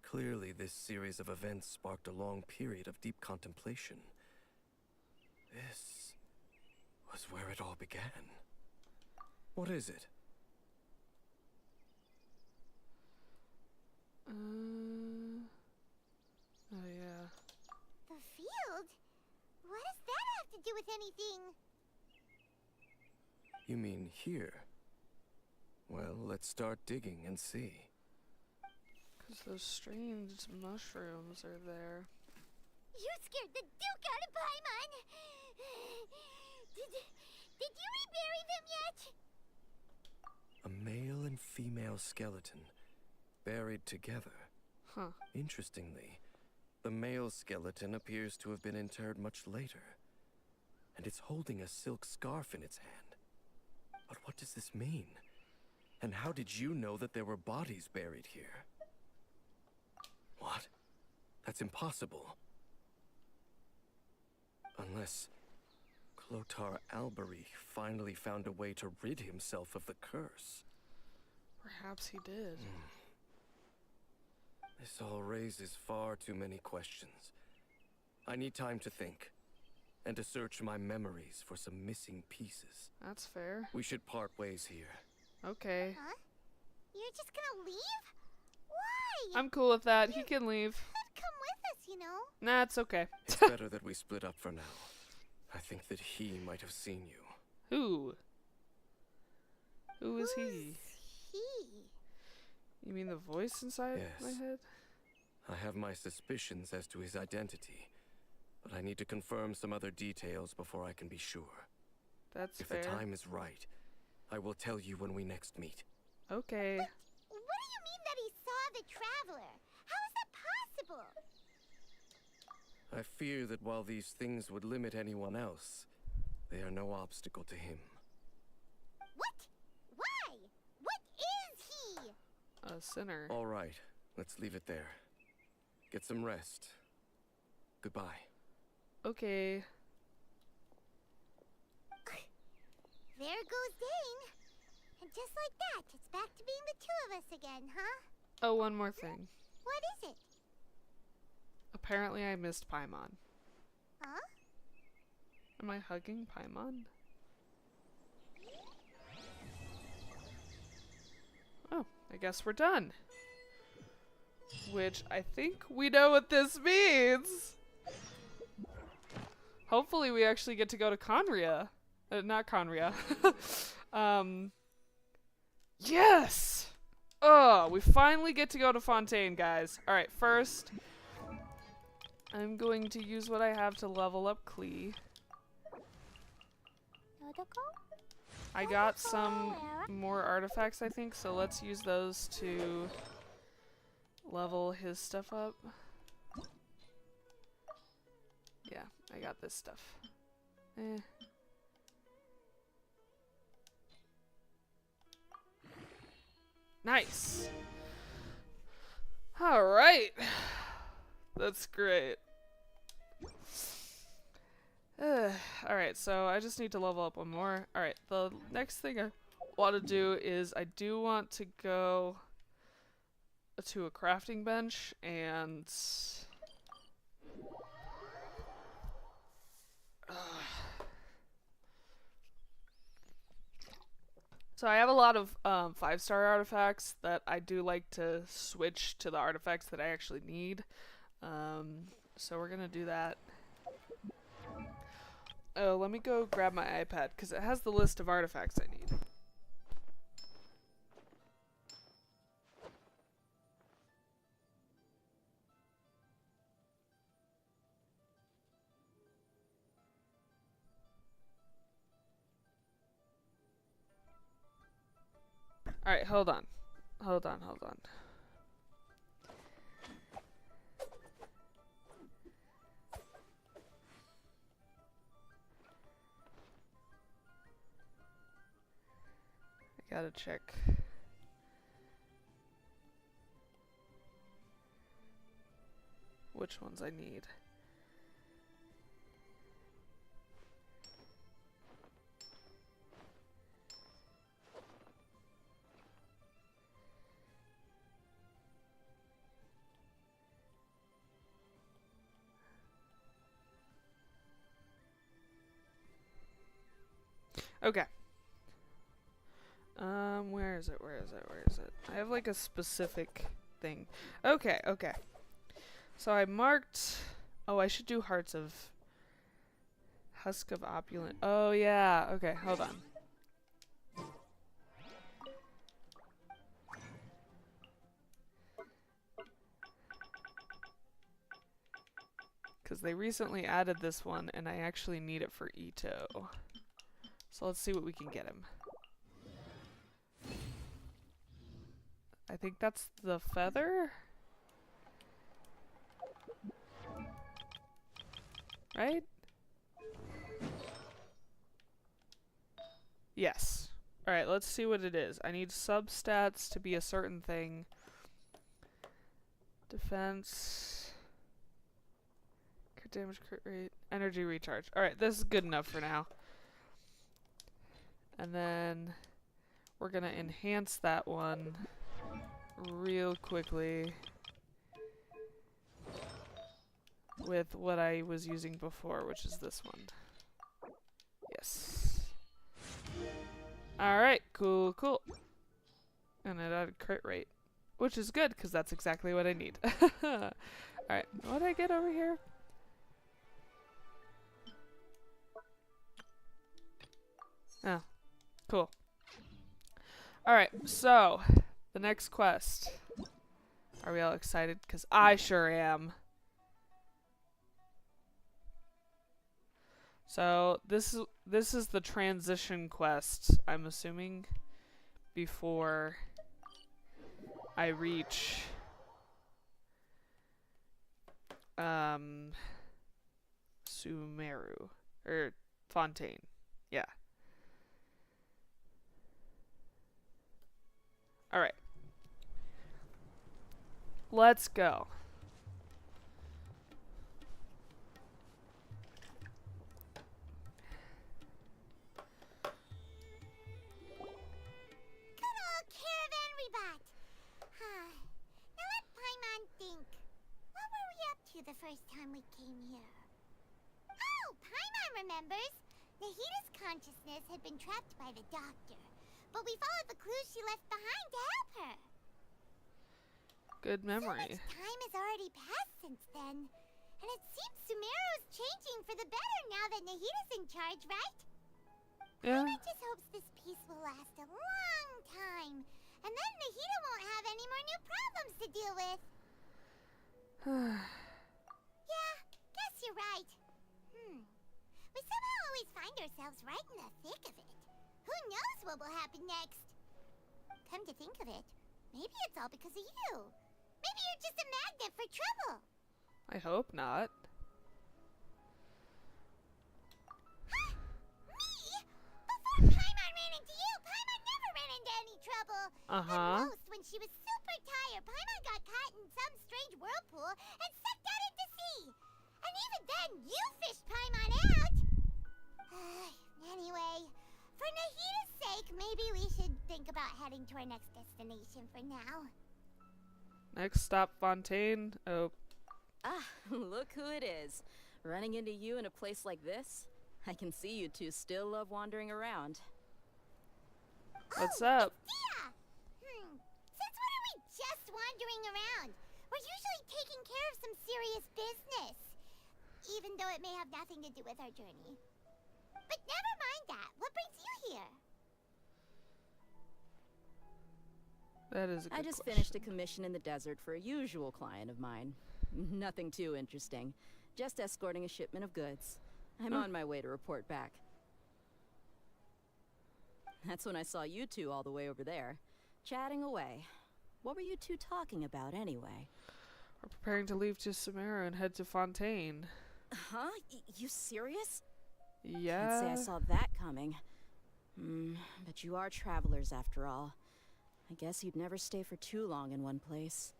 Clearly, this series of events sparked a long period of deep contemplation. This was where it all began. What is it? Oh yeah. The field? What does that have to do with anything? You mean here? Well, let's start digging and see. Because those strange mushrooms are there. You scared the Duke out of Paimon! Did you rebury them yet? A male and female skeleton, buried together. Huh. Interestingly, the male skeleton appears to have been interred much later, and it's holding a silk scarf in its hand. But what does this mean? And how did you know that there were bodies buried here? What? That's impossible. Unless Clotar Alberich finally found a way to rid himself of the curse. Perhaps he did. This all raises far too many questions. I need time to think, and to search my memories for some missing pieces. That's fair. We should part ways here. Okay. Huh? You're just gonna leave? Why? I'm cool with that. He can leave. Could come with us, you know? Nah, it's okay. It's better that we split up for now. I think that he might have seen you. Who? Who is he? He? You mean the voice inside my Yes. head? I have my suspicions as to his identity, but I need to confirm some other details before I can be sure. That's If fair. the time is right, I will tell you when we next meet. Okay. What do you mean that he saw the traveler? How is that possible? I fear that while these things would limit anyone else, they are no obstacle to him. What? Why? What is he? A sinner. All right, let's leave it there. Get some rest. Goodbye. Okay. There goes Dane. And just like that, it's back to being the two of us again, huh? Oh, one more thing. What is it? Apparently I missed Paimon. Huh? Am I hugging Paimon? Oh, I guess we're done. Which I think we know what this means. Hopefully we actually get to go to Conria. Not Conria. Yes! Oh, we finally get to go to Fontaine, guys. Alright, first, I'm going to use what I have to level up Klee. I got some more artifacts, I think, so let's use those to level his stuff up. Yeah, I got this stuff. Nice. All right. That's great. Alright, so I just need to level up one more. Alright, the next thing I want to do is I do want to go to a crafting bench and... So I have a lot of 5-star artifacts that I do like to switch to the artifacts that I actually need. So we're gonna do that. Oh, let me go grab my iPad because it has the list of artifacts I need. Alright, hold on. Hold on. I gotta check. Which ones I need. Okay. Where is it? I have like a specific thing. Okay. So I marked... Oh, I should do Hearts of... Husk of Opulent. Oh, yeah. Okay, hold on. Because they recently added this one, and I actually need it for Ito. So let's see what we can get him. I think that's the feather? Right? Yes. Alright, let's see what it is. I need substats to be a certain thing. Defense. Crit damage, crit rate. Energy recharge. Alright, this is good enough for now. And then we're gonna enhance that one real quickly with what I was using before, which is this one. Yes. Alright, cool. And it added crit rate, which is good, because that's exactly what I need. Alright, what did I get over here? Oh, cool. Alright, so, the next quest. Are we all excited? Because I sure am. So, this is the transition quest, I'm assuming, before I reach Sumaru, or Fontaine. Yeah. Alright. Let's go. Good old caravan rebot. Now let Paimon think. What were we up to the first time we came here? Oh, Paimon remembers. Nahita's consciousness had been trapped by the doctor, but we followed the clues she left behind to help her. Good memory. So much time has already passed since then, and it seems Sumeru's changing for the better now that Nahita's in charge, right? Yeah. Paimon just hopes this peace will last a long time, and then Nahita won't have any more new problems to deal with. Yeah, guess you're right. We somehow always find ourselves right in the thick of it. Who knows what will happen next? Come to think of it, maybe it's all because of you. Maybe you're just a magnet for trouble. I hope not. Me? Before Paimon ran into you, Paimon never ran into any trouble. Uh-huh. At most, when she was super tired, Paimon got caught in some strange whirlpool and sucked out into sea. And even then, you fished Paimon out. Anyway, for Nahita's sake, maybe we should think about heading to our next destination for now. Next stop, Fontaine. Oh. Ah, look who it is. Running into you in a place like this? I can see you two still love wandering around. What's up? Yeah. Since when are we just wandering around? We're usually taking care of some serious business. Even though it may have nothing to do with our journey. But never mind that. What brings you here? That is a good I just question. finished a commission in the desert for a usual client of mine. Nothing too interesting. Just escorting a shipment of goods. I'm on my way to report back. That's when I saw you two all the way over there, chatting away. What were you two talking about anyway? We're preparing to leave to Sumaru and head to Fontaine. Huh? You serious? Yeah. Can't say I saw that coming. But you are travelers after all. I guess you'd never stay for too long in one place.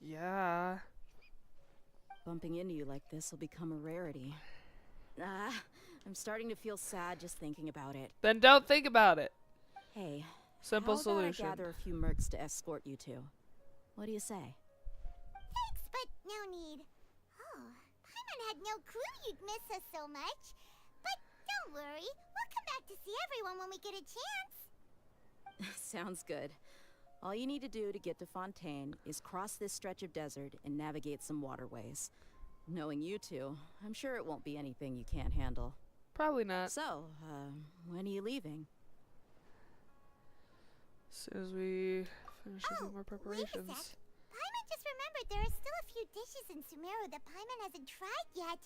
Yeah. Bumping into you like this will become a rarity. I'm starting to feel sad just thinking about it. Then don't think about it. Hey, Simple how solution. about I gather a few mercs to escort you two? What do you say? Thanks, but no need. Oh, Paimon had no clue you'd miss us so much. But don't worry, we'll come back to see everyone when we get a chance. Sounds good. All you need to do to get to Fontaine is cross this stretch of desert and navigate some waterways. Knowing you two, I'm sure it won't be anything you can't handle. Probably not. So, when are you leaving? As soon as we finish a few more preparations. Wait a sec. Paimon just remembered there are still a few dishes in Sumeru that Paimon hasn't tried yet.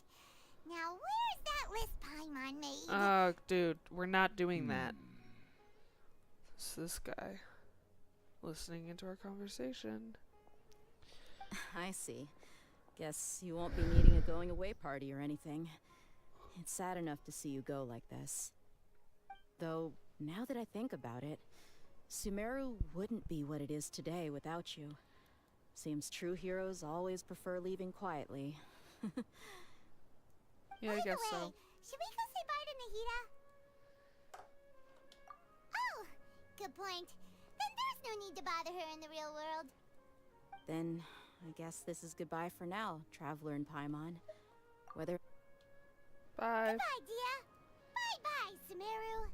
Now, where's that list Paimon made? Oh, dude, we're not doing that. It's this guy listening into our conversation. I see. Guess you won't be needing a going away party or anything. It's sad enough to see you go like this. Though, now that I think about it, Sumeru wouldn't be what it is today without you. Seems true heroes always prefer leaving quietly. Yeah, I guess so. Should we go say bye to Nahita? Oh, good point. Then there's no need to bother her in the real world. Then, I guess this is goodbye for now, Traveler and Paimon. Whether... Bye. Goodbye, Dia. Bye-bye, Sumeru.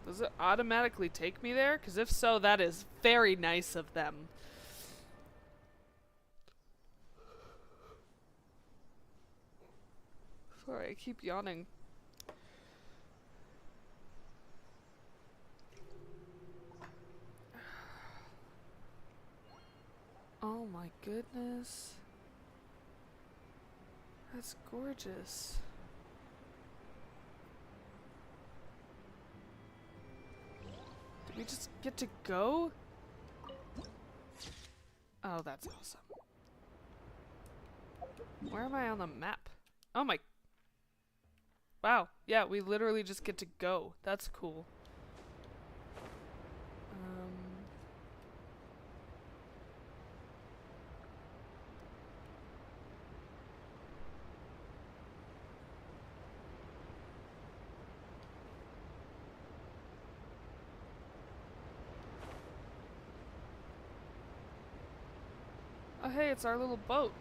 Does it automatically take me there? Because if so, that is very nice of them. Sorry, I keep yawning. Oh my goodness. That's gorgeous. Did we just get to go? Oh, that's awesome. Where am I on the map? Oh my... Wow, yeah, we literally just get to go. That's cool. Oh hey, it's our little boat.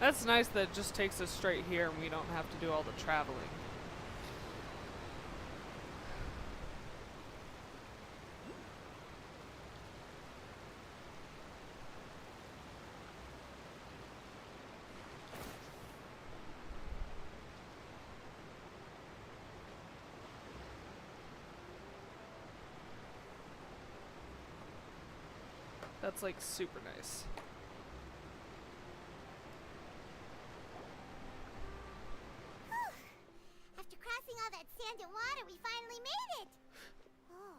That's nice that it just takes us straight here and we don't have to do all the traveling. That's like super nice. After crossing all that sand and water, we finally made it! Oh,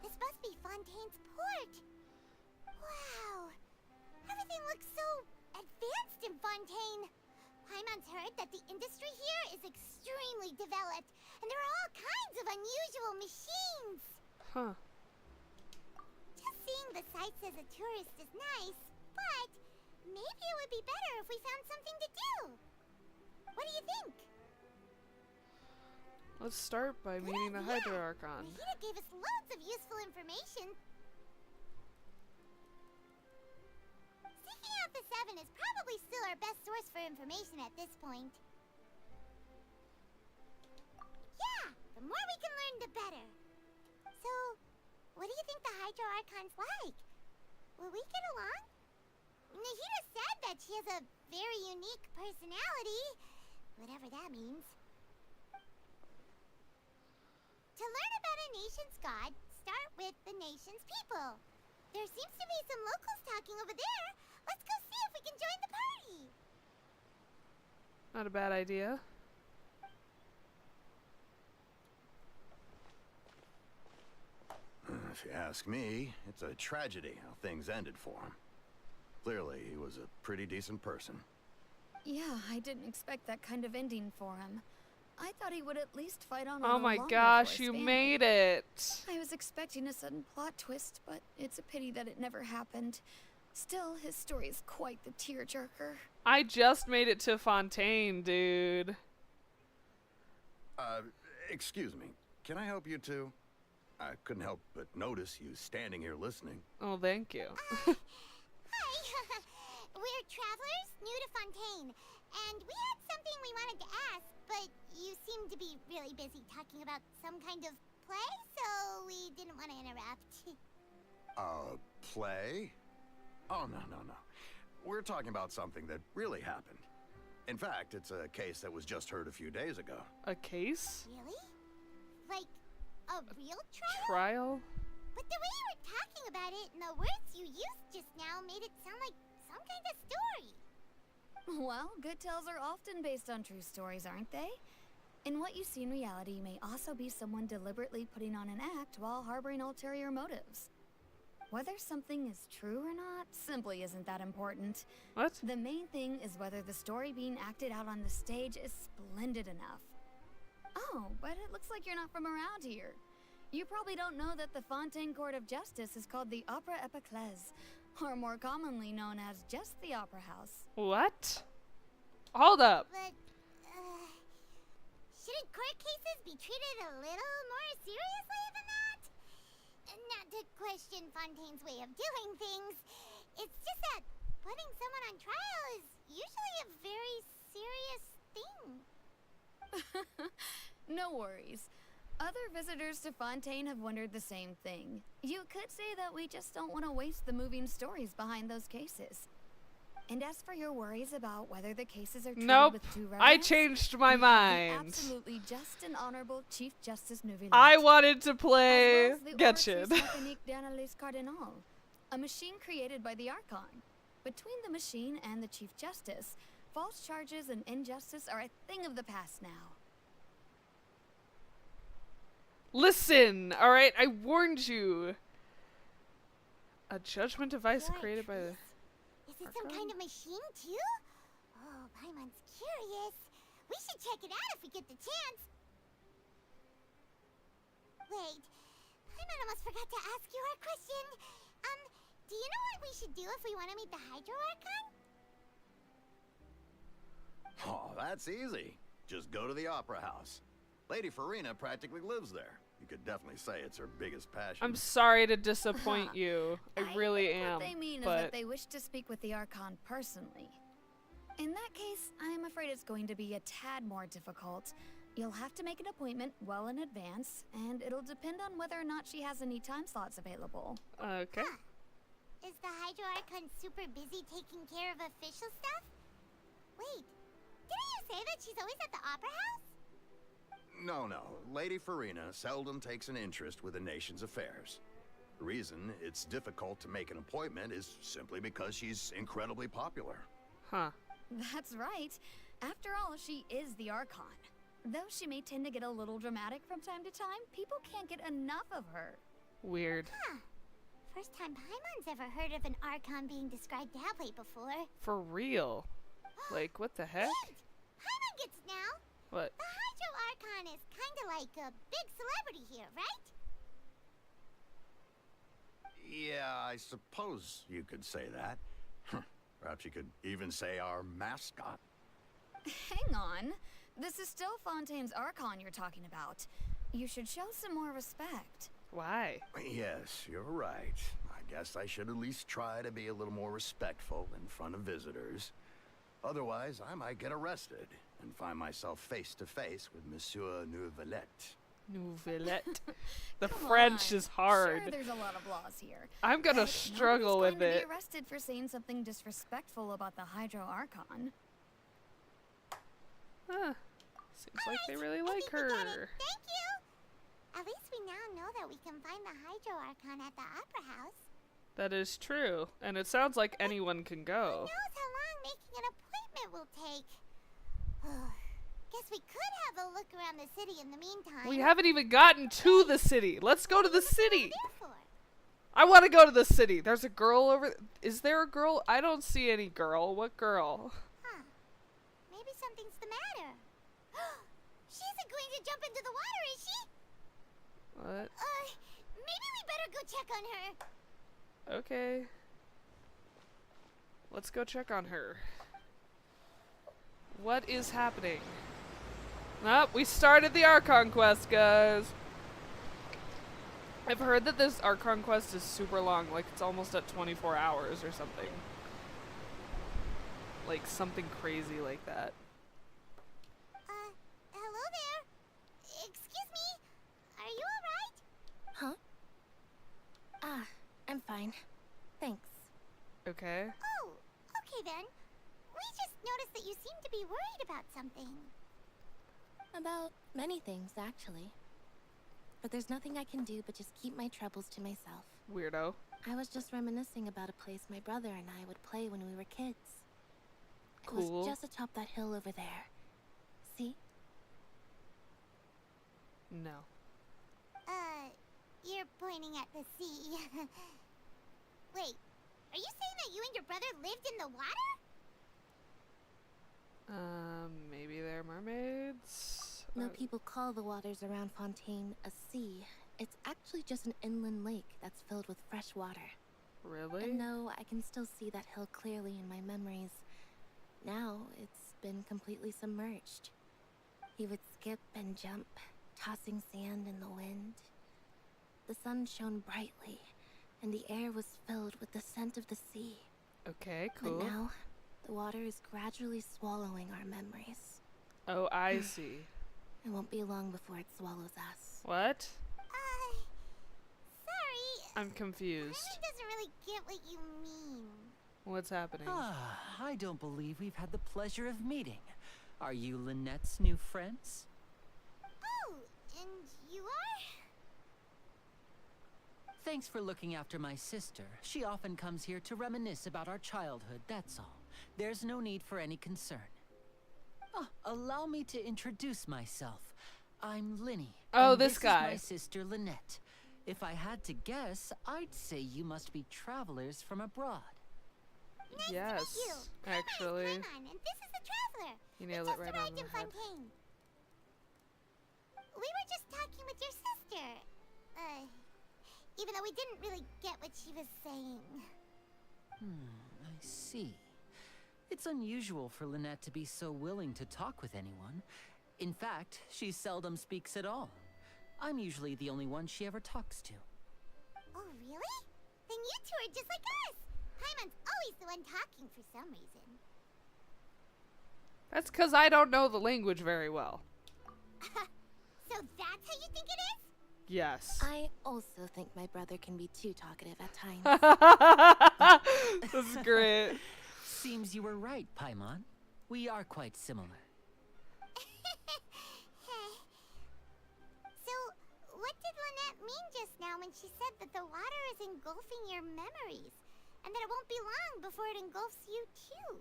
this must be Fontaine's port. Wow! Everything looks so advanced in Fontaine. Paimon's heard that the industry here is extremely developed, and there are all kinds of unusual machines. Huh. Just seeing the sights as a tourist is nice, but maybe it would be better if we found something to do. What do you think? Let's start by meeting the Hydro Archon. Nahida gave us loads of useful information. Seeking out the Seven is probably still our best source for information at this point. Yeah, the more we can learn, the better. So, what do you think the Hydro Archon's like? Will we get along? Nahida said that she has a very unique personality, whatever that means. To learn about a nation's god, start with the nation's people. There seems to be some locals talking over there. Let's go see if we can join the party. Not a bad idea. If you ask me, it's a tragedy how things ended for him. Clearly, he was a pretty decent person. Yeah, I didn't expect that kind of ending for him. I thought he would at least fight on. Oh my gosh, you made it! I was expecting a sudden plot twist, but it's a pity that it never happened. Still, his story is quite the tearjerker. I just made it to Fontaine, dude. Excuse me. Can I help you too? I couldn't help but notice you standing here listening. Oh, thank you. Hi. We're travelers new to Fontaine, and we had something we wanted to ask, but you seem to be really busy talking about some kind of play, so we didn't want to interrupt. Play? Oh, no. We're talking about something that really happened. In fact, it's a case that was just heard a few days ago. A case? Really? Like a real trial? Trial? But the way you were talking about it and the words you used just now made it sound like some kind of story. Well, good tales are often based on true stories, aren't they? And what you see in reality may also be someone deliberately putting on an act while harboring ulterior motives. Whether something is true or not simply isn't that important. What? The main thing is whether the story being acted out on the stage is splendid enough. Oh, but it looks like you're not from around here. You probably don't know that the Fontaine Court of Justice is called the Opera Epiclese, or more commonly known as just the Opera House. What? Hold up. But, shouldn't court cases be treated a little more seriously than that? Not to question Fontaine's way of doing things. It's just that putting someone on trial is usually a very serious thing. No worries. Other visitors to Fontaine have wondered the same thing. You could say that we just don't want to waste the moving stories behind those cases. And as for your worries about whether the cases are treated with due reverence, I changed my mind. Absolutely just and honorable Chief Justice Nouvelet. I wanted to play Genshin. Genshin. A machine created by the Archon. Between the machine and the Chief Justice, false charges and injustice are a thing of the past now. Listen, alright, I warned you. A judgment device created by the... Is it some kind of machine, too? Oh, Paimon's curious. We should check it out if we get the chance. Wait, Paimon almost forgot to ask you our question. Do you know what we should do if we want to meet the Hydro Archon? Oh, that's easy. Just go to the Opera House. Lady Farina practically lives there. You could definitely say it's her biggest passion. I'm sorry to disappoint you. I really am. What they mean is but that they wish to speak with the Archon personally. In that case, I'm afraid it's going to be a tad more difficult. You'll have to make an appointment well in advance, and it'll depend on whether or not she has any time slots available. Okay. Huh. Is the Hydro Archon super busy taking care of official stuff? Wait, didn't you say that she's always at the Opera House? No. Lady Farina seldom takes an interest with the nation's affairs. The reason it's difficult to make an appointment is simply because she's incredibly popular. Huh. That's right. After all, she is the Archon. Though she may tend to get a little dramatic from time to time, people can't get enough of her. Weird. Huh. First time Paimon's ever heard of an Archon being described that way before. For real. Like, what the heck? Wait! Paimon gets now! What? The Hydro Archon is kinda like a big celebrity here, right? Yeah, I suppose you could say that. Perhaps you could even say our mascot. Hang on. This is still Fontaine's Archon you're talking about. You should show some more respect. Why? Yes, you're right. I guess I should at least try to be a little more respectful in front of visitors. Otherwise, I might get arrested and find myself face to face with Monsieur Nouvelette. Nouvelette. The French is hard. Sure, there's a lot of laws here. I'm gonna But struggle with nobody's going it. to be arrested for saying something disrespectful about the Hydro Archon. Huh. Seems like they really like her. Thank you! At least we now know that we can find the Hydro Archon at the Opera House. That is true. And it sounds like anyone can go. Who knows how long making an appointment will take? Guess we could have a look around the city in the meantime. We haven't even gotten to the city. Let's go to the city. For? I want to go to the city. There's a girl over. Is there a girl? I don't see any girl. What girl? Huh. Maybe something's the matter. She isn't going to jump into the water, is she? What? Maybe we better go check on her. Okay. Let's go check on her. What is happening? Oh, we started the Archon quest, guys. I've heard that this Archon quest is super long, like it's almost at 24 hours or something. Like something crazy like that. Hello there. Excuse me. Are you alright? Huh? I'm fine. Thanks. Okay. Oh, okay then. We just noticed that you seem to be worried about something. About many things, actually. But there's nothing I can do but just keep my troubles to myself. Weirdo. I was just reminiscing about a place my brother and I would play when we were kids. It Cool. was just atop that hill over there. See? No. You're pointing at the sea. Wait, are you saying that you and your brother lived in the water? Maybe they're mermaids? No people call the waters around Fontaine a sea. It's actually just an inland lake that's filled with fresh water. Really? And no, I can still see that hill clearly in my memories. Now, it's been completely submerged. He would skip and jump, tossing sand in the wind. The sun shone brightly, and the air was filled with the scent of the sea. Okay, cool. But now, the water is gradually swallowing our memories. Oh, I see. It won't be long before it swallows us. What? Sorry. I'm confused. Paimon doesn't really get what you mean. What's happening? I don't believe we've had the pleasure of meeting. Are you Lynette's new friends? Oh, and you are? Thanks for looking after my sister. She often comes here to reminisce about our childhood, that's all. There's no need for any concern. Allow me to introduce myself. I'm Linny. Oh, and this guy. Is my sister Lynette. If I had to guess, I'd say you must be travelers from abroad. Nice yes, to meet you. actually. Paimon, and this is the traveler. You nailed it right on arrived the in head. Fontaine. We were just talking with your sister. Even though we didn't really get what she was saying. I see. It's unusual for Lynette to be so willing to talk with anyone. In fact, she seldom speaks at all. I'm usually the only one she ever talks to. Oh, really? Then you two are just like us. Paimon's always the one talking for some reason. That's because I don't know the language very well. So that's how you think it is? Yes. I also think my brother can be too talkative at times. This is great. Seems you were right, Paimon. We are quite similar. So, what did Lynette mean just now when she said that the water is engulfing your memories? And that it won't be long before it engulfs you too?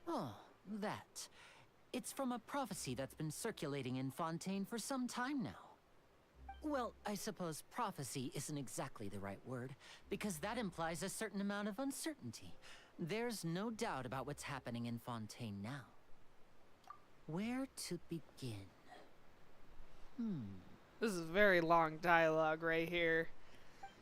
Oh, that. It's from a prophecy that's been circulating in Fontaine for some time now. Well, I suppose prophecy isn't exactly the right word, because that implies a certain amount of uncertainty. There's no doubt about what's happening in Fontaine now. Where to begin? This is very long dialogue right here.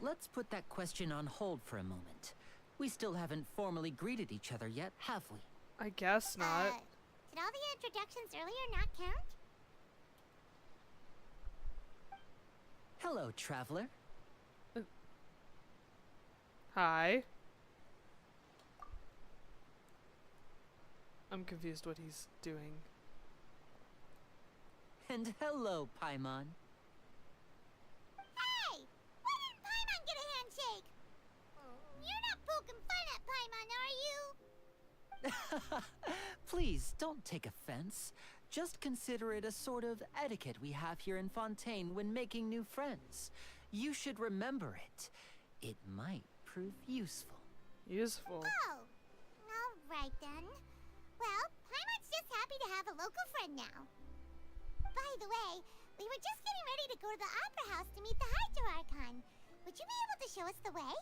Let's put that question on hold for a moment. We still haven't formally greeted each other yet, have we? I guess not. Did all the introductions earlier not count? Hello, traveler. Hi. I'm confused what he's doing. And hello, Paimon. Hey! Why didn't Paimon get a handshake? You're not poking fun at Paimon, are you? Please, don't take offense. Just consider it a sort of etiquette we have here in Fontaine when making new friends. You should remember it. It might prove useful. Useful? Oh, alright then. Well, Paimon's just happy to have a local friend now. By the way, we were just getting ready to go to the Opera House to meet the Hydro-Archon. Would you be able to show us the way?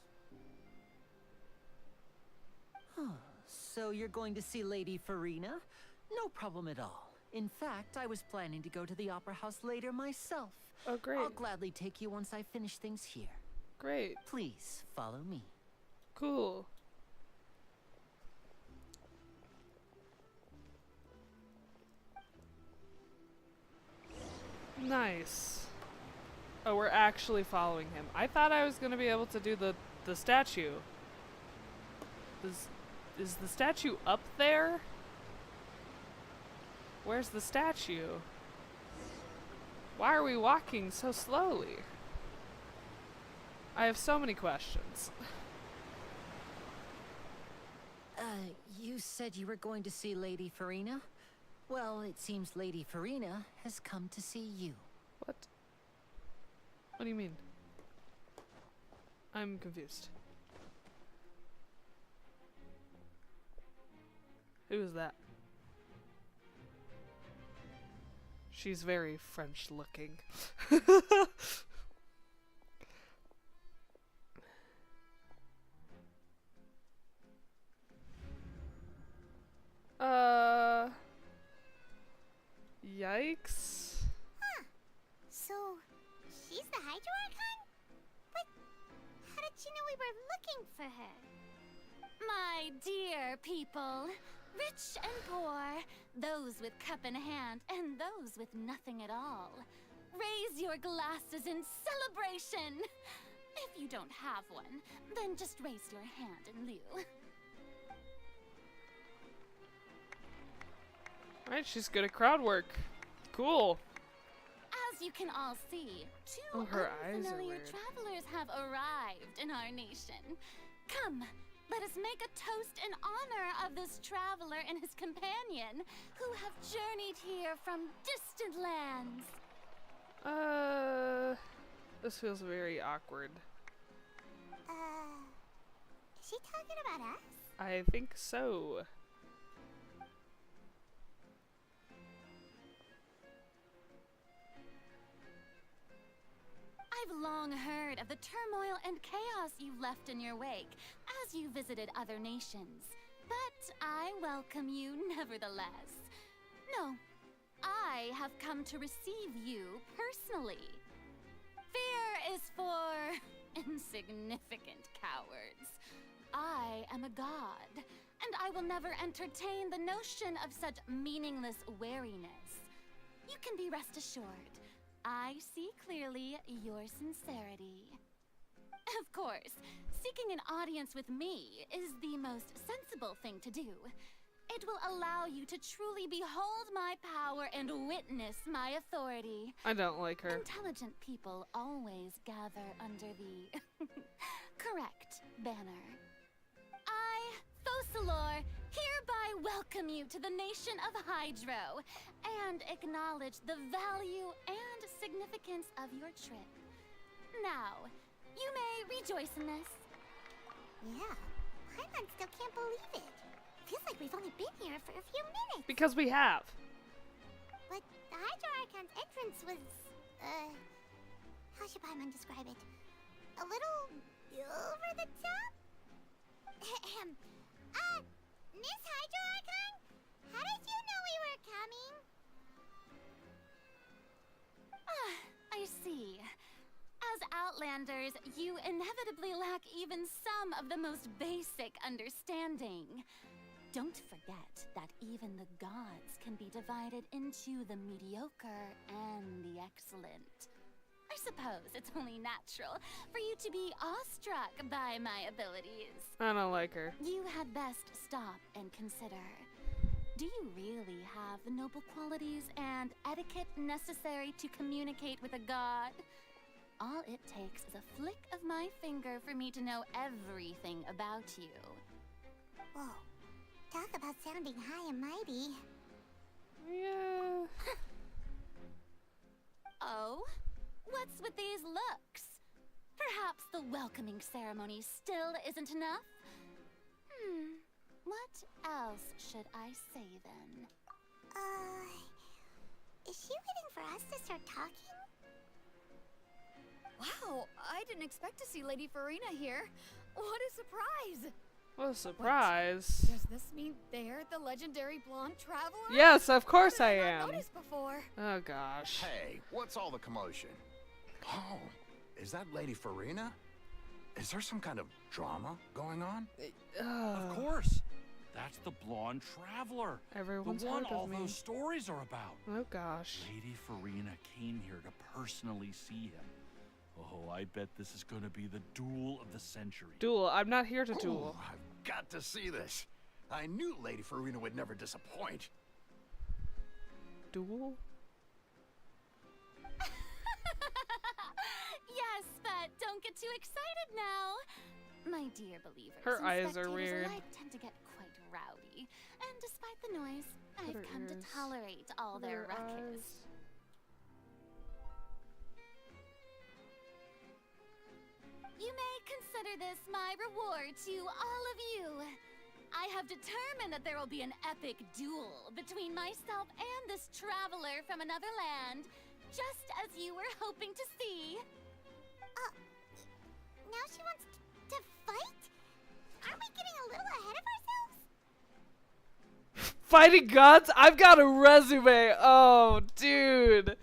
So you're going to see Lady Farina? No problem at all. In fact, I was planning to go to the Opera House later myself. Oh, great. I'll gladly take you once I finish things here. Great. Please, follow me. Cool. Nice. Oh, we're actually following him. I thought I was gonna be able to do the statue. Is the statue up there? Where's the statue? Why are we walking so slowly? I have so many questions. You said you were going to see Lady Farina? Well, it seems Lady Farina has come to see you. What? What do you mean? I'm confused. Who is that? She's very French looking. Yikes. Huh. So, she's the Hydro-Archon? But how did she know we were looking for her? My dear people, rich and poor, those with cup in hand and those with nothing at all, raise your glasses in celebration. If you don't have one, then just raise your hand in lieu. Right, she's good at crowd work. Cool. As you can all see, two her eyes are unfamiliar weird. travelers have arrived in our nation. Come, let us make a toast in honor of this traveler and his companion who have journeyed here from distant lands. This feels very awkward. Is she talking about us? I think so. I've long heard of the turmoil and chaos you left in your wake as you visited other nations, but I welcome you nevertheless. No, I have come to receive you personally. Fear is for insignificant cowards. I am a god, and I will never entertain the notion of such meaningless wariness. You can be rest assured, I see clearly your sincerity. Of course, seeking an audience with me is the most sensible thing to do. It will allow you to truly behold my power and witness my authority. I don't like her. Intelligent people always gather under the correct banner. I, Focalor, hereby welcome you to the nation of Hydro and acknowledge the value and significance of your trip. Now, you may rejoice in this. Yeah, Paimon still can't believe it. Feels like we've only been here for a few minutes. Because we have. But the Hydro Archon's entrance was, how should Paimon describe it? A little over the top? Miss Hydro Archon? How did you know we were coming? I see. As Outlanders, you inevitably lack even some of the most basic understanding. Don't forget that even the gods can be divided into the mediocre and the excellent. I suppose it's only natural for you to be awestruck by my abilities. I don't like her. You had best stop and consider. Do you really have the noble qualities and etiquette necessary to communicate with a god? All it takes is a flick of my finger for me to know everything about you. Whoa. Talk about sounding high and mighty. Yeah. Oh? What's with these looks? Perhaps the welcoming ceremony still isn't enough? What else should I say then? Is she waiting for us to start talking? Wow, I didn't expect to see Lady Farina here. What a surprise! What a surprise. Does this mean they're the legendary blonde traveler? Yes, of course I How did am. not notice before? Oh gosh. Hey, what's all the commotion? Oh, is that Lady Farina? Is there some kind of drama going on? Of course. That's the blonde traveler. Everyone's the one heard of all me. those stories are about. Oh gosh. Lady Farina came here to personally see him. Oh, I bet this is going to be the duel of the century. Duel. I'm not here to duel. Oh, I've got to see this. I knew Lady Farina would never disappoint. Duel? Yes, but don't get too excited now. My dear believers, Her and eyes are spectators weird. alike tend to get quite rowdy. And despite the noise, Look I've at her come to ears. tolerate all Look at their her ruckus. eyes. You may consider this my reward to all of you. I have determined that there will be an epic duel between myself and this traveler from another land, just as you were hoping to see. Now she wants to fight? Aren't we getting a little ahead of ourselves? Fighting gods? I've got a resume. Oh, dude.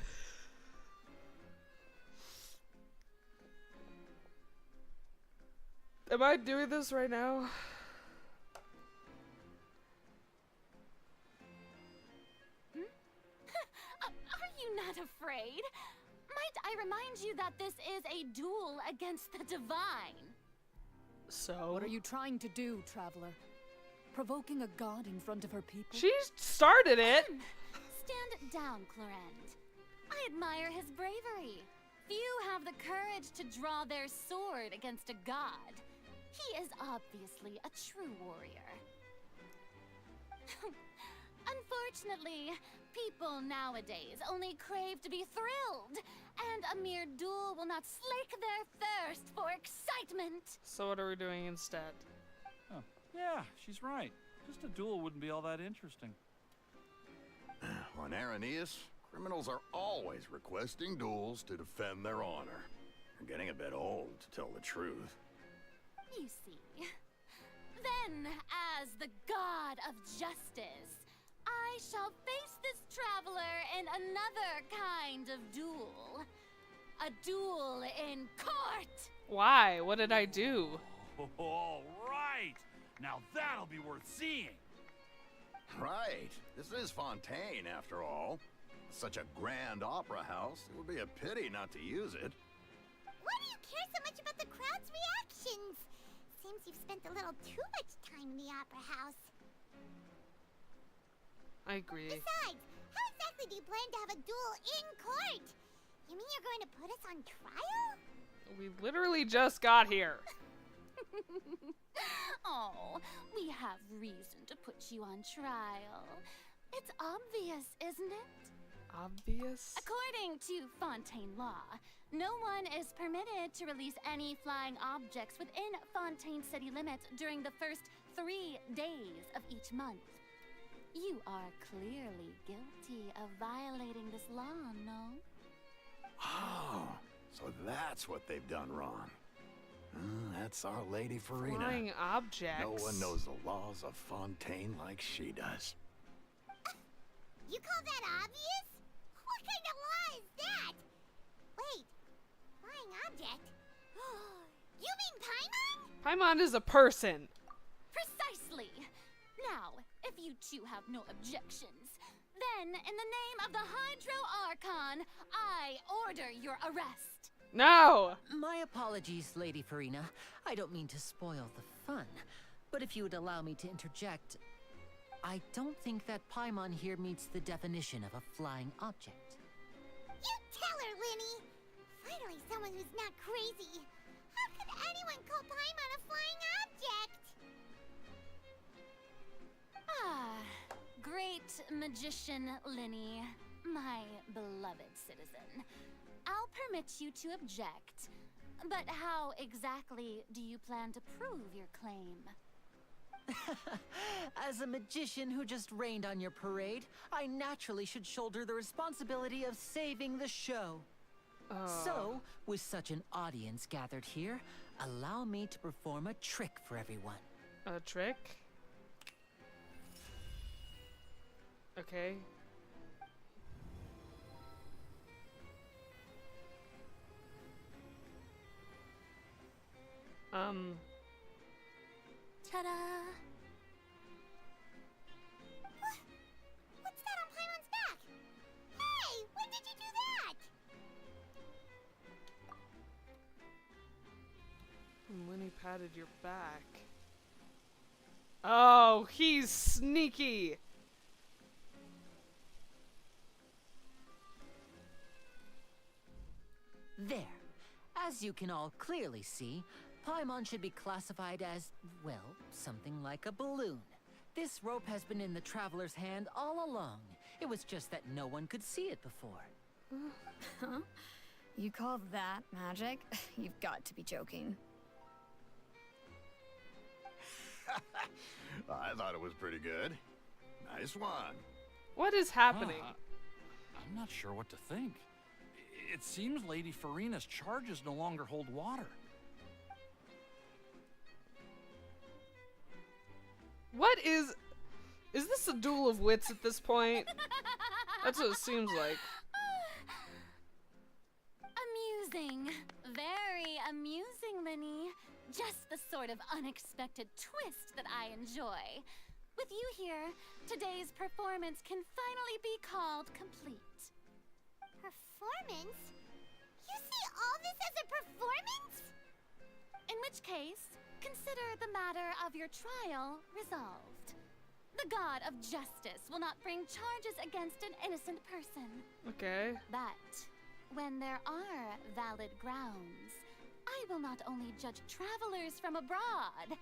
Am I doing this right now? Are you not afraid? Might I remind you that this is a duel against the divine? So? What are you trying to do, traveler? Provoking a god in front of her people? She started it. Stand down, Clorend. I admire his bravery. Few have the courage to draw their sword against a god. He is obviously a true warrior. Unfortunately, people nowadays only crave to be thrilled, and a mere duel will not slake their thirst for excitement. So what are we doing instead? Oh, yeah, she's right. Just a duel wouldn't be all that interesting. On Araneus, criminals are always requesting duels to defend their honor. They're getting a bit old, to tell the truth. You see. Then, as the god of justice, I shall face this traveler in another kind of duel. A duel in court! Why? What did I do? All right. Now that'll be worth seeing. Right. This is Fontaine, after all. Such a grand opera house, it would be a pity not to use it. Why do you care so much about the crowd's reactions? Seems you've spent a little too much time in the opera house. I agree. Besides, how exactly do you plan to have a duel in court? You mean you're going to put us on trial? We literally just got here. Oh, we have reason to put you on trial. It's obvious, isn't it? Obvious? According to Fontaine law, no one is permitted to release any flying objects within Fontaine city limits during the first 3 days of each month. You are clearly guilty of violating this law, no? Oh, so that's what they've done wrong. That's our Lady Farina. Flying objects. No one knows the laws of Fontaine like she does. You call that obvious? What kind of law is that? Wait, flying object? You mean Paimon? Paimon is a person. Precisely. Now, if you two have no objections, then in the name of the Hydro Archon, I order your arrest. No! My apologies, Lady Farina. I don't mean to spoil the fun, but if you would allow me to interject, I don't think that Paimon here meets the definition of a flying object. You tell her, Linny! Finally someone who's not crazy. How could anyone call Paimon a flying object? Ah, great magician Linny, my beloved citizen. I'll permit you to object, but how exactly do you plan to prove your claim? As a magician who just rained on your parade, I naturally should shoulder the responsibility of saving the show. So, with such an audience gathered here, allow me to perform a trick for everyone. A trick? Okay. Ta-da! What's that on Paimon's back? Hey, when did you do that? Lenny patted your back. Oh, he's sneaky! There. As you can all clearly see, Paimon should be classified as, well, something like a balloon. This rope has been in the traveler's hand all along. It was just that no one could see it before. Huh? You call that magic? You've got to be joking. I thought it was pretty good. Nice one. What is happening? I'm not sure what to think. It seems Lady Farina's charges no longer hold water. What is this a duel of wits at this point? That's what it seems like. Amusing. Very amusing, Linny. Just the sort of unexpected twist that I enjoy. With you here, today's performance can finally be called complete. Performance? You see all this as a performance? In which case, consider the matter of your trial resolved. The god of justice will not bring charges against an innocent person. Okay. But when there are valid grounds, I will not only judge travelers from abroad,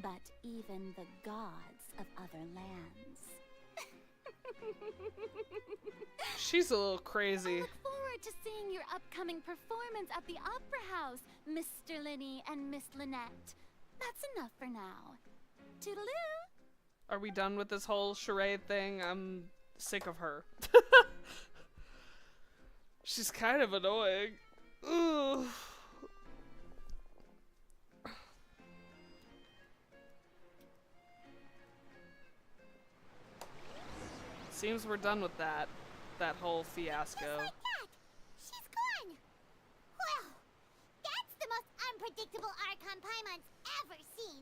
but even the gods of other lands. She's a little crazy. I look forward to seeing your upcoming performance at the Opera House, Mr. Linny and Miss Lynette. That's enough for now. Toodaloo! Are we done with this whole charade thing? I'm sick of her. She's kind of annoying. Ugh. Seems we're done with that whole fiasco. Just like that. She's gone. Well, that's the most unpredictable Archon Paimon's ever seen.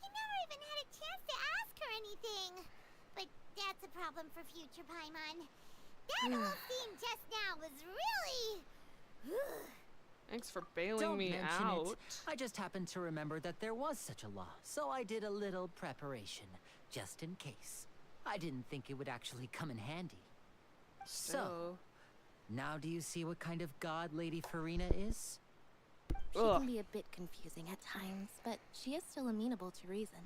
You never even had a chance to ask her anything. But that's a problem for future Paimon. That whole scene just now was really... Thanks for bailing Don't me mention out. it. I just happened to remember that there was such a law, so I did a little preparation, just in case. I didn't think it would actually come in handy. So, now do you see what kind of god Lady Farina is? She can be a bit confusing at times, but she is still amenable to reason.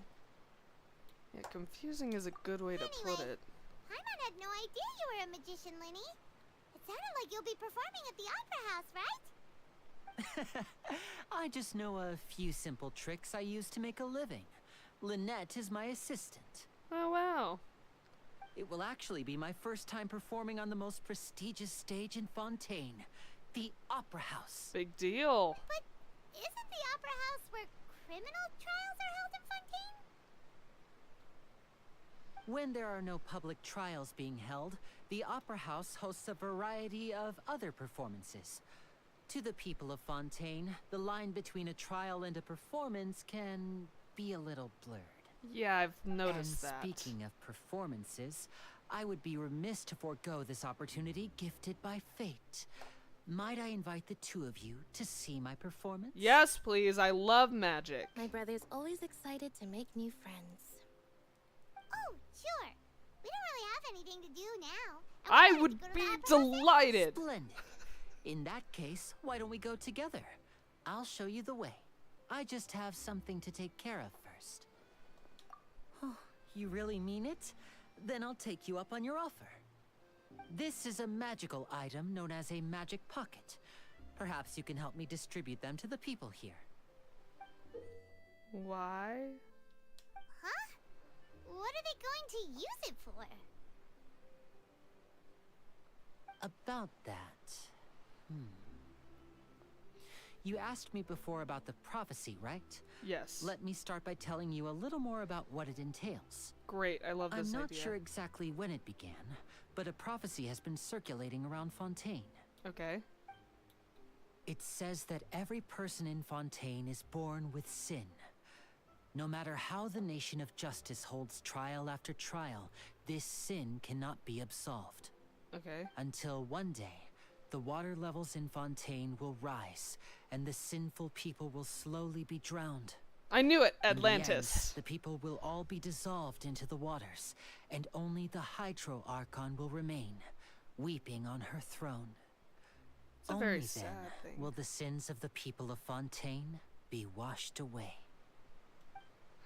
Yeah, confusing is a good way to put it. Paimon had no idea you were a magician, Linny. It sounded like you'll be performing at the Opera House, right? I just know a few simple tricks I use to make a living. Lynette is my assistant. Oh, wow. It will actually be my first time performing on the most prestigious stage in Fontaine, the Opera House. Big deal. But isn't the Opera House where criminal trials are held in Fontaine? When there are no public trials being held, the Opera House hosts a variety of other performances. To the people of Fontaine, the line between a trial and a performance can be a little blurred. Yeah, I've noticed that. Speaking of performances, I would be remiss to forego this opportunity gifted by fate. Might I invite the two of you to see my performance? Yes, please. I love magic. My brother's always excited to make new friends. Oh, sure. We don't really have anything to do now. I would be delighted. Splendid. In that case, why don't we go together? I'll show you the way. I just have something to take care of first. Oh, you really mean it? Then I'll take you up on your offer. This is a magical item known as a magic pocket. Perhaps you can help me distribute them to the people here. Why? Huh? What are they going to use it for? About that... You asked me before about the prophecy, right? Yes. Let me start by telling you a little more about what it entails. Great, I love this idea. I'm not sure exactly when it began, but a prophecy has been circulating around Fontaine. Okay. It says that every person in Fontaine is born with sin. No matter how the nation of justice holds trial after trial, this sin cannot be absolved. Okay. Until one day, the water levels in Fontaine will rise, and the sinful people will slowly be drowned. I knew it, In the Atlantis. end, the people will all be dissolved into the waters, and only the Hydro Archon will remain, weeping on her throne. It's a Only very then sad thing. will the sins of the people of Fontaine be washed away.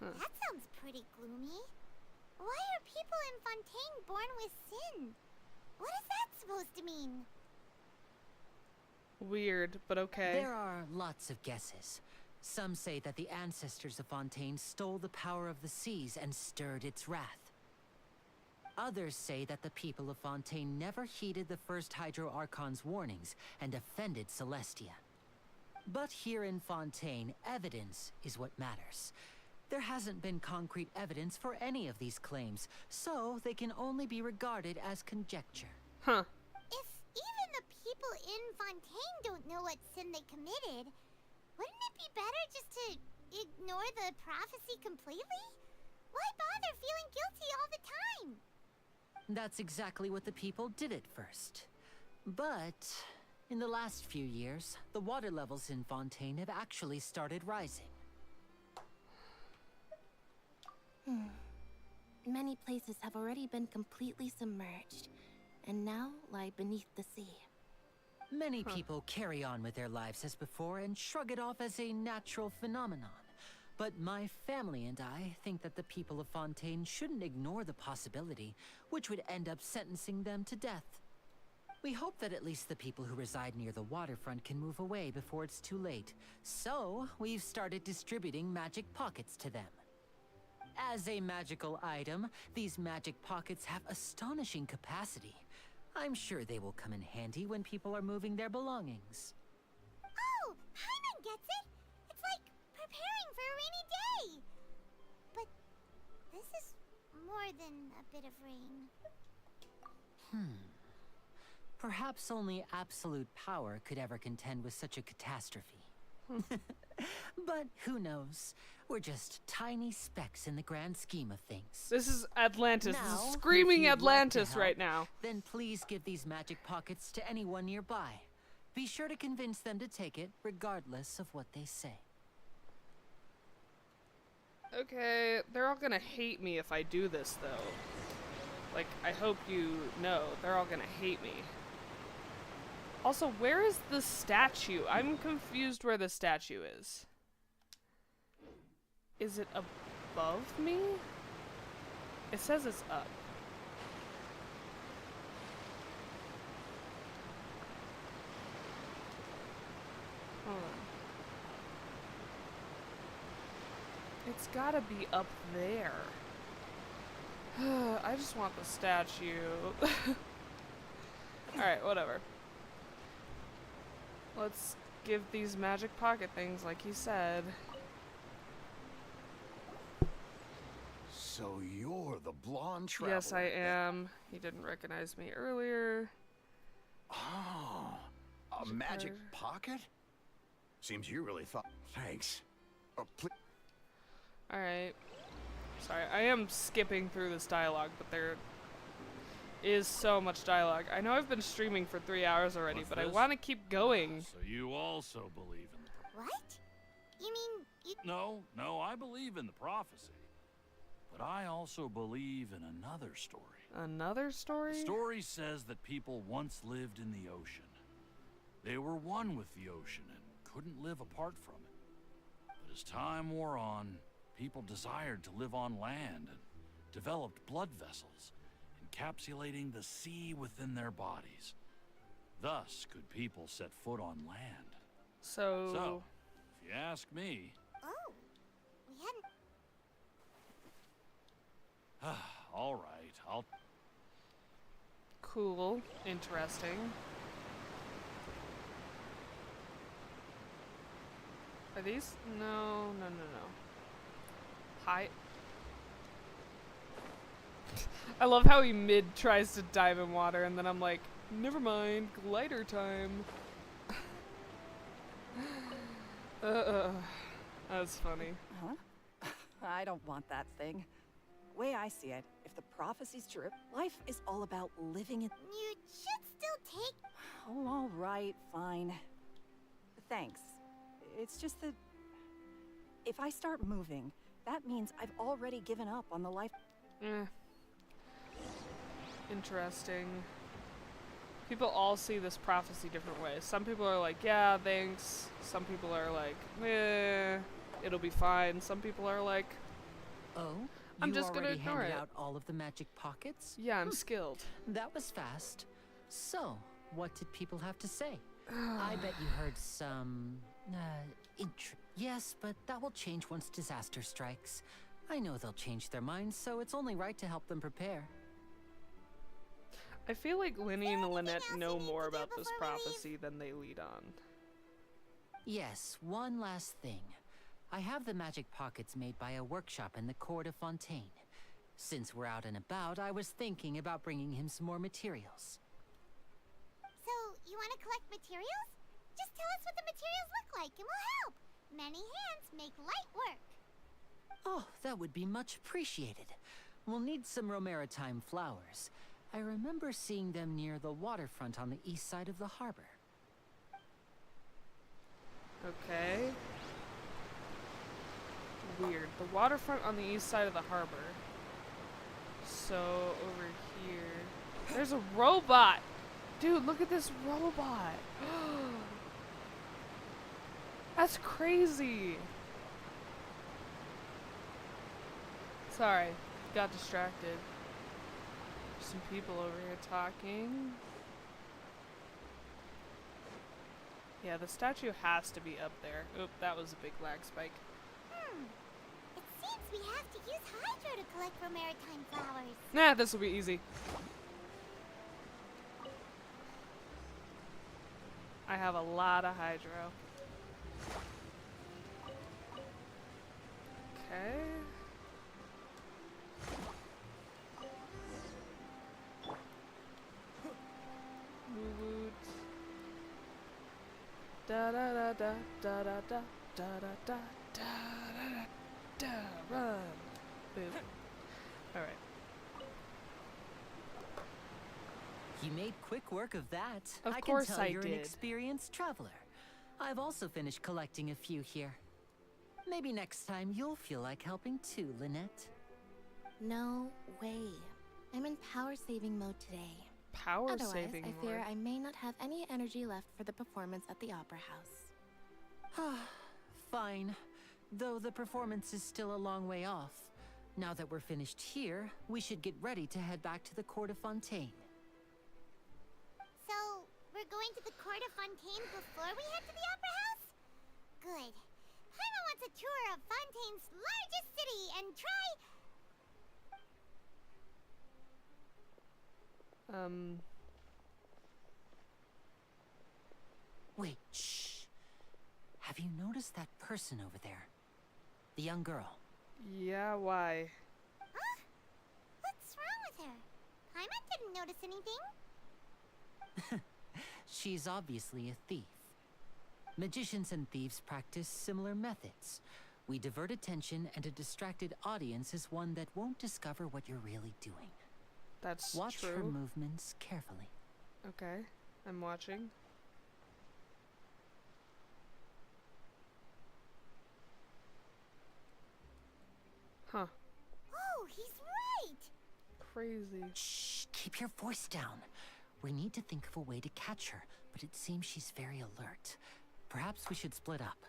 That sounds pretty gloomy. Why are people in Fontaine born with sin? What is that supposed to mean? Weird, but okay. There are lots of guesses. Some say that the ancestors of Fontaine stole the power of the seas and stirred its wrath. Others say that the people of Fontaine never heeded the first Hydro Archon's warnings and offended Celestia. But here in Fontaine, evidence is what matters. There hasn't been concrete evidence for any of these claims, so they can only be regarded as conjecture. Huh. If even the people in Fontaine don't know what sin they committed, wouldn't it be better just to ignore the prophecy completely? Why bother feeling guilty all the time? That's exactly what the people did at first. But in the last few years, the water levels in Fontaine have actually started rising. Many places have already been completely submerged, and now lie beneath the sea. Many people carry on with their lives as before and shrug it off as a natural phenomenon. But my family and I think that the people of Fontaine shouldn't ignore the possibility, which would end up sentencing them to death. We hope that at least the people who reside near the waterfront can move away before it's too late. So, we've started distributing magic pockets to them. As a magical item, these magic pockets have astonishing capacity. I'm sure they will come in handy when people are moving their belongings. Oh, Paimon gets it! It's like preparing for a rainy day! But this is more than a bit of rain. Perhaps only absolute power could ever contend with such a catastrophe. But who knows? We're just tiny specks in the grand scheme of things. This is Atlantis. Now, This is if screaming you'd like to Atlantis help, right now. Then please give these magic pockets to anyone nearby. Be sure to convince them to take it, regardless of what they say. Okay, they're all gonna hate me if I do this, though. Like, I hope you know. They're all gonna hate me. Also, where is the statue? I'm confused where the statue is. Is it above me? It says it's up. Hold on. It's gotta be up there. I just want the statue. Alright, whatever. Let's give these magic pocket things like he said. So you're the blonde traveler. Yes, I am. He didn't recognize me earlier. Oh, a magic pocket? Seems you really thought. Thanks. Alright. Sorry, I am skipping through this dialogue, but there is so much dialogue. I know I've been streaming for 3 hours already, What's but I this? want to keep going. So you also believe in the... What? You mean you... No, I believe in the prophecy. But I also believe in another story. Another story? The story says that people once lived in the ocean. They were one with the ocean and couldn't live apart from it. But as time wore on, people desired to live on land and developed blood vessels, encapsulating the sea within their bodies. Thus could people set foot on land. So, if you ask me... Oh, we hadn't... All right, I'll... Cool. Interesting. Are these? No. Hi. I love how he tries to dive in water and then I'm like, never mind, glider time. That's funny. Huh? I don't want that thing. Way I see it, if the prophecy's true, life is all about living it. You should still take... Oh, all right, fine. Thanks. It's just that if I start moving, that means I've already given up on the life. Interesting. People all see this prophecy different ways. Some people are like, yeah, thanks. Some people are like, it'll be fine. Some people are like, oh, I'm just gonna ignore handed it. out all of the magic pockets? Yeah, I'm skilled. That was fast. So, what did people have to say? I bet you heard some yes, but that will change once disaster strikes. I know they'll change their minds, so it's only right to help them prepare. I feel like Linny and Lynette know more about this prophecy than they lead on. Yes, one last thing. I have the magic pockets made by a workshop in the court of Fontaine. Since we're out and about, I was thinking about bringing him some more materials. So, you want to collect materials? Just tell us what the materials look like and we'll help. Many hands make light work. Oh, that would be much appreciated. We'll need some Romaritime flowers. I remember seeing them near the waterfront on the east side of the harbor. Okay. Weird. The waterfront on the east side of the harbor. So, over here... There's a robot! Dude, look at this robot! That's crazy! Sorry, got distracted. There's some people over here talking. Yeah, the statue has to be up there. Oop, that was a big lag spike. It seems we have to use Hydro to collect Romaritime flowers. Nah, this will be easy. I have a lot of Hydro. Okay. Woot. Da da da da da da da da da da da da run. Boop. Alright. You made quick work of that. Of I course can tell I you're an did. experienced traveler. I've also finished collecting a few here. Maybe next time you'll feel like helping too, Lynette. No way. I'm in power saving mode today. Power Otherwise, saving I fear mode. I may not have any energy left for the performance at the Opera House. Fine. Though the performance is still a long way off. Now that we're finished here, we should get ready to head back to the Court of Fontaine. So, we're going to the Court of Fontaine before we head to the Opera House? Good. Paimon wants a tour of Fontaine's largest city and try... Wait, shh. Have you noticed that person over there? The young girl. Yeah, why? Huh? What's wrong with her? Paimon didn't notice anything. She's obviously a thief. Magicians and thieves practice similar methods. We divert attention, and a distracted audience is one that won't discover what you're really doing. That's Watch true. her movements carefully. Okay, I'm watching. Huh. Oh, he's right! Crazy. Shh, keep your voice down. We need to think of a way to catch her, but it seems she's very alert. Perhaps we should split up.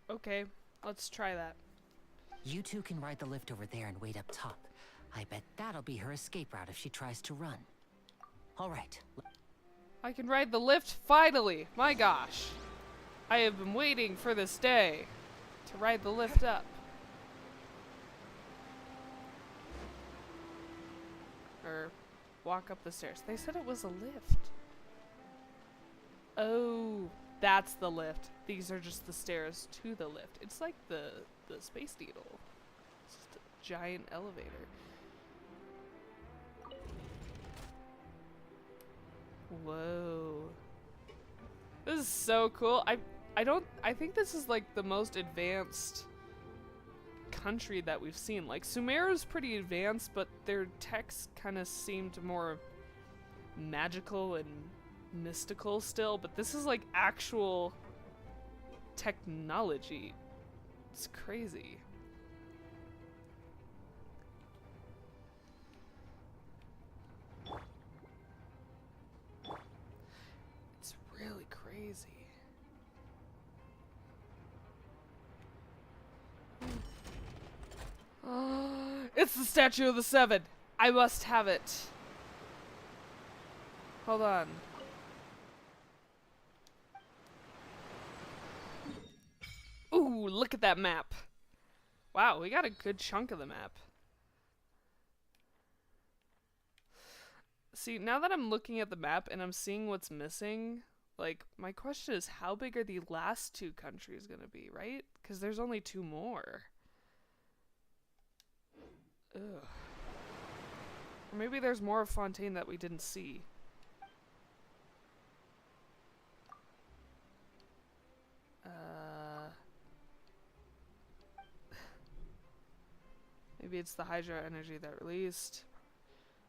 Okay, let's try that. You two can ride the lift over there and wait up top. I bet that'll be her escape route if she tries to run. All right. I can ride the lift finally! My gosh. I have been waiting for this day to ride the lift up. Or walk up the stairs. They said it was a lift. Oh, that's the lift. These are just the stairs to the lift. It's like the Space Needle. It's just a giant elevator. Whoa. This is so cool. I think this is like the most advanced country that we've seen. Like Sumeru's pretty advanced, but their texts kind of seemed more magical and mystical still, but this is like actual technology. It's crazy. It's really crazy. It's the Statue of the Seven. I must have it. Hold on. Ooh, look at that map. Wow, we got a good chunk of the map. See, now that I'm looking at the map and I'm seeing what's missing, like, my question is how big are the last two countries gonna be, right? Because there's only two more. Ugh. Or maybe there's more of Fontaine that we didn't see. Maybe it's the hydro energy that released.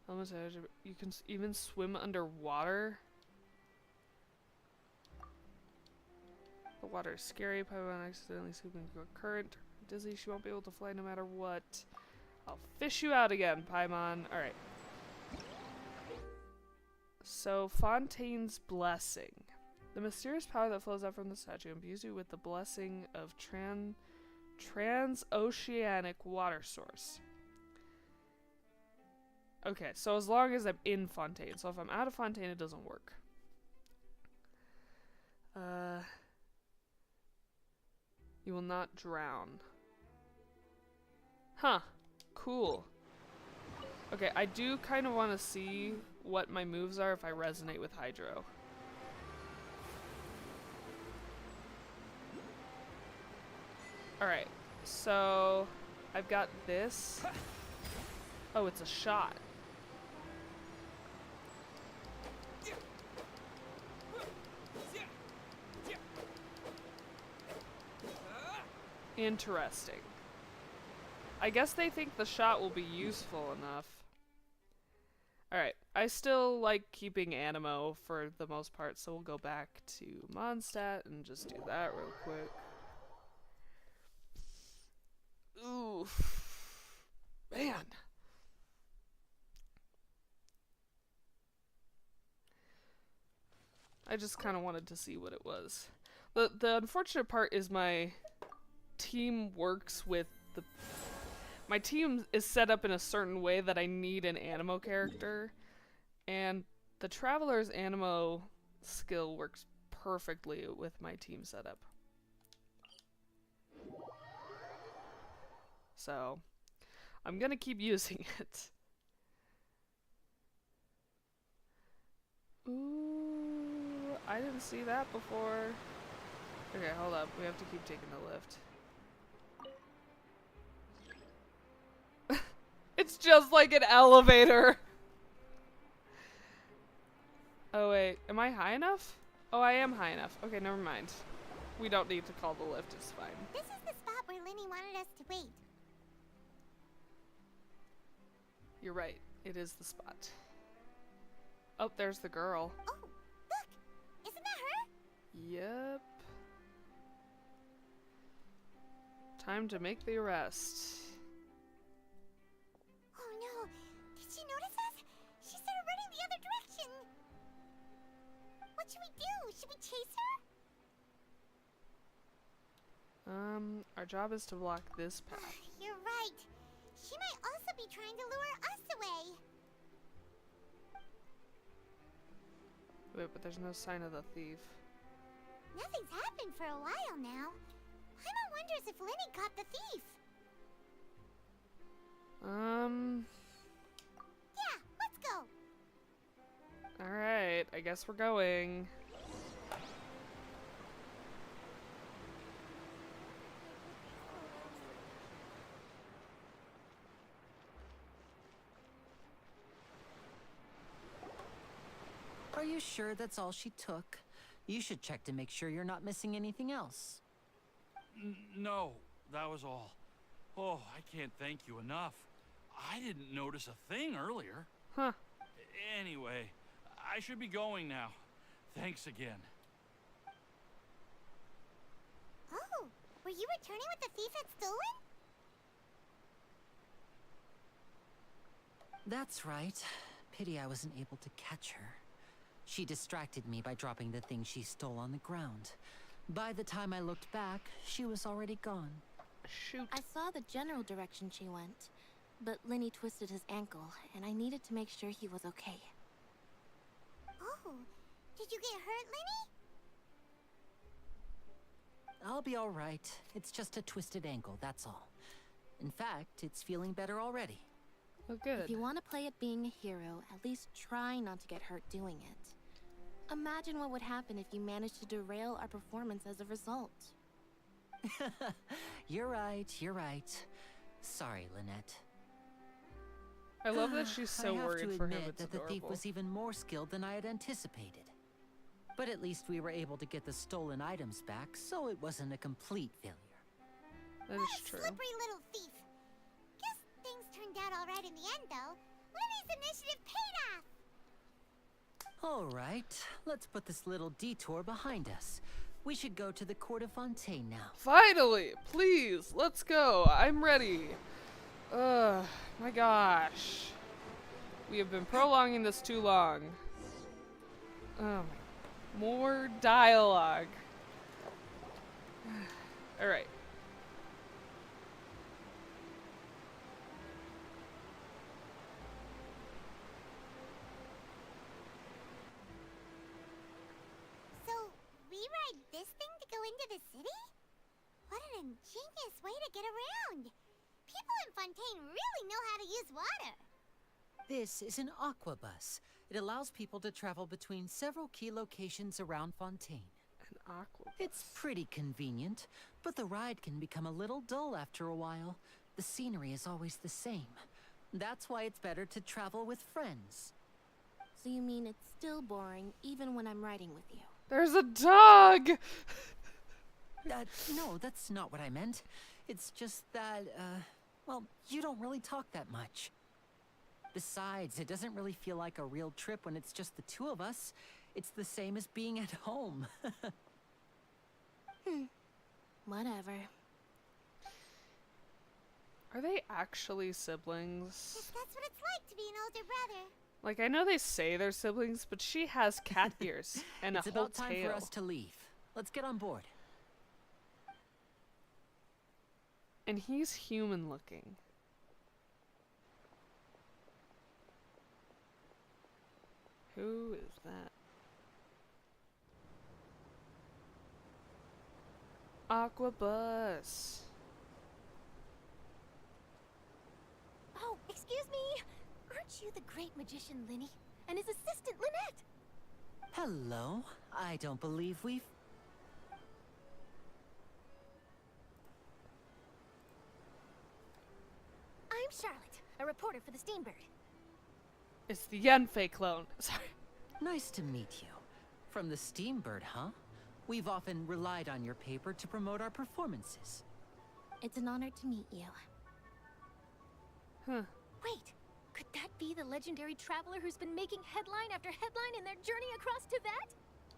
You can even swim underwater. The water is scary. Paimon accidentally scooping into a current. Dizzy, she won't be able to fly no matter what. I'll fish you out again, Paimon. Alright. So, Fontaine's Blessing. The mysterious power that flows out from the statue imbues you with the blessing of transoceanic water source. Okay, so as long as I'm in Fontaine. So if I'm out of Fontaine, it doesn't work. You will not drown. Huh. Cool. Okay, I do kind of want to see what my moves are if I resonate with Hydro. Alright, so I've got this. Oh, it's a shot. Interesting. I guess they think the shot will be useful enough. Alright, I still like keeping Animo for the most part, so we'll go back to Mondstadt and just do that real quick. Ooh. Man. I just kind of wanted to see what it was. The unfortunate part is my team works with my team is set up in a certain way that I need an animo character, and the Traveler's animo skill works perfectly with my team setup. So, I'm gonna keep using it. Ooh, I didn't see that before. Okay, hold up. We have to keep taking the lift. It's just like an elevator. Oh wait, am I high enough? Oh, I am high enough. Okay, never mind. We don't need to call the lift, it's fine. This is the spot where Linny wanted us to wait. You're right, it is the spot. Oh, there's the girl. Oh, look! Isn't that her? Yep. Time to make the arrest. Oh no, did she notice us? She started running the other direction. What should we do? Should we chase her? Our job is to block this path. You're right. She might also be trying to lure us away. Wait, but there's no sign of the thief. Nothing's happened for a while now. Paimon wonders if Linny caught the thief. Yeah, let's go. Alright, I guess we're going. Are you sure that's all she took? You should check to make sure you're not missing anything else. No, that was all. Oh, I can't thank you enough. I didn't notice a thing earlier. Huh. Anyway, I should be going now. Thanks again. Oh, were you returning what the thief had stolen? That's right. Pity I wasn't able to catch her. She distracted me by dropping the thing she stole on the ground. By the time I looked back, she was already gone. Shoot. I saw the general direction she went, but Linny twisted his ankle, and I needed to make sure he was okay. Oh, did you get hurt, Linny? I'll be all right. It's just a twisted ankle, that's all. In fact, it's feeling better already. Oh, good. If you want to play at being a hero, at least try not to get hurt doing it. Imagine what would happen if you managed to derail our performance as a result. You're right, you're right. Sorry, Lynette. I love that she's so worried for him. I have to admit It's that the thief adorable. was even more skilled than I had anticipated. But at least we were able to get the stolen items back, so it wasn't a complete failure. That is true. Slippery little thief. Guess things turned out all right in the end, though. Linny's initiative paid off. All right, let's put this little detour behind us. We should go to the Court of Fontaine now. Finally! Please, let's go. I'm ready. Ugh, my gosh. We have been prolonging this too long. Oh my. More dialogue. Alright. So, we ride this thing to go into the city? What an ingenious way to get around. People in Fontaine really know how to use water. This is an aqua bus. It allows people to travel between several key locations around Fontaine. An aqua bus. It's pretty convenient, but the ride can become a little dull after a while. The scenery is always the same. That's why it's better to travel with friends. So you mean it's still boring even when I'm riding with you? There's a dog! No, that's not what I meant. It's just that, well, you don't really talk that much. Besides, it doesn't really feel like a real trip when it's just the two of us. It's the same as being at home. Whatever. Are they actually siblings? Guess that's what it's like to be an older brother. Like, I know they say they're siblings, but she has cat ears and It's a whole about time tail. for us to leave. Let's get on board. And he's human looking. Who is that? Aquabus. Oh, excuse me. Aren't you the great magician Linny and his assistant Lynette? Hello. I don't believe we've... I'm Charlotte, a reporter for the Steambird. It's the Yenfei clone. Sorry. Nice to meet you. From the Steambird, huh? We've often relied on your paper to promote our performances. It's an honor to meet you. Huh. Wait, could that be the legendary traveler who's been making headline after headline in their journey across Tibet?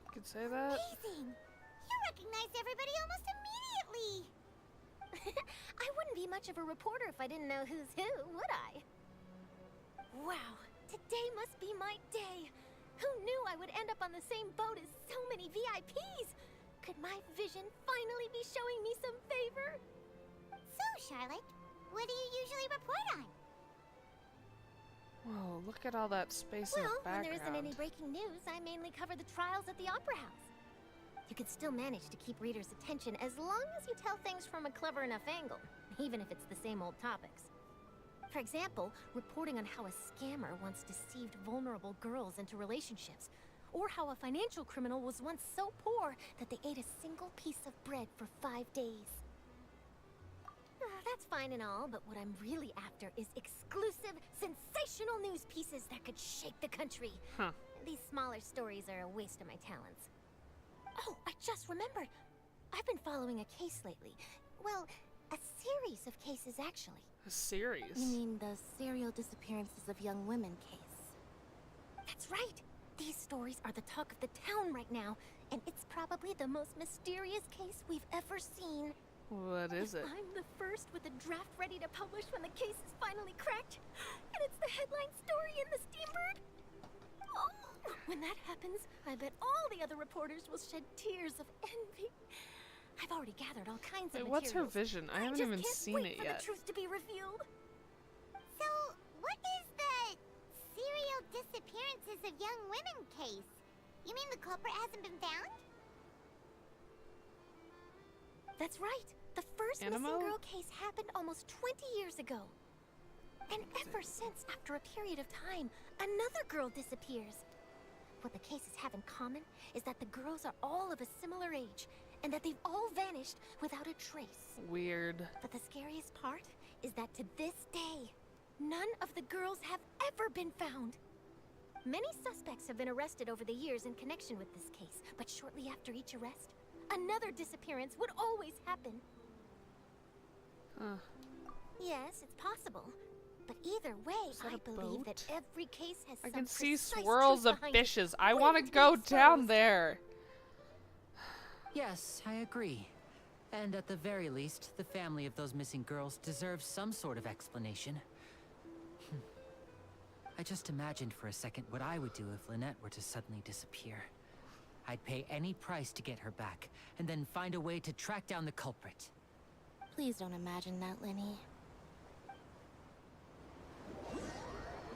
You could say that. Amazing! You recognize everybody almost immediately! I wouldn't be much of a reporter if I didn't know who's who, would I? Wow, today must be my day. Who knew I would end up on the same boat as so many VIPs? Could my vision finally be showing me some favor? So, Charlotte, what do you usually report on? Whoa, look at all that space in the Well, when background. there isn't any breaking news, I mainly cover the trials at the Opera House. You can still manage to keep readers' attention as long as you tell things from a clever enough angle, even if it's the same old topics. For example, reporting on how a scammer once deceived vulnerable girls into relationships, or how a financial criminal was once so poor that they ate a single piece of bread for 5 days. That's fine and all, but what I'm really after is exclusive, sensational news pieces that could shake the country. Huh. These smaller stories are a waste of my talents. Oh, I just remembered. I've been following a case lately. Well, a series of cases, actually. A series? You mean the serial disappearances of young women case? That's right. These stories are the talk of the town right now, and it's probably the most mysterious case we've ever seen. What is it? I'm the first with a draft ready to publish when the case is finally cracked, and it's the headline story in the Steambird. Oh, when that happens, I bet all the other reporters will shed tears of envy. I've already gathered all kinds of Wait, materials. what's her vision? I haven't even seen it yet. The truth to be revealed. So, what is the serial disappearances of young women case? You mean the culprit hasn't been found? That's right. The first missing girl case happened almost 20 years ago. And ever since, after a period of time, another girl disappears. What the cases have in common is that the girls are all of a similar age, and that they've all vanished without a trace. Weird. But the scariest part is that to this day, none of the girls have ever been found. Many suspects have been arrested over the years in connection with this case, but shortly after each arrest, another disappearance would always happen. Yes, it's possible. But either way, I believe that every case has I some can see precise swirls truth of behind it. fishes. I want to go down there. Yes, I agree. And at the very least, the family of those missing girls deserves some sort of explanation. I just imagined for a second what I would do if Lynette were to suddenly disappear. I'd pay any price to get her back, and then find a way to track down the culprit. Please don't imagine that, Lenny.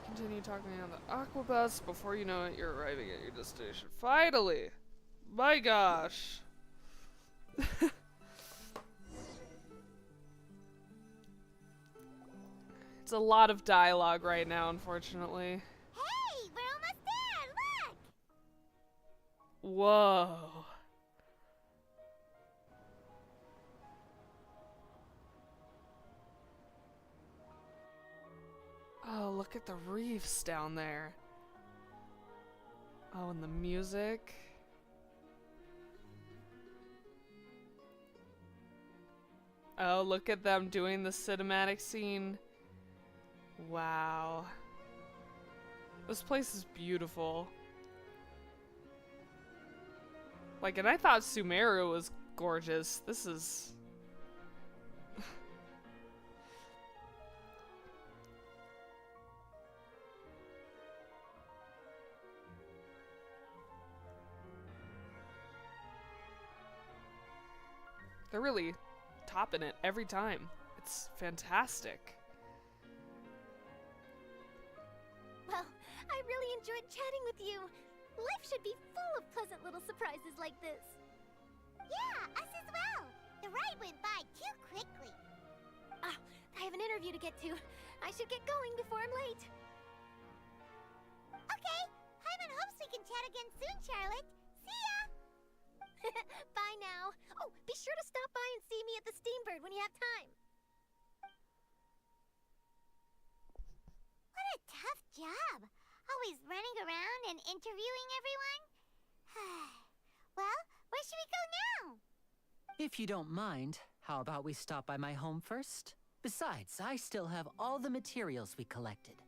Continue talking on the Aquabus. Before you know it, you're arriving at your destination. Finally! My gosh! It's a lot of dialogue right now, unfortunately. Hey, we're almost there, look! Whoa. Oh, look at the reefs down there. Oh, and the music. Oh, look at them doing the cinematic scene. Wow. This place is beautiful. Like, and I thought Sumeru was gorgeous. This is... They're really topping it every time. It's fantastic. Well, I really enjoyed chatting with you. Life should be full of pleasant little surprises like this. Yeah, us as well. The ride went by too quickly. Ah, I have an interview to get to. I should get going before I'm late. Okay, Paimon hopes we can chat again soon, Charlotte. See ya! Bye now. Oh, be sure to stop by and see me at the Steambird when you have time. What a tough job. Always running around and interviewing everyone. Well, where should we go now? If you don't mind, how about we stop by my home first? Besides, I still have all the materials we collected.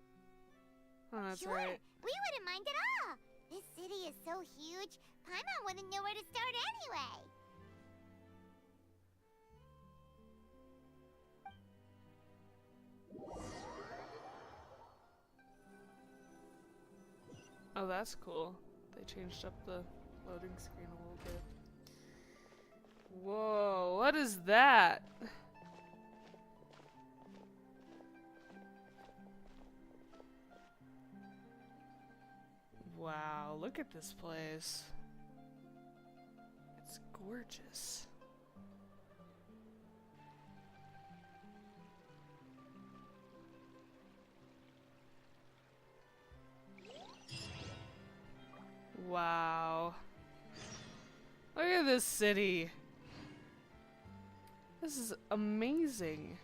Oh, that's Sure, right. we wouldn't mind at all. This city is so huge, Paimon wouldn't know where to start anyway. Oh, that's cool. They changed up the loading screen a little bit. Whoa, what is that? Wow, look at this place. It's gorgeous. Wow. Look at this city. This is amazing.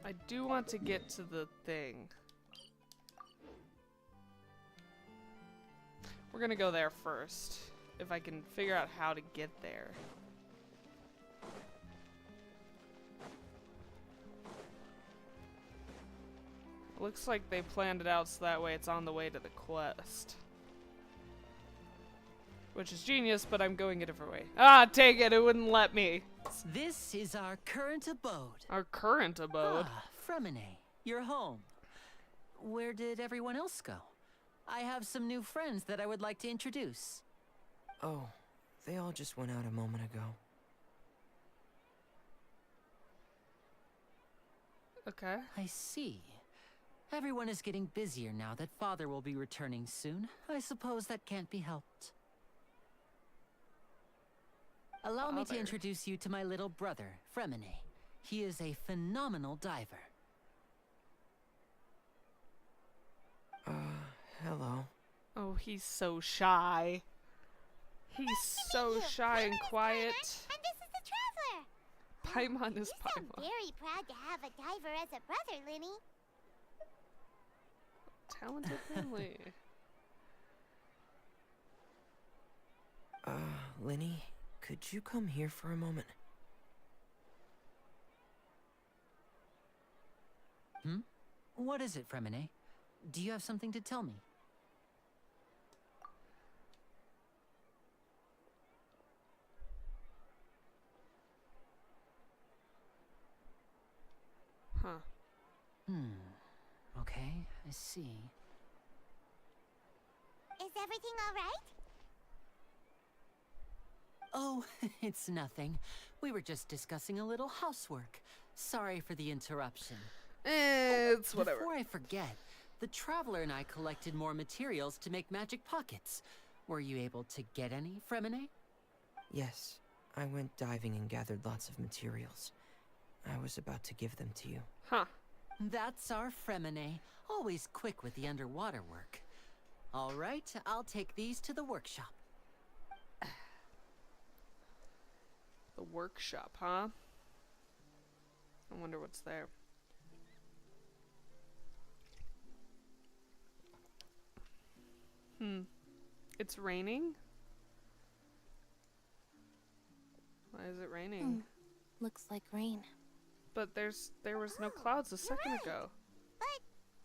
I do want to get to the thing. We're gonna go there first, if I can figure out how to get there. Looks like they planned it out so that way it's on the way to the quest. Which is genius, but I'm going a different way. Ah, take it, it wouldn't let me. This is our current abode. Our current abode? Ah, Fremine, your home. Where did everyone else go? I have some new friends that I would like to introduce. Oh, they all just went out a moment ago. Okay. I see. Everyone is getting busier now that Father will be returning soon. I suppose that can't be helped. Allow me to introduce you to my little brother, Fremine. He is a phenomenal diver. Hello. Oh, he's so shy. He's so shy and quiet. And this is the Traveler. Paimon is You sound Paimon. very proud to have a diver as a brother, Linny. Talented family. Linny, could you come here for a moment? Hmm? What is it, Fremine? Do you have something to tell me? Huh. Okay, I see. Is everything all right? Oh, it's nothing. We were just discussing a little housework. Sorry for the interruption. It's whatever. Before I forget, the Traveler and I collected more materials to make magic pockets. Were you able to get any, Fremine? Yes, I went diving and gathered lots of materials. I was about to give them to you. Huh. That's our Fremine, always quick with the underwater work. All right, I'll take these to the workshop. The workshop, huh? I wonder what's there. It's raining? Why is it raining? Looks like rain. But there was no clouds a second ago. But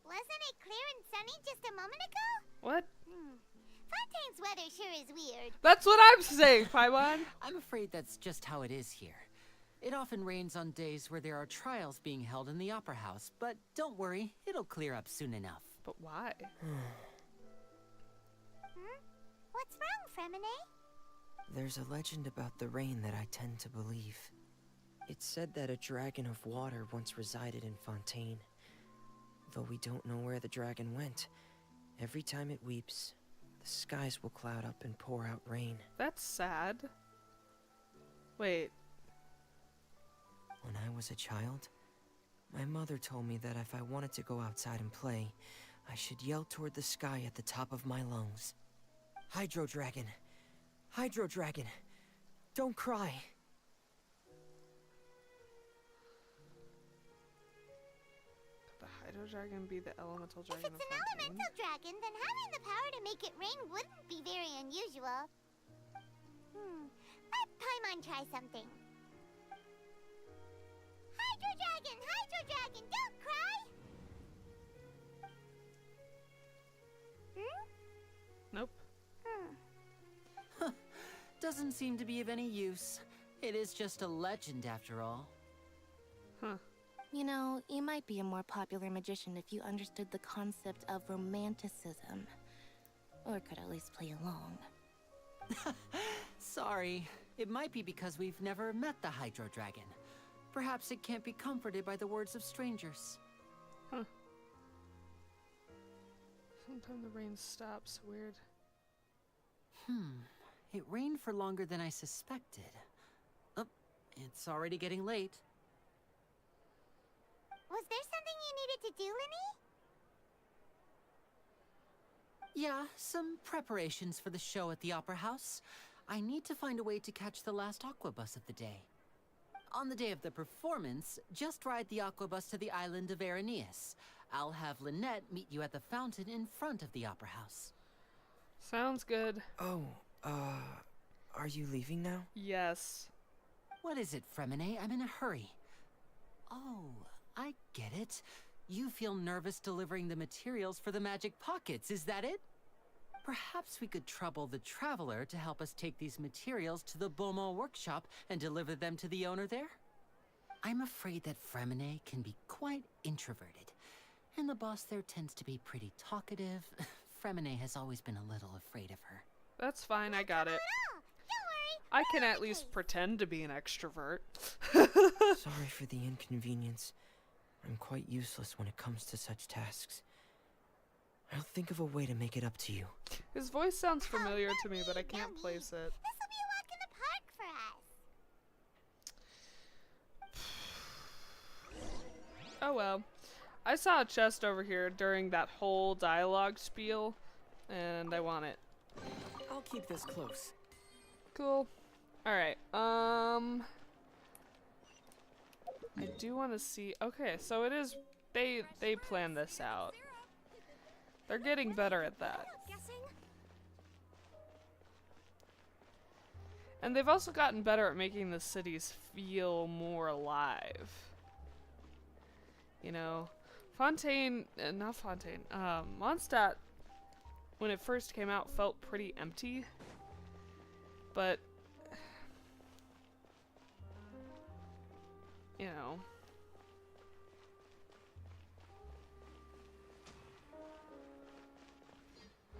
wasn't it clear and sunny just a moment ago? What? Fontaine's weather sure is weird. That's what I'm saying, Paimon. I'm afraid that's just how it is here. It often rains on days where there are trials being held in the Opera House, but don't worry, it'll clear up soon enough. But why? What's wrong, Fremine? There's a legend about the rain that I tend to believe. It's said that a dragon of water once resided in Fontaine. Though we don't know where the dragon went, every time it weeps, the skies will cloud up and pour out rain. That's sad. Wait. When I was a child, my mother told me that if I wanted to go outside and play, I should yell toward the sky at the top of my lungs. Hydro Dragon! Hydro Dragon! Don't cry! Could the Hydro Dragon be the elemental dragon If it's of an Fontaine? elemental dragon, then having the power to make it rain wouldn't be very unusual. Let Paimon try something. Hydro Dragon, don't cry! Nope. Doesn't seem to be of any use. It is just a legend after all. Huh. You know, you might be a more popular magician if you understood the concept of romanticism. Or could at least play along. Sorry. It might be because we've never met the Hydro Dragon. Perhaps it can't be comforted by the words of strangers. Huh. Sometimes the rain stops. Weird. It rained for longer than I suspected. Oh, it's already getting late. Was there something you needed to do, Linny? Yeah, some preparations for the show at the Opera House. I need to find a way to catch the last aqua bus of the day. On the day of the performance, just ride the aqua bus to the island of Araneus. I'll have Lynette meet you at the fountain in front of the Opera House. Sounds good. Oh, are you leaving now? Yes. What is it, Fremine? I'm in a hurry. Oh, I get it. You feel nervous delivering the materials for the magic pockets, is that it? Perhaps we could trouble the Traveler to help us take these materials to the Beaumont workshop and deliver them to the owner there? I'm afraid that Fremine can be quite introverted, and the boss there tends to be pretty talkative. Fremine has always been a little afraid of her. That's fine, I got it. I can at least pretend to be an extrovert. Sorry for the inconvenience. I'm quite useless when it comes to such tasks. I'll think of a way to make it up to you. His voice sounds familiar to me, but I can't place it. This'll be a walk in the park for us. Oh well. I saw a chest over here during that whole dialogue spiel, and I want it. I'll keep this close. Cool. Alright, I do want to see... Okay, so it is... They planned this out. They're getting better at that. And they've also gotten better at making the cities feel more alive. You know, Fontaine, not Fontaine, Mondstadt, when it first came out, felt pretty empty. But, you know.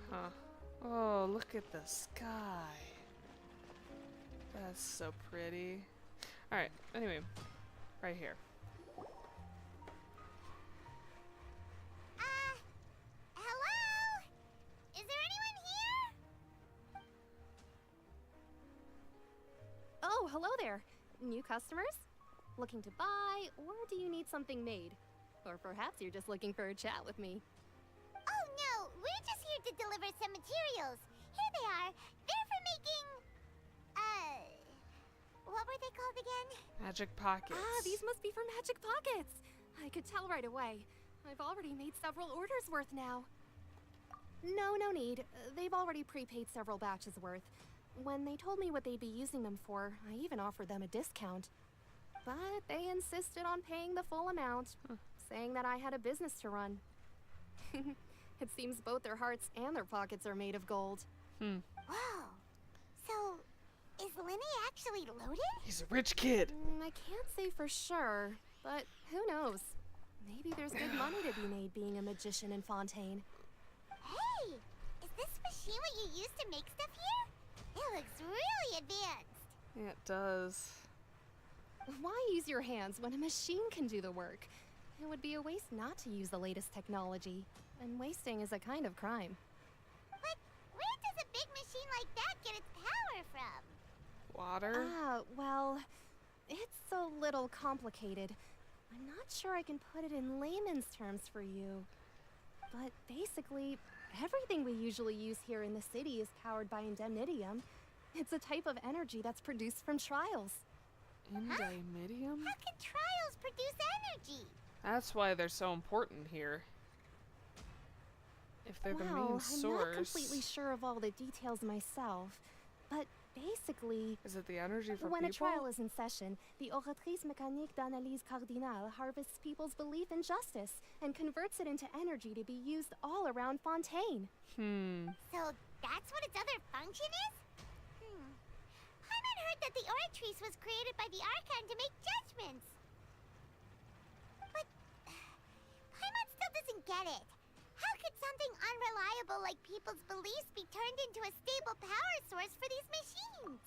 Huh. Oh, look at the sky. That's so pretty. Alright, anyway, right here. Hello? Is there anyone here? Oh, hello there. New customers? Looking to buy, or do you need something made? Or perhaps you're just looking for a chat with me. Oh no, we're just here to deliver some materials. Here they are. They're for making... what were they called again? Magic pockets. Ah, these must be for magic pockets. I could tell right away. I've already made several orders worth now. No need. They've already prepaid several batches worth. When they told me what they'd be using them for, I even offered them a discount. But they insisted on paying the full amount, saying that I had a business to run. It seems both their hearts and their pockets are made of gold. Wow. So, is Linny actually loaded? He's a rich kid. I can't say for sure, but who knows? Maybe there's good money to be made being a magician in Fontaine. Hey, is this machine what you use to make stuff here? It looks really advanced. Yeah, it does. Why use your hands when a machine can do the work? It would be a waste not to use the latest technology, and wasting is a kind of crime. But where does a big machine like that get its power from? Water? Well, it's a little complicated. I'm not sure I can put it in layman's terms for you. But basically, everything we usually use here in the city is powered by indemnitium. It's a type of energy that's produced from trials. Indemnitium? How can trials produce energy? That's why they're so important here. If they're the main source. I'm not completely sure of all the details myself, but basically, is it the energy for when people? A trial is in session, the oratrice mécanique d'analyse cardinale harvests people's belief in justice and converts it into energy to be used all around Fontaine. So that's what its other function is? Paimon heard that the oratrice was created by the Archon to make judgments. But Paimon still doesn't get it. How could something unreliable like people's beliefs be turned into a stable power source for these machines?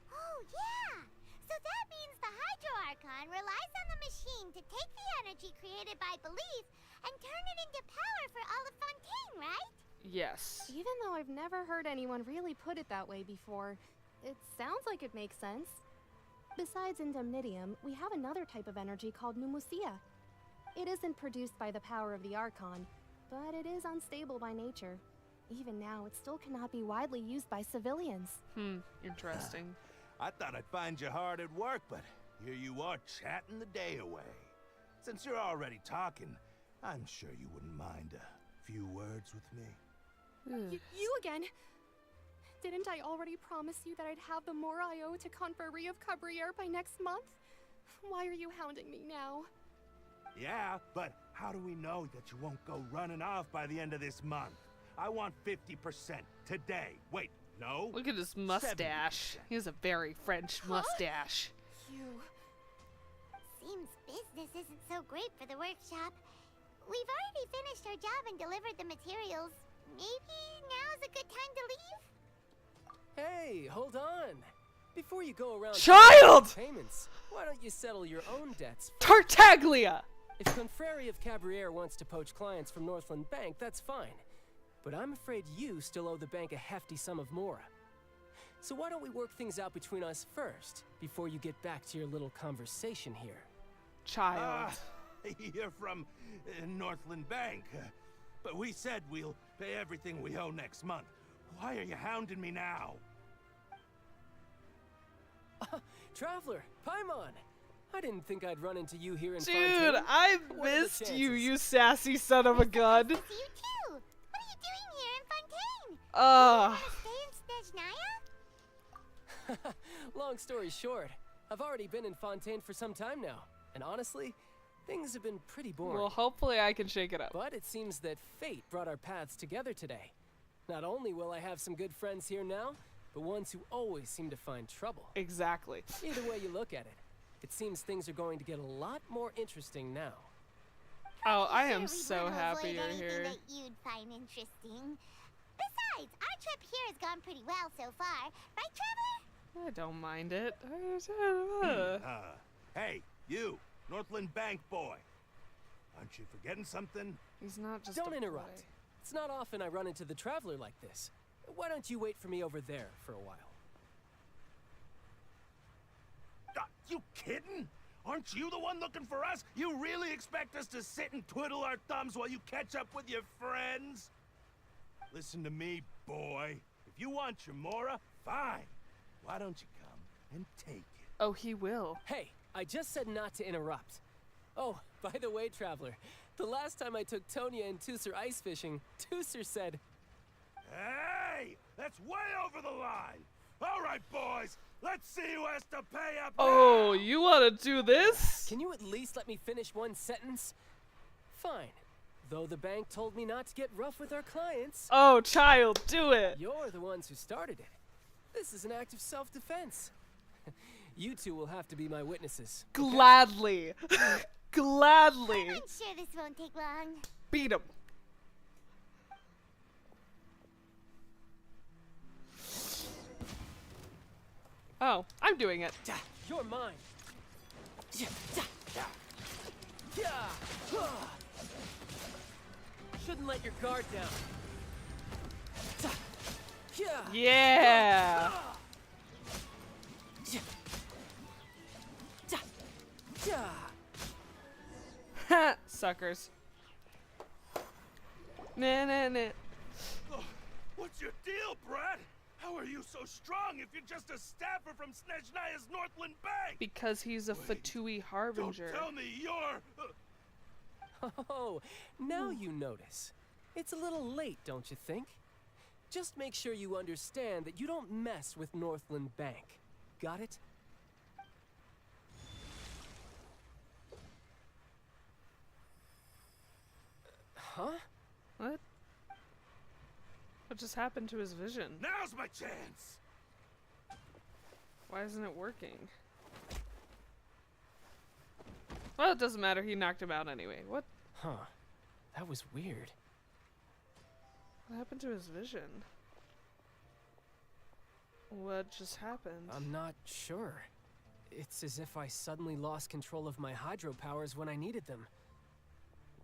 Oh, yeah! So that means the Hydro Archon relies on the machine to take the energy created by belief and turn it into power for all of Fontaine, right? Yes. Even though I've never heard anyone really put it that way before, it sounds like it makes sense. Besides indemnitium, we have another type of energy called pneumosia. It isn't produced by the power of the Archon, but it is unstable by nature. Even now, it still cannot be widely used by civilians. Interesting. I thought I'd find you hard at work, but here you are chatting the day away. Since you're already talking, I'm sure you wouldn't mind a few words with me. You again? Didn't I already promise you that I'd have the more I owe to Confrérie of Cabriere by next month? Why are you hounding me now? Yeah, but how do we know that you won't go running off by the end of this month? I want 50% today. Wait, no? Look at his mustache. 70%. He has a very French mustache. Seems business isn't so great for the workshop. We've already finished our job and delivered the materials. Maybe now's a good time to leave? Hey, hold on. Before you go around Child! Payments, why don't you settle your own debts? Tartaglia! If Confrérie of Cabriere wants to poach clients from Northland Bank, that's fine. But I'm afraid you still owe the bank a hefty sum of mora. So why don't we work things out between us first, before you get back to your little conversation here? Child. You're from Northland Bank. But we said we'll pay everything we owe next month. Why are you hounding me now? Traveler, Paimon! I didn't think I'd run into you here in Dude, Fontaine. I missed you, you sassy son of a gun. You too! What are you doing here in Fontaine? Ugh. Stay in Snezhnaya? Long story short, I've already been in Fontaine for some time now, and honestly, things have been pretty boring. Well, hopefully I can shake it up. But it seems that fate brought our paths together today. Not only will I have some good friends here now, but ones who always seem to find trouble. Exactly. Either way you look at it, it seems things are going to get a lot more interesting now. Oh, I Sure, am we'd so want to happy avoid you're anything here. that you'd find interesting. Besides, our trip here has gone pretty well so far, right, Traveler? I don't mind it. Hey, you, Northland Bank boy. Aren't you forgetting something? He's not just Don't interrupt. It's not often I run into the Traveler like this. Why don't you wait for me over there for a while? You kidding? Aren't you the one looking for us? You really expect us to sit and twiddle our thumbs while you catch up with your friends? Listen to me, boy. If you want your mora, fine. Why don't you come and take it? Oh, he will. Hey, I just said not to interrupt. Oh, by the way, Traveler, the last time I took Tonya and Tusser ice fishing, Tusser said, Hey! That's way over the line! All right, boys, let's see who has to pay up. Oh, you want to do this? Can you at least let me finish one sentence? Fine. Though the bank told me not to get rough with our clients. Oh, child, do it. You're the ones who started it. This is an act of self-defense. You two will have to be my witnesses. Gladly. Gladly. I'm sure this won't take long. Beat him. Oh, I'm doing it. You're mine. Shouldn't let your guard down. Yeah. Ha! Suckers. Nah, nah, nah. What's your deal, Brad? How are you so strong if you're just a staffer from Snezhnaya's Northland Bank? Because he's a Fatui harbinger. Don't tell me you're... Oh, now you notice. It's a little late, don't you think? Just make sure you understand that you don't mess with Northland Bank. Got it? Huh? What? What just happened to his vision? Now's my chance! Why isn't it working? Well, it doesn't matter. He knocked him out anyway. What? Huh. That was weird. What happened to his vision? What just happened? I'm not sure. It's as if I suddenly lost control of my hydropowers when I needed them.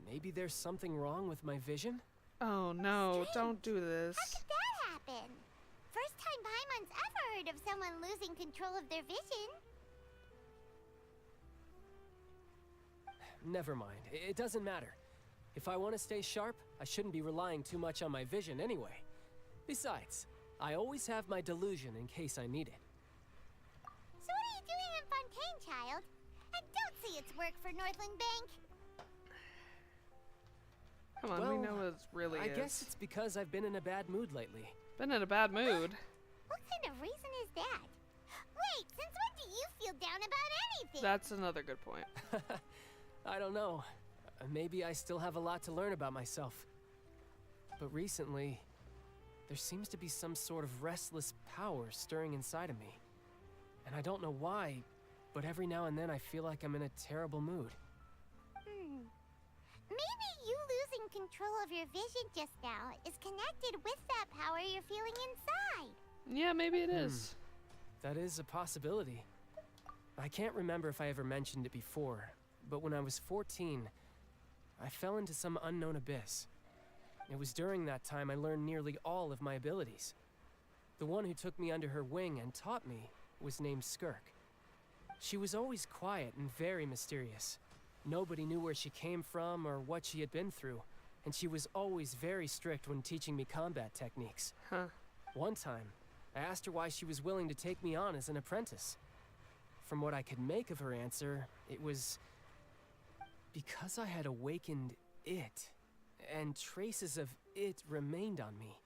Maybe there's something wrong with my vision? Oh no, don't do this. How could that happen? First time Paimon's ever heard of someone losing control of their vision. Never mind. It doesn't matter. If I want to stay sharp, I shouldn't be relying too much on my vision anyway. Besides, I always have my delusion in case I need it. So what are you doing in Fontaine, child? I don't see its work for Northland Bank. Come on, we know what it really I is. guess it's because I've been in a bad mood lately. Been in a bad mood? What kind of reason is that? Wait, since when do you feel down about anything? That's another good point. I don't know. Maybe I still have a lot to learn about myself. But recently, there seems to be some sort of restless power stirring inside of me. And I don't know why, but every now and then I feel like I'm in a terrible mood. Maybe you losing control of your vision just now is connected with that power you're feeling inside. Yeah, maybe it is. That is a possibility. I can't remember if I ever mentioned it before, but when I was 14, I fell into some unknown abyss. It was during that time I learned nearly all of my abilities. The one who took me under her wing and taught me was named Skirk. She was always quiet and very mysterious. Nobody knew where she came from or what she had been through, and she was always very strict when teaching me combat techniques. Huh. One time, I asked her why she was willing to take me on as an apprentice. From what I could make of her answer, it was because I had awakened it, and traces of it remained on me.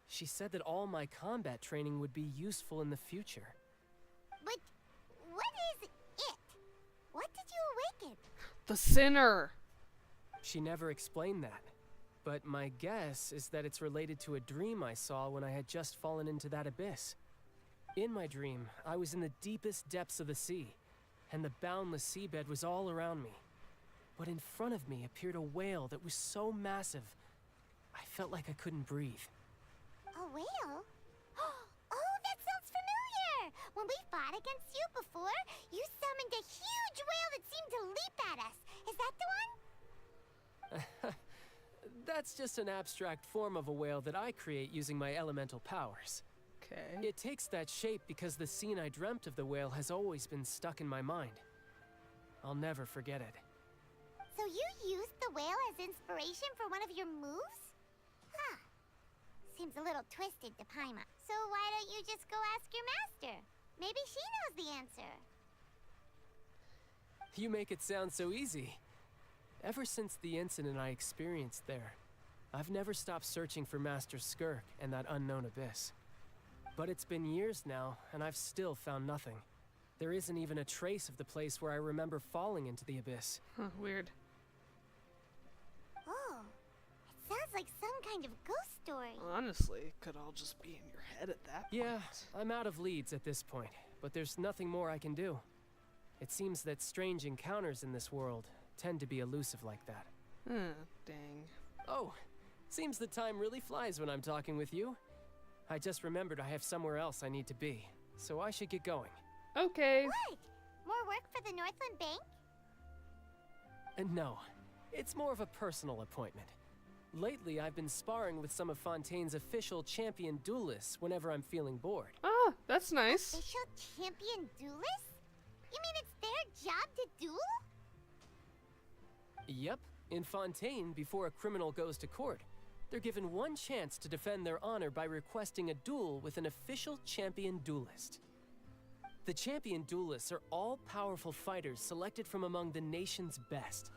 She said that all my combat training would be useful in the future. But what is it? What did you awaken? The sinner! She never explained that, but my guess is that it's related to a dream I saw when I had just fallen into that abyss. In my dream, I was in the deepest depths of the sea, and the boundless seabed was all around me. But in front of me appeared a whale that was so massive, I felt like I couldn't breathe. A whale? Oh, that sounds familiar! When we fought against you before, you summoned a huge whale that seemed to leap at us. Is that the one? That's just an abstract form of a whale that I create using my elemental powers. Okay. It takes that shape because the scene I dreamt of the whale has always been stuck in my mind. I'll never forget it. So you used the whale as inspiration for one of your moves? Huh. Seems a little twisted to Paimon. So why don't you just go ask your master? Maybe she knows the answer. You make it sound so easy. Ever since the incident I experienced there, I've never stopped searching for Master Skirk and that unknown abyss. But it's been years now, and I've still found nothing. There isn't even a trace of the place where I remember falling into the abyss. Huh, weird. Oh, it sounds like some kind of ghost story. Honestly, it could all just be in your head at that point. Yeah, I'm out of leads at this point, but there's nothing more I can do. It seems that strange encounters in this world tend to be elusive like that. Dang. Oh, seems the time really flies when I'm talking with you. I just remembered I have somewhere else I need to be, so I should get going. Okay. What? More work for the Northland Bank? And no, it's more of a personal appointment. Lately, I've been sparring with some of Fontaine's official champion duelists whenever I'm feeling bored. Ah, that's nice. Official champion duelists? You mean it's their job to duel? Yep. In Fontaine, before a criminal goes to court, they're given one chance to defend their honor by requesting a duel with an official champion duelist. The champion duelists are all-powerful fighters selected from among the nation's best,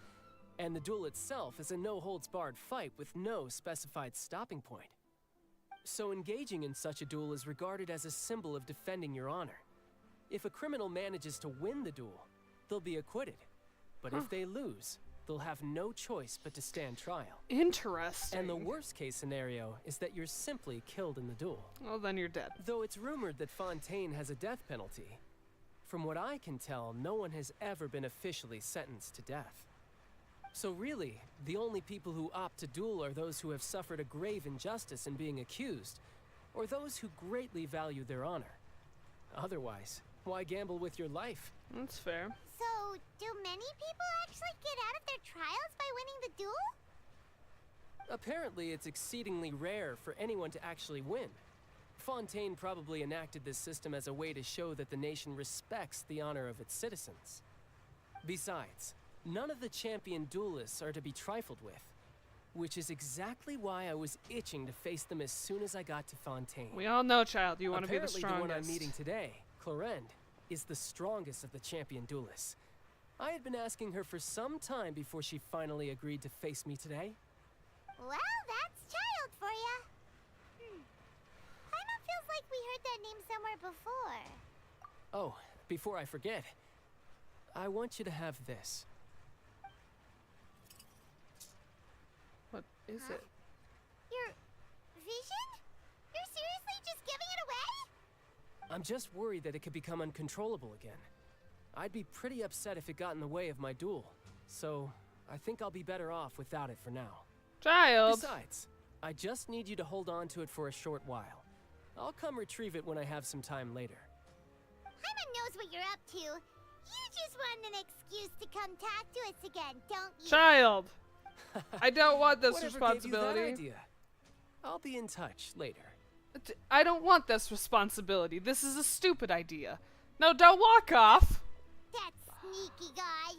and the duel itself is a no-holds-barred fight with no specified stopping point. So engaging in such a duel is regarded as a symbol of defending your honor. If a criminal manages to win the duel, they'll be acquitted. But if they lose, they'll have no choice but to stand trial. Interesting. And the worst case scenario is that you're simply killed in the duel. Well, then you're dead. Though it's rumored that Fontaine has a death penalty, from what I can tell, no one has ever been officially sentenced to death. So really, the only people who opt to duel are those who have suffered a grave injustice in being accused, or those who greatly value their honor. Otherwise, why gamble with your life? That's fair. So, do many people actually get out of their trials by winning the duel? Apparently, it's exceedingly rare for anyone to actually win. Fontaine probably enacted this system as a way to show that the nation respects the honor of its citizens. Besides, none of the champion duelists are to be trifled with, which is exactly why I was itching to face them as soon as I got to Fontaine. We all know, child, you want to be the Apparently, strongest. the one I'm meeting today, Clorinde, is the strongest of the champion duelists. I had been asking her for some time before she finally agreed to face me today. Well, that's child for ya. Paimon feels like we heard that name somewhere before. Oh, before I forget, I want you to have this. What is it? Your vision? You're seriously just giving it away? I'm just worried that it could become uncontrollable again. I'd be pretty upset if it got in the way of my duel, so I think I'll be better off without it for now. Child! Besides, I just need you to hold on to it for a short while. I'll come retrieve it when I have some time later. Paimon knows what you're up to. You just want an excuse to come talk to us again, don't you? Child! I don't want this Whatever responsibility. gave you that idea? I'll be in touch later. I don't want this responsibility. This is a stupid idea. No, don't walk off! That sneaky guy.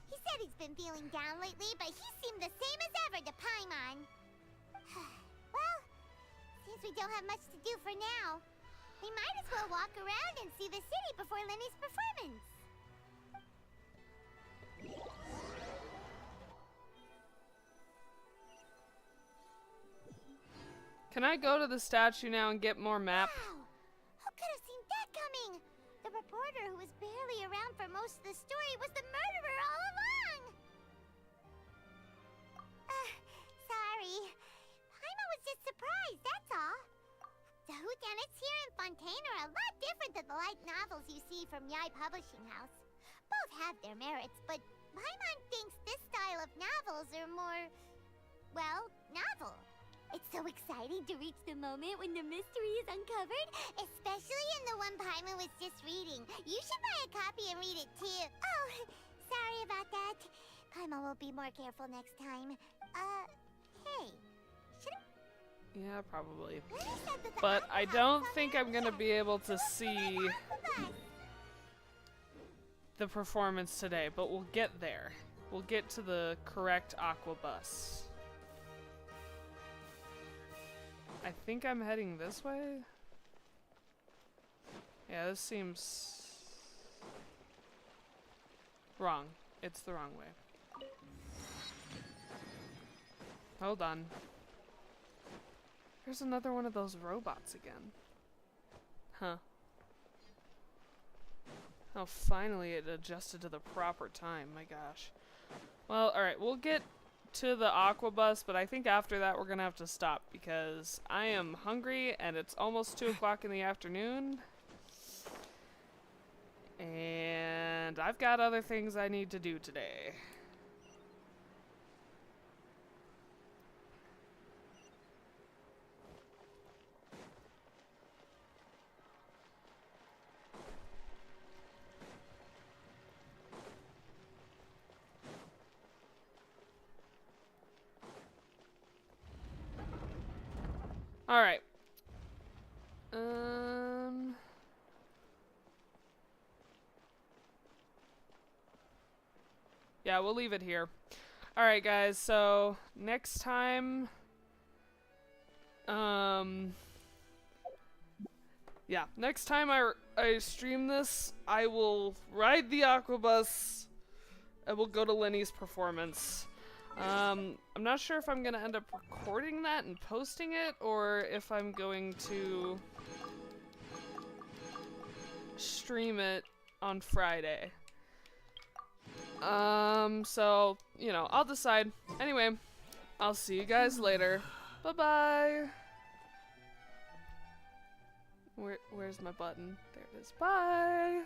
He said he's been feeling down lately, but he seemed the same as ever to Paimon. Well, since we don't have much to do for now, we might as well walk around and see the city before Lenny's performance. Can I go to the statue now and get more map? Wow! Who could have seen that coming? The reporter who was barely around for most of the story was the murderer all along! Sorry. Paimon was just surprised, that's all. The whodunits here in Fontaine are a lot different than the light novels you see from Yai Publishing House. Both have their merits, but Paimon thinks this style of novels are more, well, novel. It's so exciting to reach the moment when the mystery is uncovered, especially in the one Paimon was just reading. You should buy a copy and read it too. Oh, sorry about that. Paimon will be more careful next time. Hey, should Yeah, probably. Lenny said that the But I Aqua don't House is think on I'm gonna the be able to list. see the performance today, but we'll get there. We'll get to the correct aqua bus. I think I'm heading this way. Yeah, this seems wrong. It's the wrong way. Hold on. There's another one of those robots again. Huh. Oh, finally it adjusted to the proper time. My gosh. Well, alright, we'll get to the aqua bus, but I think after that we're gonna have to stop because I am hungry and it's almost 2 o'clock in the afternoon. And I've got other things I need to do today. All right. Yeah, we'll leave it here. All right, guys. So next time, yeah, next time I stream this, I will ride the Aquabus. I will go to Lenny's performance. I'm not sure if I'm gonna end up recording that and posting it, or if I'm going to stream it on Friday. So, you know, I'll decide. Anyway, I'll see you guys later. Bye-bye. Where's my button? There it is. Bye.